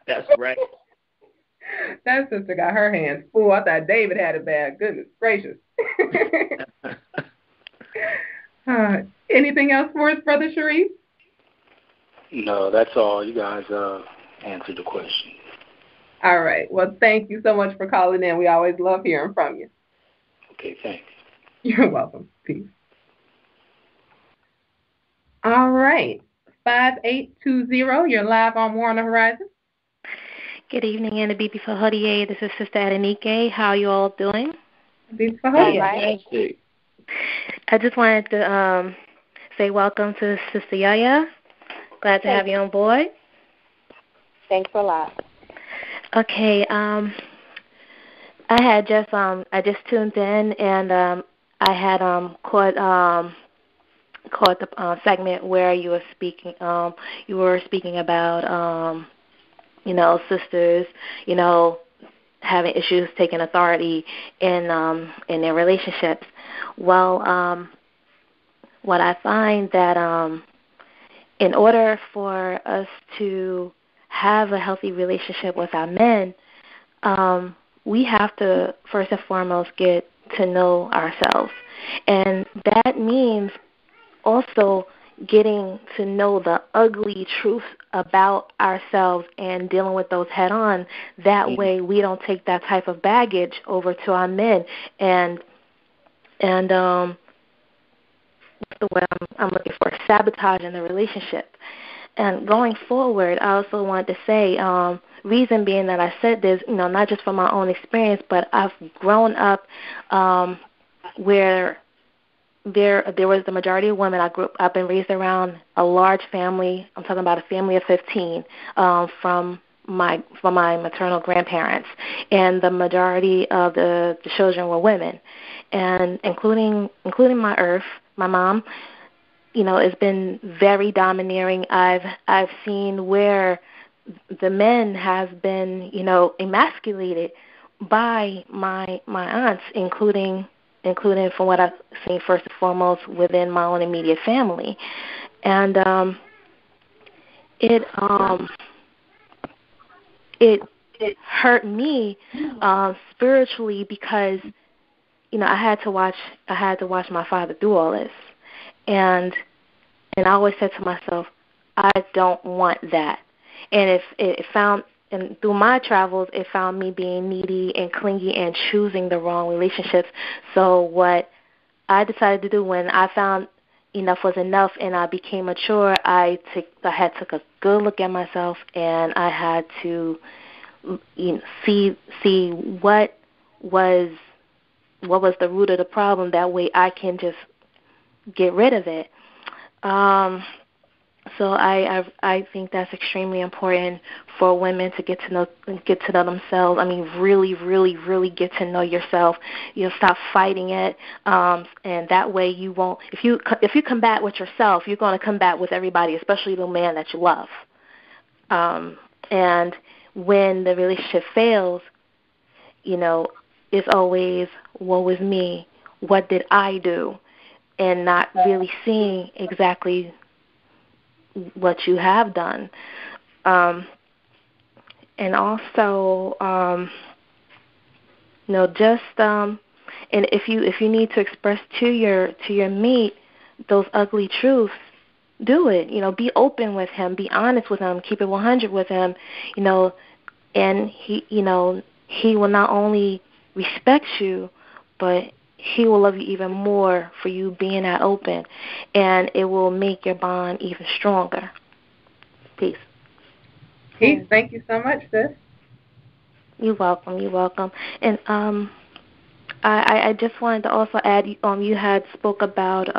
[SPEAKER 7] That's right.
[SPEAKER 4] That sister got her hands full. I thought David had it bad. Goodness gracious. Anything else for us, Brother Sharif?
[SPEAKER 9] No, that's all. You guys answered the question.
[SPEAKER 4] All right. Well, thank you so much for calling in. We always love hearing from you.
[SPEAKER 9] Okay, thanks.
[SPEAKER 4] You're welcome. Peace. All right. 5820, you're live on War on the Horizon.
[SPEAKER 5] Good evening, and a BB for Hodie. This is Sister Adenike. How are you all doing?
[SPEAKER 4] BB for Hodie.
[SPEAKER 7] Fantastic.
[SPEAKER 5] I just wanted to say welcome to Sister YaaYaa. Glad to have you on board.
[SPEAKER 10] Thanks a lot.
[SPEAKER 5] Okay. I just tuned in, and I had caught the segment where you were speaking. You were speaking about sisters, having issues taking authority in their relationships. Well, what I find that in order for us to have a healthy relationship with our men, we have to first and foremost get to know ourselves. And that means also getting to know the ugly truth about ourselves and dealing with those head on. That way we don't take that type of baggage over to our men and what's the word I'm looking for, sabotaging the relationship. And going forward, I also wanted to say, reason being that I said this, not just from my own experience, but I've grown up where there was the majority of women. I've been raised around a large family. I'm talking about a family of 15 from my maternal grandparents, and the majority of the children were women, and including my mom. Has been very domineering. I've seen where the men have been, emasculated by my aunts, including from what I've seen first and foremost within my own immediate family. And it hurt me spiritually because I had to watch my father do all this. And I always said to myself, I don't want that. And and through my travels, it found me being needy and clingy and choosing the wrong relationships. So what I decided to do when I found enough was enough and I became mature, I took a good look at myself, and I had to see what was the root of the problem. That way I can just get rid of it. So I think that's extremely important for women to get to know themselves. I mean, really, really, really get to know yourself. Stop fighting it, and that way you won't. If you combat with yourself, you're going to combat with everybody, especially the man that you love. And when the relationship fails, it's always woe is me. What did I do? And not really seeing exactly what you have done. And also, and if you need to express to your mate those ugly truths, do it. Be open with him, be honest with him, keep it 100 with him. And he will not only respect you, but he will love you even more for you being that open, and it will make your bond even stronger. Peace.
[SPEAKER 4] Peace. Thank you so much, sis.
[SPEAKER 5] You're welcome. And I just wanted to also add, you had spoke about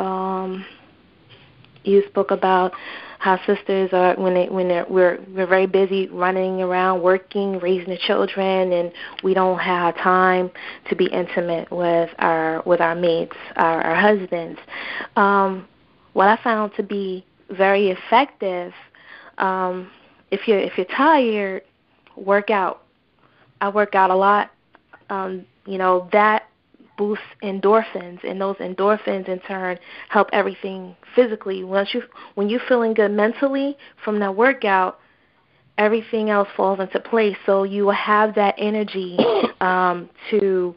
[SPEAKER 5] how sisters are we're very busy running around working, raising the children, and we don't have time to be intimate with our mates, our husbands. What I found to be very effective, if you're tired, work out. I work out a lot. That boosts endorphins, and those endorphins in turn help everything physically. When you're feeling good mentally from that workout, everything else falls into place. So you will have that energy to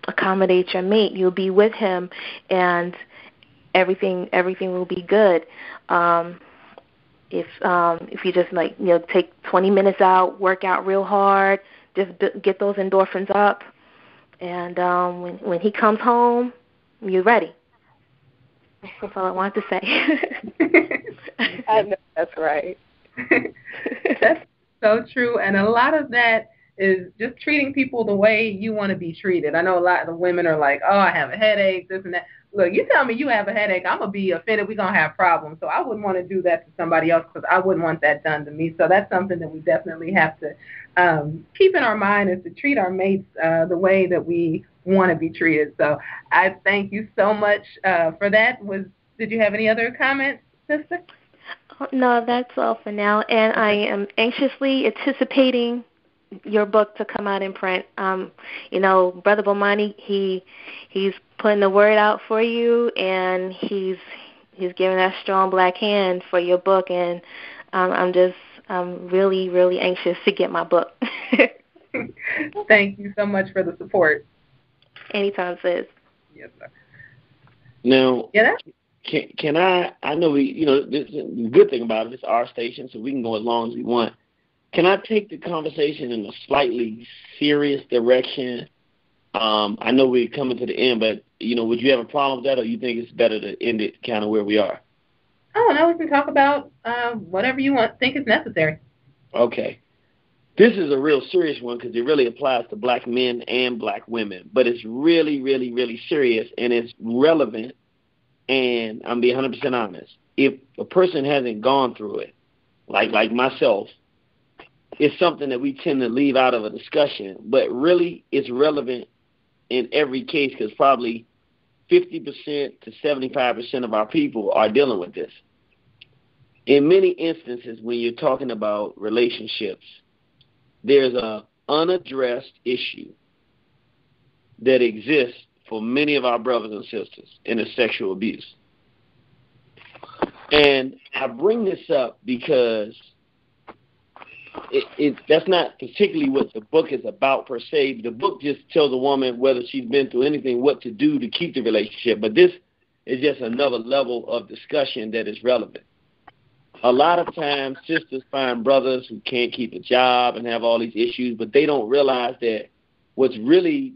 [SPEAKER 5] accommodate your mate. You'll be with him, and everything will be good. If you just take 20 minutes out, work out real hard, just get those endorphins up. And when he comes home, you're ready. That's all I wanted to say.
[SPEAKER 10] I know that's right.
[SPEAKER 4] That's so true. And a lot of that is just treating people the way you want to be treated. I know a lot of the women are like, oh, I have a headache, this and that. Look, you tell me you have a headache, I'm going to be offended. We're going to have problems. So I wouldn't want to do that to somebody else because I wouldn't want that done to me. So that's something that we definitely have to keep in our mind, is to treat our mates the way that we want to be treated. So I thank you so much for that. Did you have any other comments, sister?
[SPEAKER 5] No, that's all for now. And I am anxiously anticipating your book to come out in print. Brother Bomani, he's putting the word out for you, and he's giving that strong black hand for your book, and I'm really, really anxious to get my book.
[SPEAKER 4] Thank you so much for the support.
[SPEAKER 5] Anytime, sis.
[SPEAKER 4] Yes, sir.
[SPEAKER 7] Now,
[SPEAKER 4] Yeah.
[SPEAKER 7] can I know the good thing about it, it's our station, so we can go as long as we want. Can I take the conversation in a slightly serious direction? I know we're coming to the end, but, would you have a problem with that, or you think it's better to end it kind of where we are?
[SPEAKER 4] Oh, no, we can talk about whatever you think is necessary.
[SPEAKER 7] Okay. This is a real serious one because it really applies to black men and black women, but it's really, really, really serious, and it's relevant, and I'm being 100% honest. If a person hasn't gone through it, like myself, it's something that we tend to leave out of a discussion, but really it's relevant in every case because probably 50% to 75% of our people are dealing with this. In many instances, when you're talking about relationships, there's an unaddressed issue that exists for many of our brothers and sisters in the sexual abuse. And I bring this up because that's not particularly what the book is about per se. The book just tells a woman, whether she's been through anything, what to do to keep the relationship. But this is just another level of discussion that is relevant. A lot of times, sisters find brothers who can't keep a job and have all these issues, but they don't realize that what's really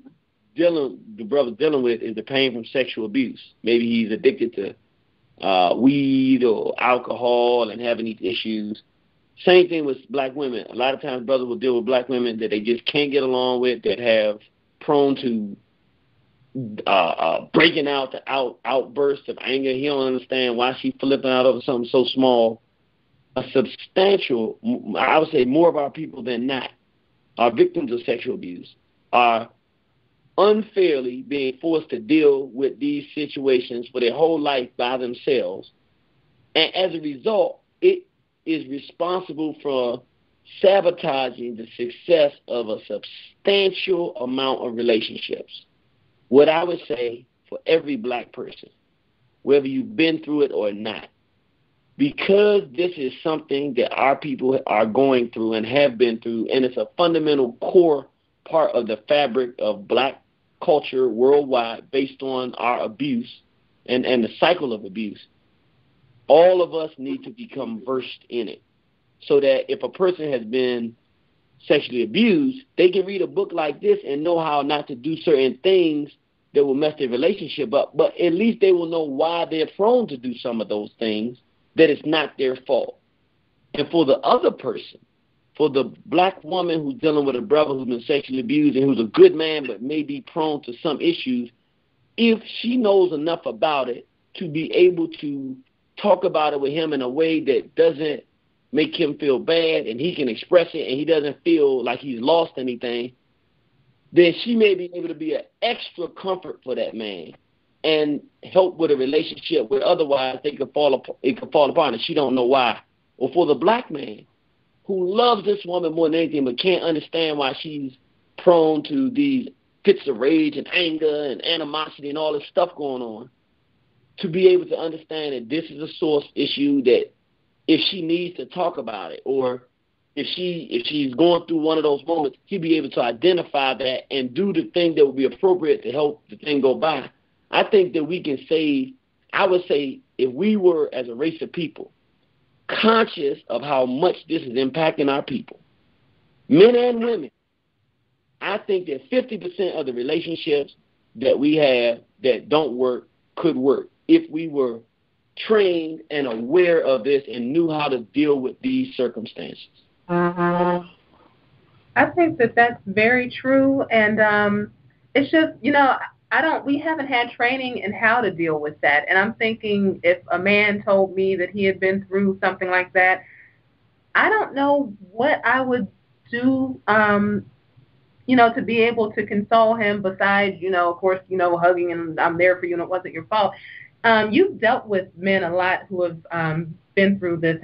[SPEAKER 7] the brother's dealing with is the pain from sexual abuse. Maybe he's addicted to weed or alcohol and having these issues. Same thing with black women. A lot of times brothers will deal with black women that they just can't get along with, that have prone to breaking out to outbursts of anger. He don't understand why she's flipping out over something so small. A substantial, I would say more of our people than not, are victims of sexual abuse, are unfairly being forced to deal with these situations for their whole life by themselves. And as a result, it is responsible for sabotaging the success of a substantial amount of relationships. What I would say for every black person, whether you've been through it or not, because this is something that our people are going through and have been through, and it's a fundamental core part of the fabric of black culture worldwide based on our abuse and the cycle of abuse, all of us need to become versed in it so that if a person has been sexually abused, they can read a book like this and know how not to do certain things that will mess their relationship up, but at least they will know why they're prone to do some of those things, that it's not their fault. And for the other person, for the black woman who's dealing with a brother who's been sexually abused and who's a good man but may be prone to some issues, if she knows enough about it to be able to talk about it with him in a way that doesn't make him feel bad and he can express it and he doesn't feel like he's lost anything, then she may be able to be an extra comfort for that man and help with a relationship where otherwise it could fall apart and she don't know why. Or for the black man who loves this woman more than anything but can't understand why she's prone to these fits of rage and anger and animosity and all this stuff going on, to be able to understand that this is a source issue, that if she needs to talk about it or if she's going through one of those moments, he'd be able to identify that and do the thing that would be appropriate to help the thing go by. I think that we can save, I would say, if we were, as a race of people, conscious of how much this is impacting our people, men and women, I think that 50% of the relationships that we have that don't work could work if we were trained and aware of this and knew how to deal with these circumstances.
[SPEAKER 4] I think that that's very true, and it's just, we haven't had training in how to deal with that, and I'm thinking if a man told me that he had been through something like that, I don't know what I would do, to be able to console him besides, of course, hugging and I'm there for you and it wasn't your fault. You've dealt with men a lot who have been through this.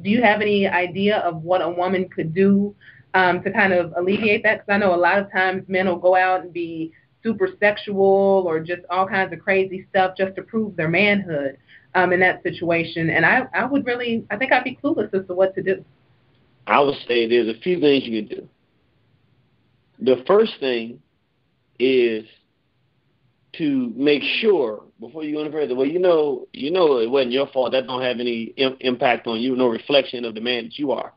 [SPEAKER 4] Do you have any idea of what a woman could do to kind of alleviate that? Because I know a lot of times men will go out and be super sexual or just all kinds of crazy stuff just to prove their manhood in that situation. And I think I'd be clueless as to what to do.
[SPEAKER 7] I would say there's a few things you can do. the first thing is to make sure before you go any further. Well, you know, it wasn't your fault. That don't have any impact on you. No reflection of the man that you are.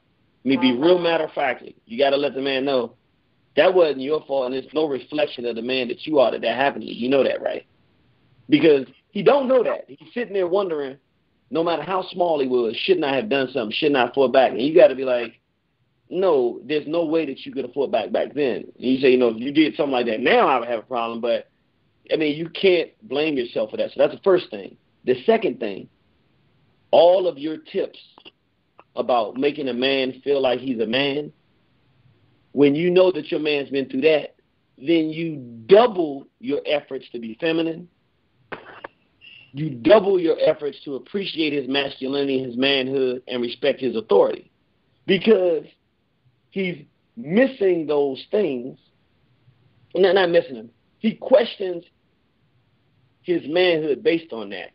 [SPEAKER 7] I mean, be real matter of factly. You got to let the man know that wasn't your fault, and it's no reflection of the man that you are that happened to you. You know that, right? Because he don't know that. He's sitting there wondering, no matter how small he was, shouldn't I have done something? Shouldn't I have fought back? And you got to be like, no, there's no way that you could have fought back then. And you say, if you did something like that now, I would have a problem. But, I mean, you can't blame yourself for that. So that's the first thing. The second thing, all of your tips about making a man feel like he's a man, when you know that your man's been through that, then you double your efforts to be feminine. You double your efforts to appreciate his masculinity, his manhood, and respect his authority. Because he's missing those things. No, not missing them. He questions his manhood based on that.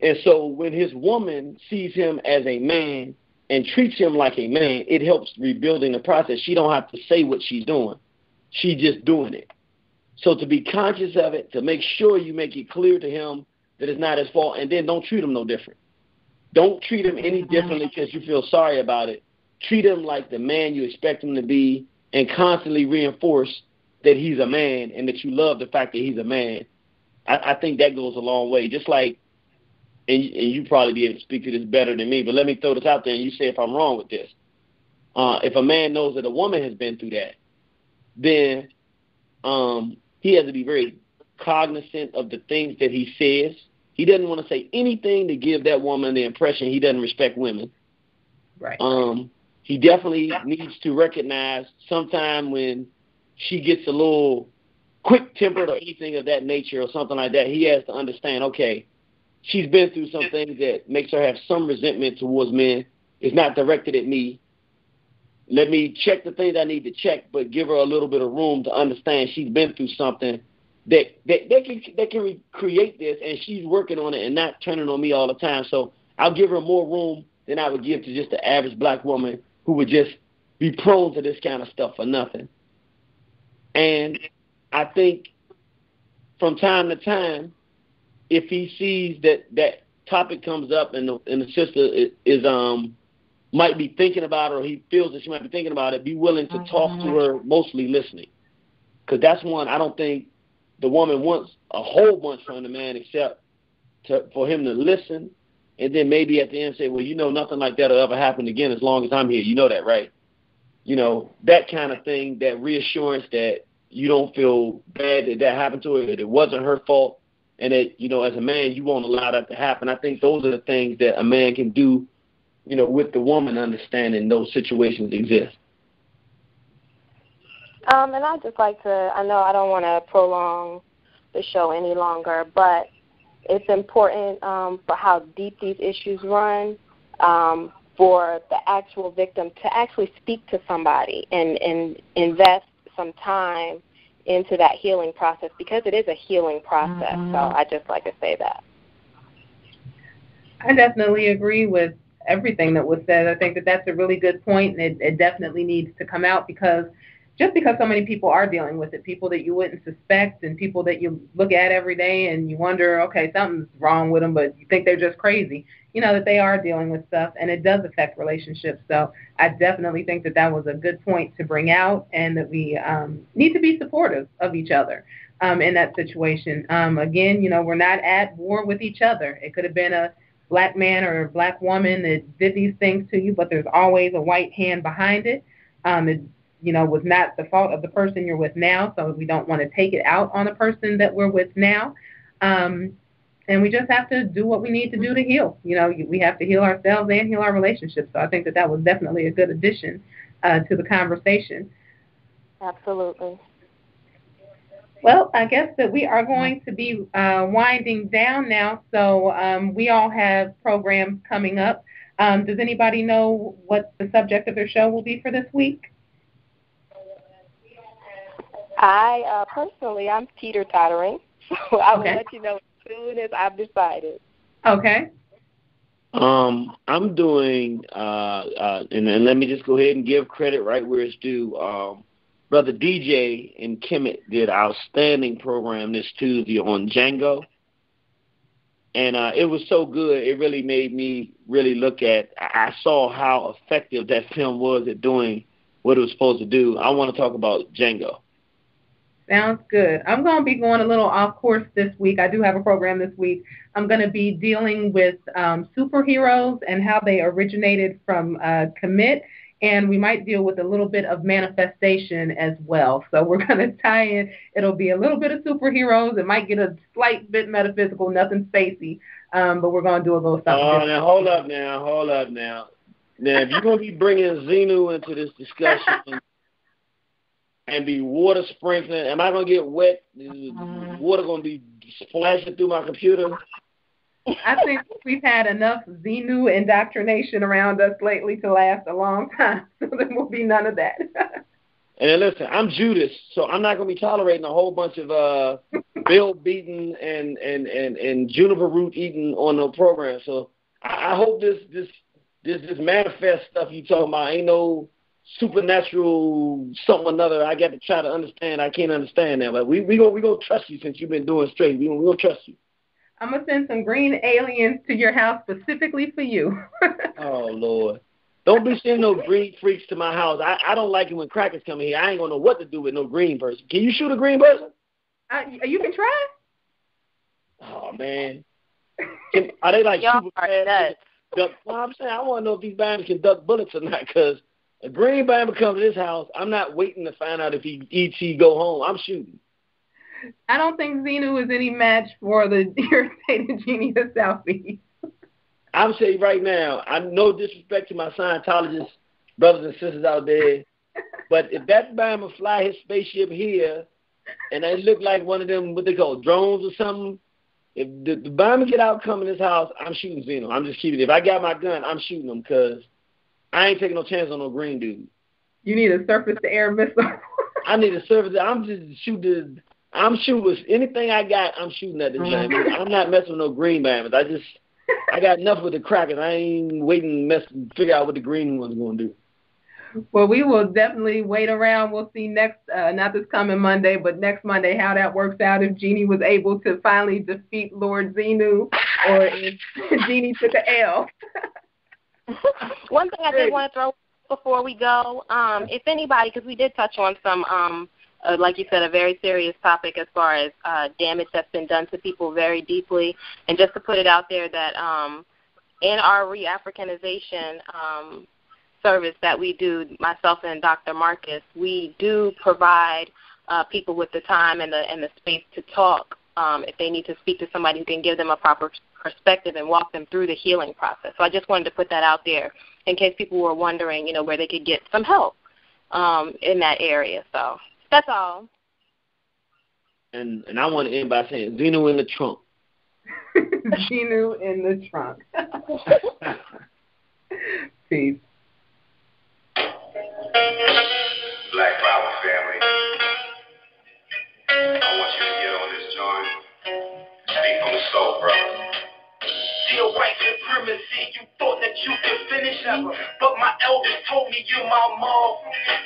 [SPEAKER 7] And so when his woman sees him as a man and treats him like a man, it helps rebuilding the process. She don't have to say what she's doing. She's just doing it. So to be conscious of it, to make sure you make it clear to him that it's not his fault, and then don't treat him no different. Don't treat him any differently because you feel sorry about it. Treat him like the man you expect him to be, and constantly reinforce that he's a man and that you love the fact that he's a man. I think that goes a long way. Just like, and you probably be able to speak to this better than me, but let me throw this out there and you say if I'm wrong with this. If a man knows that a woman has been through that, then he has to be very cognizant of the things that he says. He doesn't want to say anything to give that woman the impression he doesn't respect women.
[SPEAKER 4] Right.
[SPEAKER 7] He definitely needs to recognize sometime when she gets a little quick-tempered or anything of that nature or something like that, he has to understand, okay, she's been through some things that makes her have some resentment towards men. It's not directed at me. Let me check the things I need to check, but give her a little bit of room to understand she's been through something that can create this, and she's working on it and not turning on me all the time. So I'll give her more room than I would give to just the average black woman who would just be prone to this kind of stuff for nothing. And I think from time to time, if he sees that topic comes up and the sister is might be thinking about it, or he feels that she might be thinking about it, be willing to talk to her, mostly listening. Because that's one, I don't think the woman wants a whole bunch from the man except for him to listen, and then maybe at the end say, well, nothing like that will ever happen again as long as I'm here. You know that, right? That kind of thing, that reassurance that you don't feel bad that happened to her, that it wasn't her fault, and that, as a man, you won't allow that to happen. I think those are the things that a man can do, with the woman understanding those situations exist.
[SPEAKER 5] And I'd just like to, I know I don't want to prolong the show any longer, but it's important for how deep these issues run, for the actual victim to actually speak to somebody and invest some time into that healing process, because it is a healing process. So I just like to say that.
[SPEAKER 4] I definitely agree with everything that was said. I think that that's a really good point, and it definitely needs to come out, because just because so many people are dealing with it, people that you wouldn't suspect and people that you look at every day and you wonder, okay, something's wrong with them, but you think they're just crazy, that they are dealing with stuff, and it does affect relationships. So I definitely think that was a good point to bring out, and that we need to be supportive of each other in that situation. Again, we're not at war with each other. It could have been a black man or a black woman that did these things to you, but there's always a white hand behind it. It was not the fault of the person you're with now, so we don't want to take it out on the person that we're with now. And we just have to do what we need to do to heal. We have to heal ourselves and heal our relationships. So I think that was definitely a good addition to the conversation.
[SPEAKER 5] Absolutely.
[SPEAKER 4] Well, I guess that we are going to be winding down now. So we all have programs coming up. Does anybody know what the subject of their show will be for this week?
[SPEAKER 5] Personally, I'm teeter-tottering, so I will let you know as soon as I've decided.
[SPEAKER 4] Okay.
[SPEAKER 7] I'm doing, and let me just go ahead and give credit right where it's due. Brother DJ and Kemet did an outstanding program this Tuesday on Django. And it was so good, it really made me really look at, I saw how effective that film was at doing what it was supposed to do. I want to talk about Django.
[SPEAKER 4] Sounds good. I'm going to be going a little off course this week. I do have a program this week. I'm going to be dealing with superheroes and how they originated from Kemet. And we might deal with a little bit of manifestation as well. So we're going to tie in. It'll be a little bit of superheroes. It might get a slight bit metaphysical, nothing spacey. But we're going to do a little something.
[SPEAKER 7] Oh, now hold up now. Now, if you're going to be bringing Xenu into this discussion and be water sprinkling, am I going to get wet? Is water going to be splashing through my computer?
[SPEAKER 4] I think we've had enough Xenu indoctrination around us lately to last a long time, so there will be none of that.
[SPEAKER 7] And then listen, I'm Judas, so I'm not going to be tolerating a whole bunch of bill beating and juniper root eating on the program. So I hope this manifest stuff you talking about ain't no supernatural something or another. I got to try to understand. I can't understand that, but we gonna trust you since you've been doing straight. We gonna trust you.
[SPEAKER 4] I'm going to send some green aliens to your house specifically for you.
[SPEAKER 7] Oh, Lord. Don't be sending no green freaks to my house. I don't like it when crackers come in here. I ain't going to know what to do with no green person. Can you shoot a green person?
[SPEAKER 4] You can try.
[SPEAKER 7] Oh, man. Are they like super fast? Well, I'm saying I want to know if these bambas can duck bullets or not, because a green bamba comes to this house, I'm not waiting to find out if he E.T. go home. I'm shooting.
[SPEAKER 4] I don't think Xenu is any match for the irritated genie of Soufeese.
[SPEAKER 7] I'm saying right now, I'm no disrespect to my Scientologist brothers and sisters out there, but if that Bama fly his spaceship here, and they look like one of them, what they call drones or something, if the Bama get out, come in this house, I'm shooting Xenu. I'm just keeping it. If I got my gun, I'm shooting them, because I ain't taking no chance on no green dude.
[SPEAKER 4] You need a surface-to-air missile.
[SPEAKER 7] I need a surface. I'm just shooting. I'm shooting with anything I got. I'm shooting at this thing. I'm not messing with no green bambas. I got enough with the crackers. I ain't waiting to figure out what the green one's going to do.
[SPEAKER 4] Well, we will definitely wait around. We'll see next, not this coming Monday, but next Monday, how that works out, if Genie was able to finally defeat Lord Xenu, or if Genie took an L.
[SPEAKER 5] One thing I did want to throw before we go, if anybody, because we did touch on some, like you said, a very serious topic as far as damage that's been done to people very deeply, and just to put it out there that in our re-Africanization service that we do, myself and Dr. Marcus, we do provide people with the time and the space to talk if they need to speak to somebody who can give them a proper perspective and walk them through the healing process. So I just wanted to put that out there in case people were wondering, where they could get some help in that area. So that's all.
[SPEAKER 7] And I want to end by saying, Xenu in the trunk.
[SPEAKER 4] Xenu in the trunk. Peace.
[SPEAKER 11] Black Power family, I want you to get on this joint. Speak on the soul, brother.
[SPEAKER 12] Dear white supremacy, you thought that you could finish me, but my elders told me you're my mob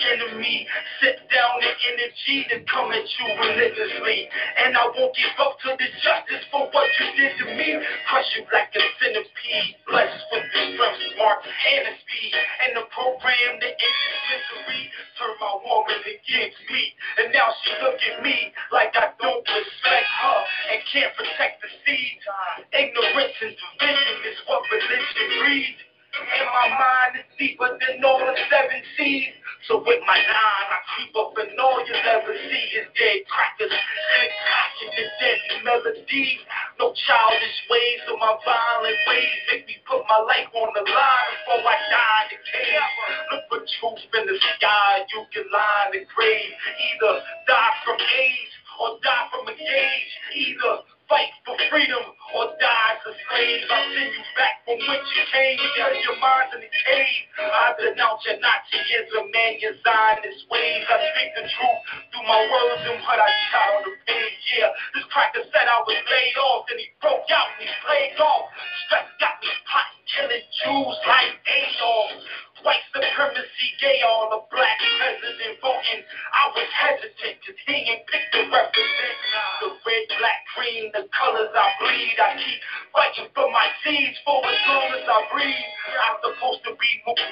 [SPEAKER 12] enemy. Sit down the energy to come at you relentlessly, and I won't give up to this justice for what you did to me. Crush you like a centipede, blessed with the strength, smart, and the speed, and the program that ends this misery. Turn my woman against me, and now she look at me like I don't respect her and can't protect the seeds. Ignorance and division is what religion breeds. And my mind is deeper than all the 7 seas. So with my 9, I creep up and all you'll ever see is dead crackers, click clacking and deadly melodies. No childish ways of my violent ways make me put my life on the line before I die in the cave. Look for truth in the sky, you can lie in the grave. Either die from AIDS or die from a gauge. Either fight for freedom or die as a slave. I'll send you back from whence you came because your mind's in the cave. I denounce your Nazism and your Zionist ways. I speak the truth through my words and what I shot on the page. Yeah, this cracker said I was laid off, and he broke out and he played off. Stress got me hot, killing Jews like Adolf. White supremacy, gay all the black president voting. I was fighting for my seeds for as long as I breathe. I'm supposed to be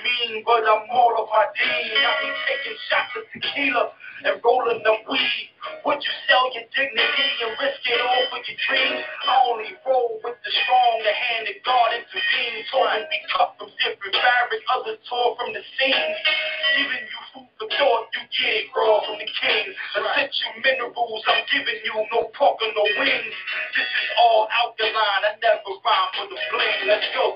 [SPEAKER 12] mean, but I'm all of my deed. I be taking shots of tequila and rolling the weed. Would you sell your dignity and risk it all for your dreams? I only roll with the strong, the hand that God intervenes. Told we cut from different fabric, others tore from the seams. Giving you food for thought, you get it raw from the king. Essential minerals, I'm giving you no pork or no wings. This is all alkaline, I never rhyme for the bling. Let's go.